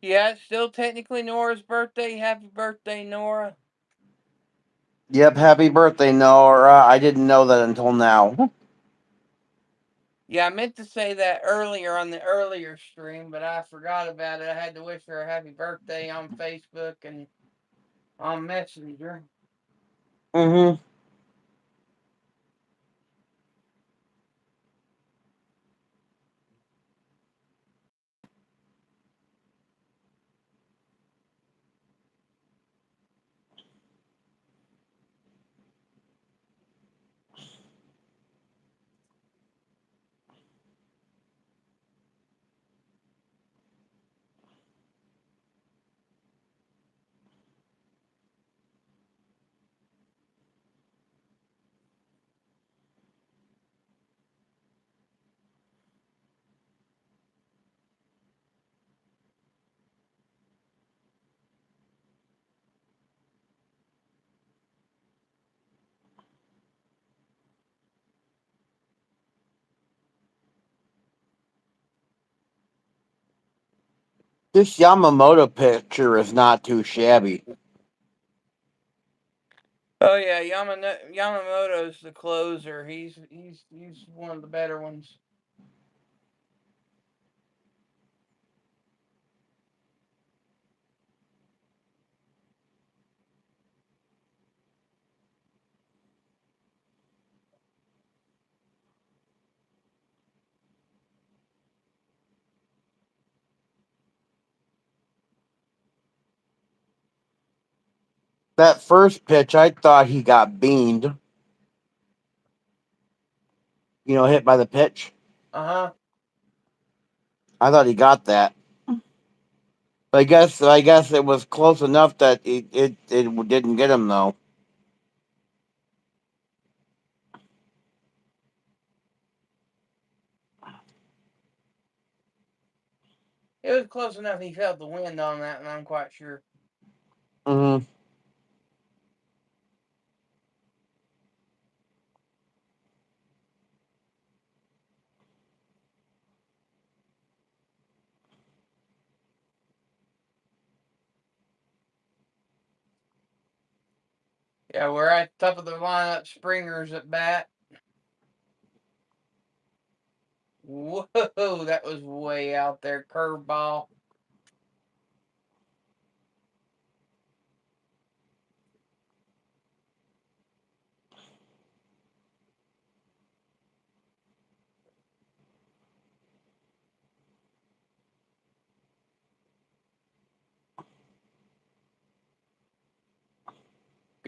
Yeah, it's still technically Nora's birthday. Happy birthday, Nora. Yep, happy birthday, Nora. I didn't know that until now. Yeah, I meant to say that earlier on the earlier stream, but I forgot about it. I had to wish her a happy birthday on Facebook and on Messenger. Mm-hmm. This Yamamoto picture is not too shabby. Oh yeah, Yamamoto's the closer. He's one of the better ones. That first pitch, I thought he got beamed. Hit by the pitch. Uh-huh. I thought he got that. But I guess it was close enough that it didn't get him though. It was close enough he felt the wind on that, and I'm quite sure. Mm-hmm. Yeah, we're at the top of the lineup. Springer's at bat. Whoa, that was way out there. Curveball.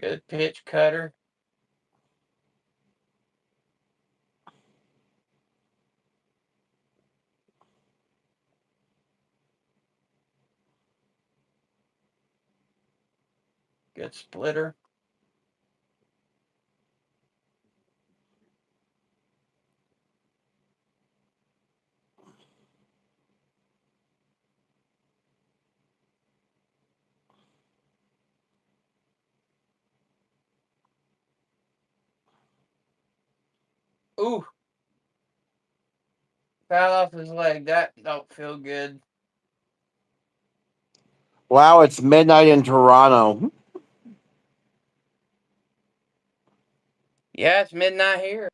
Good pitch cutter. Good splitter. Ooh. Foul off his leg. That don't feel good. Wow, it's midnight in Toronto. Yeah, it's midnight here.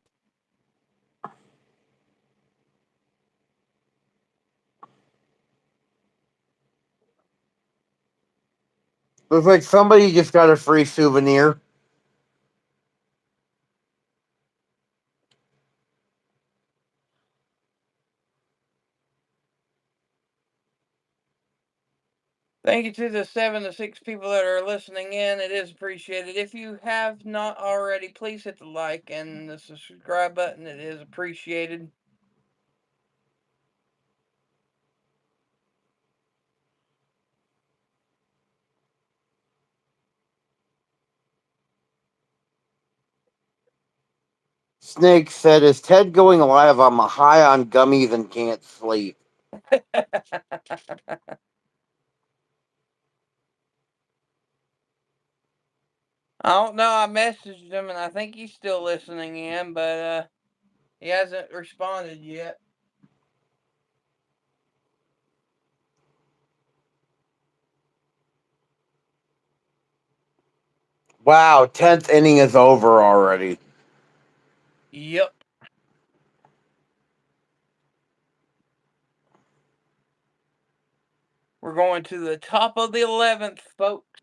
Looks like somebody just got a free souvenir. Thank you to the 7 to 6 people that are listening in. It is appreciated. If you have not already, please hit the like and the subscribe button. It is appreciated. Snake said, "Is Ted going live? I'm high on gummies and can't sleep." I don't know. I messaged him and I think he's still listening in, but he hasn't responded yet. Wow, 10th inning is over already. Yep. We're going to the top of the 11th, folks.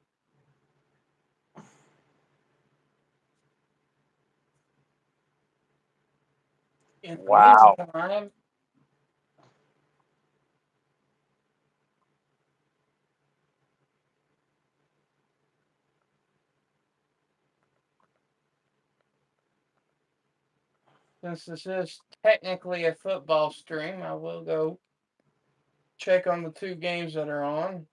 In the Wow. meantime, since this is technically a football stream, I will go check on the two games that are on.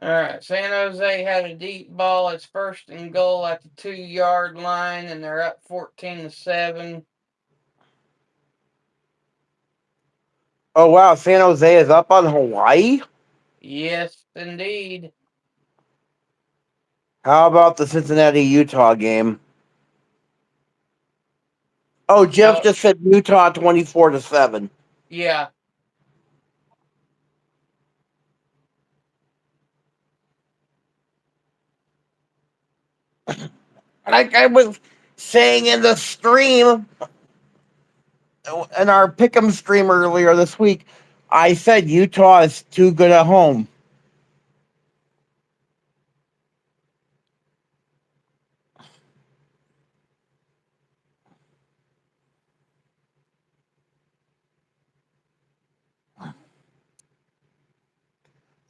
All right, San Jose had a deep ball. It's first and goal at the 2-yard line, and they're up 14-7. Oh wow, San Jose is up on Hawaii? Yes, indeed. How about the Cincinnati Utah game? Oh, Jeff just said Utah 24-7. Yeah. Like I was saying in the stream, in our Pick'em stream earlier this week, I said Utah is too good at home.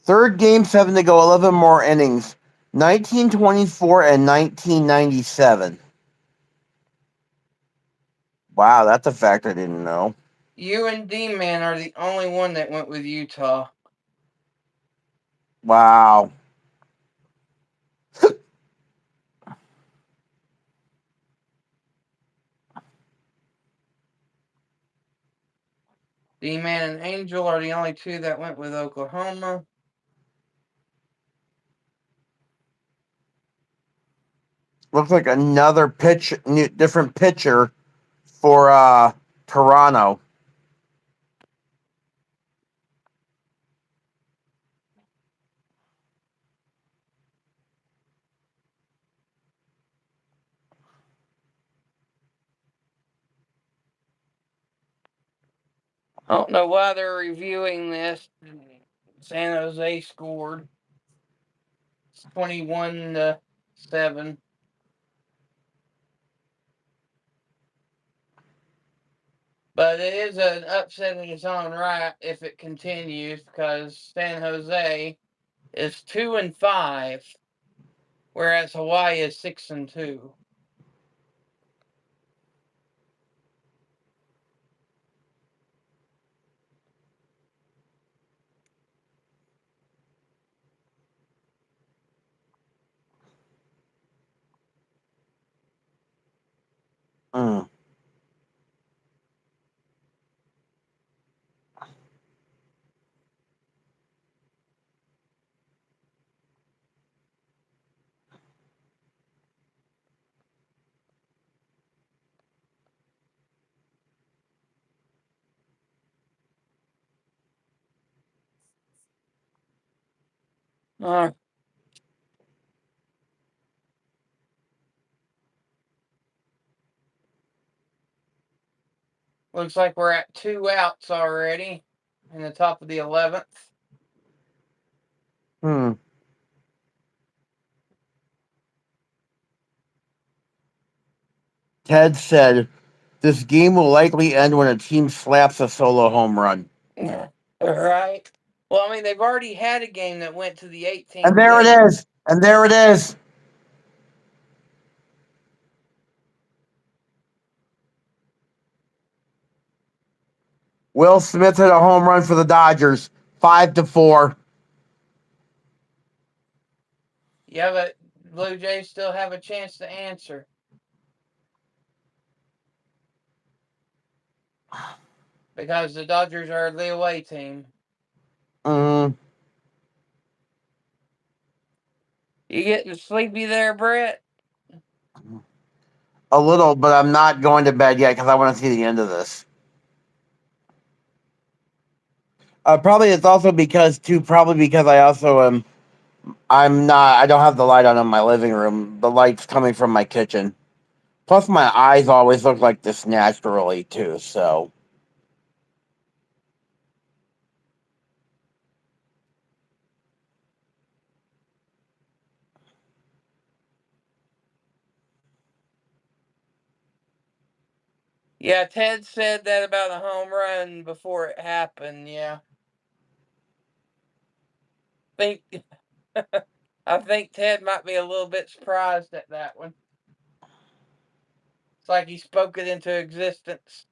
Third game, 7 to go, 11 more innings. 1924 and 1997. Wow, that's a fact I didn't know. You and D-Man are the only one that went with Utah. Wow. D-Man and Angel are the only two that went with Oklahoma. Looks like another different pitcher for Toronto. I don't know why they're reviewing this. San Jose scored. It's 21-7. But it is an upset in its own right if it continues, because San Jose is 2-5, whereas Hawaii is 6-2. Mm. Looks like we're at 2 outs already in the top of the 11th. Ted said, this game will likely end when a team slaps a solo home run. Right. Well, I mean, they've already had a game that went to the 18th. And there it is. And there it is. Will Smith hit a home run for the Dodgers. 5-4. Yeah, but Blue Jays still have a chance to answer. Because the Dodgers are the away team. Mm. You getting sleepy there, Brett? A little, but I'm not going to bed yet because I want to see the end of this. Probably it's also because too. Probably because I also am. I'm not. I don't have the light on in my living room. The light's coming from my kitchen. Plus, my eyes always look like this naturally too. So Yeah, Ted said that about a home run before it happened. Yeah, think I think Ted might be a little bit surprised at that one. It's like he spoke it into existence.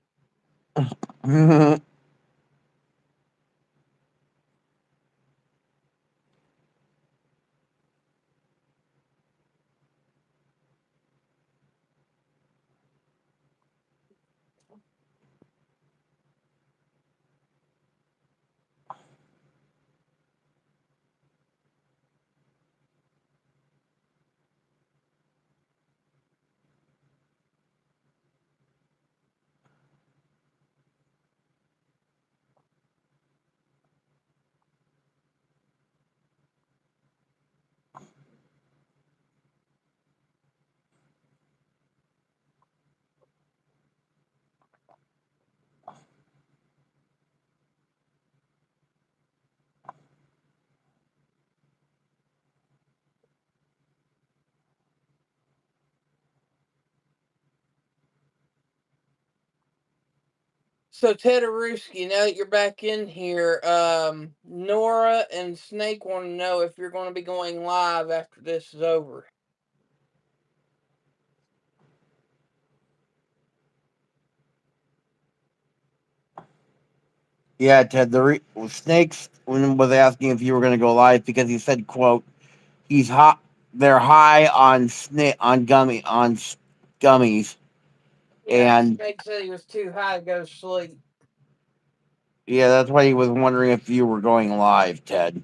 So Tedorowski, now that you're back in here, Nora and Snake want to know if you're going to be going live after this is over. yeah, Ted. Snakes was asking if you were going to go live because he said, "quote He's hot. They're high on gummies." Yeah, And Snake said he was too high to go to sleep. yeah, that's why he was wondering if you were going live, Ted.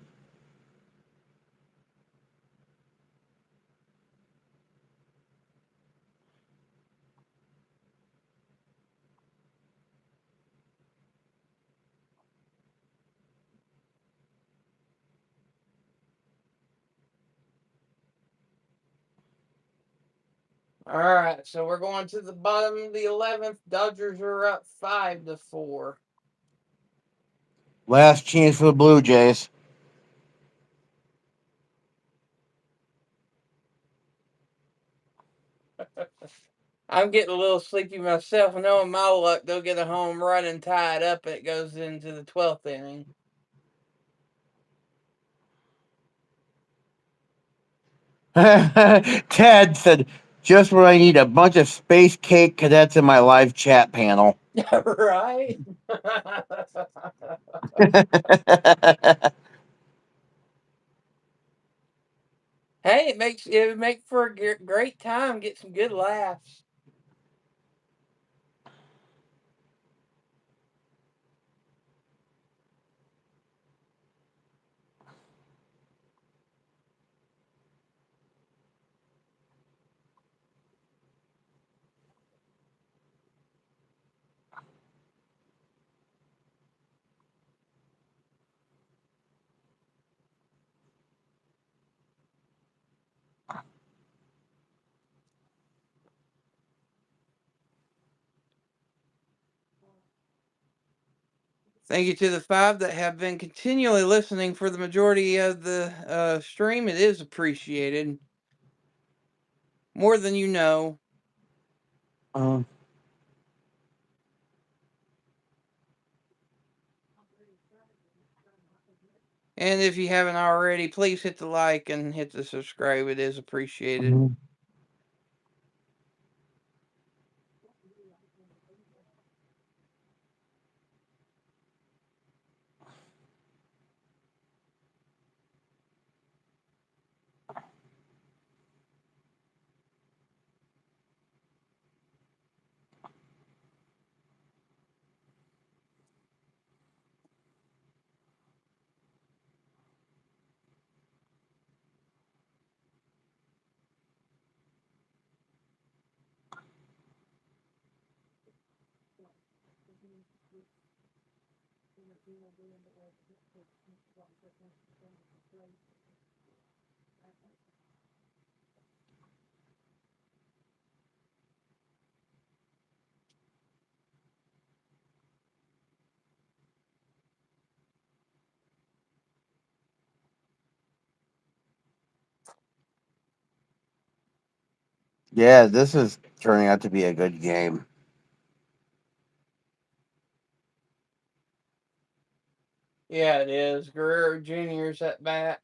All right, so we're going to the bottom of the 11th. Dodgers are up 5-4. Last chance for the Blue Jays. I'm getting a little sleepy myself. Knowing my luck, they'll get a home run and tie it up, and it goes into the 12th inning. Ted said, "Just what I need, a bunch of space cake cadets in my live chat panel." Right? Hey, it make for a great time. Get some good laughs. Thank you to the 5 that have been continually listening for the majority of the stream. It is appreciated. More than you know. Um, And if you haven't already, please hit the like and hit the subscribe. It is appreciated. Yeah, this is turning out to be a good game. Yeah, it is. Guerrero Jr.'s at bat.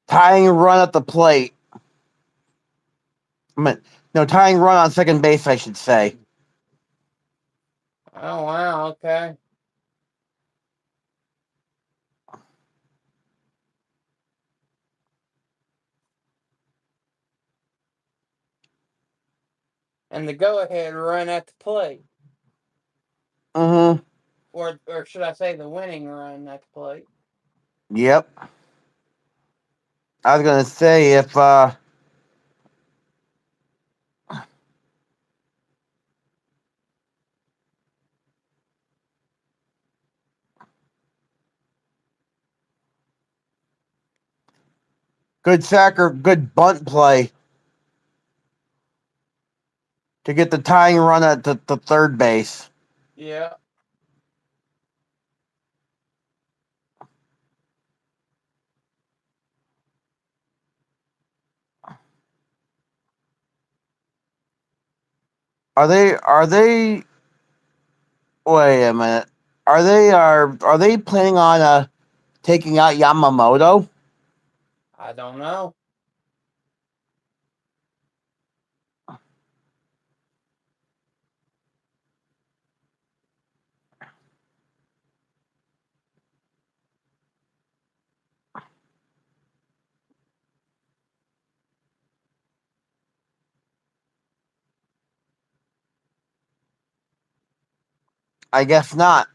Tying run at the plate. No, tying run on second base, I should say. Oh, wow, okay. And the go-ahead run at the plate. Mm-hmm. Or should I say the winning run at the plate? Yep. I was gonna say if good bunt play to get the tying run at the third base. Yeah. Are they wait a minute. Are they planning on taking out Yamamoto? I don't know. I guess not.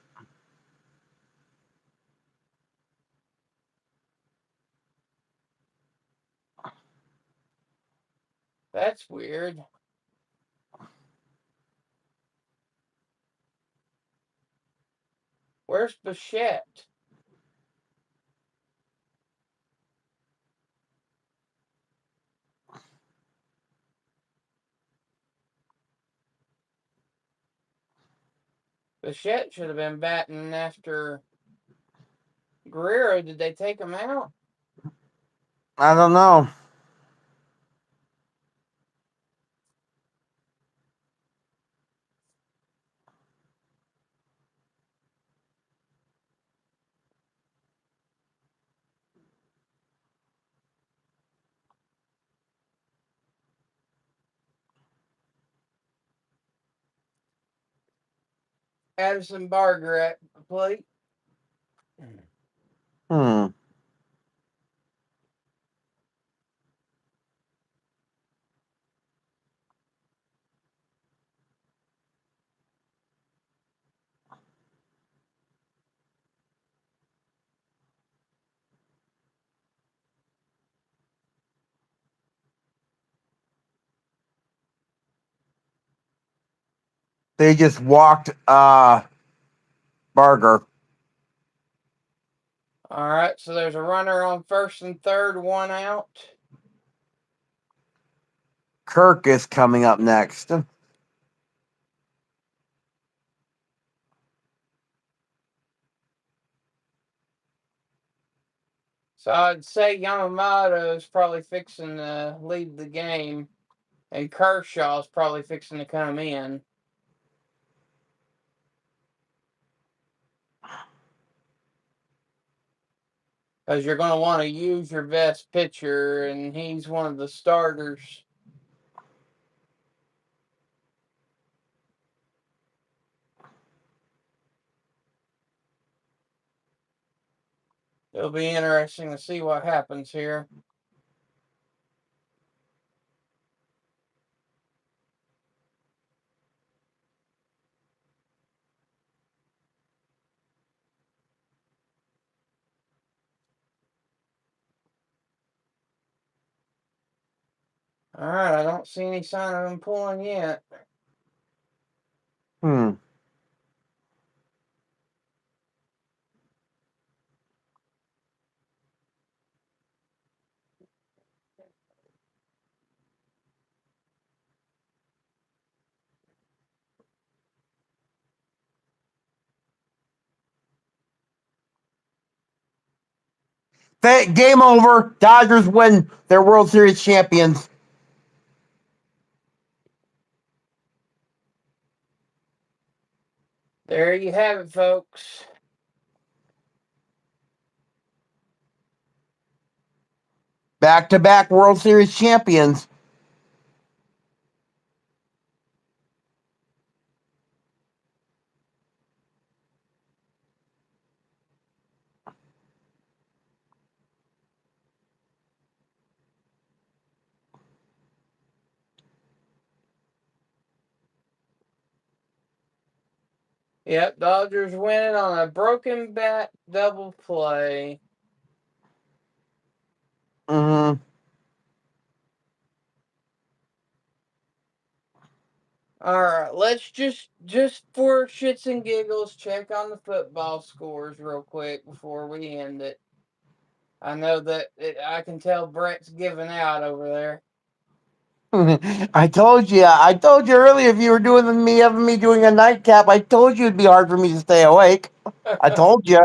That's weird. Where's Bichette? Bichette should have been batting after Guerrero. Did they take him out? I don't know. Addison Barger at the plate. Hmm. They just walked Barger. All right, so there's a runner on first and third, one out. Kirk is coming up next. So I'd say Yamamoto is probably fixing to lead the game, and Kershaw's probably fixing to come in. Because you're going to want to use your best pitcher, and he's one of the starters. It'll be interesting to see what happens here. All right, I don't see any sign of him pulling yet. Game over. Dodgers win. They're World Series champions. There you have it, folks. Back-to-back World Series champions. Yep, Dodgers winning on a broken bat double play. Mm-hmm. All right, let's just for shits and giggles check on the football scores real quick before we end it. I know that I can tell Brett's giving out over there. I told you earlier if you were doing me having me doing a nightcap, I told you it'd be hard for me to stay awake. I told you.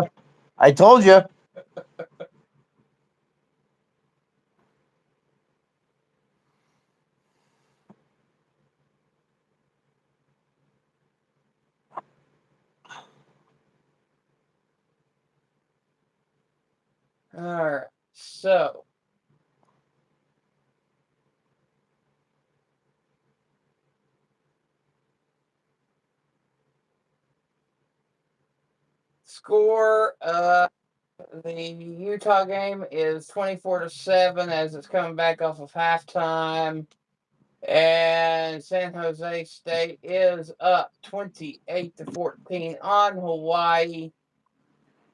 All right, so score the Utah game is 24-7 as it's coming back off of halftime. And San Jose State is up 28-14 on Hawaii.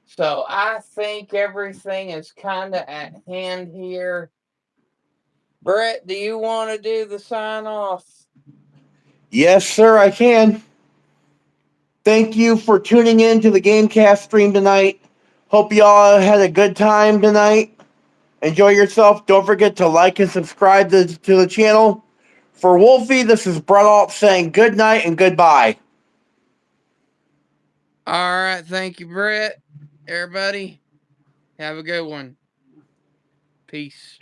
So I think everything is kind of at hand here. Brett, do you want to do the sign off? Yes, sir, I can. Thank you for tuning in to the GameCast stream tonight. Hope you all had a good time tonight. Enjoy yourself. Don't forget to like and subscribe to the channel. For Wolfie, this is Brett Alt saying good night and goodbye. All right. Thank you, Brett. Everybody, have a good one. Peace.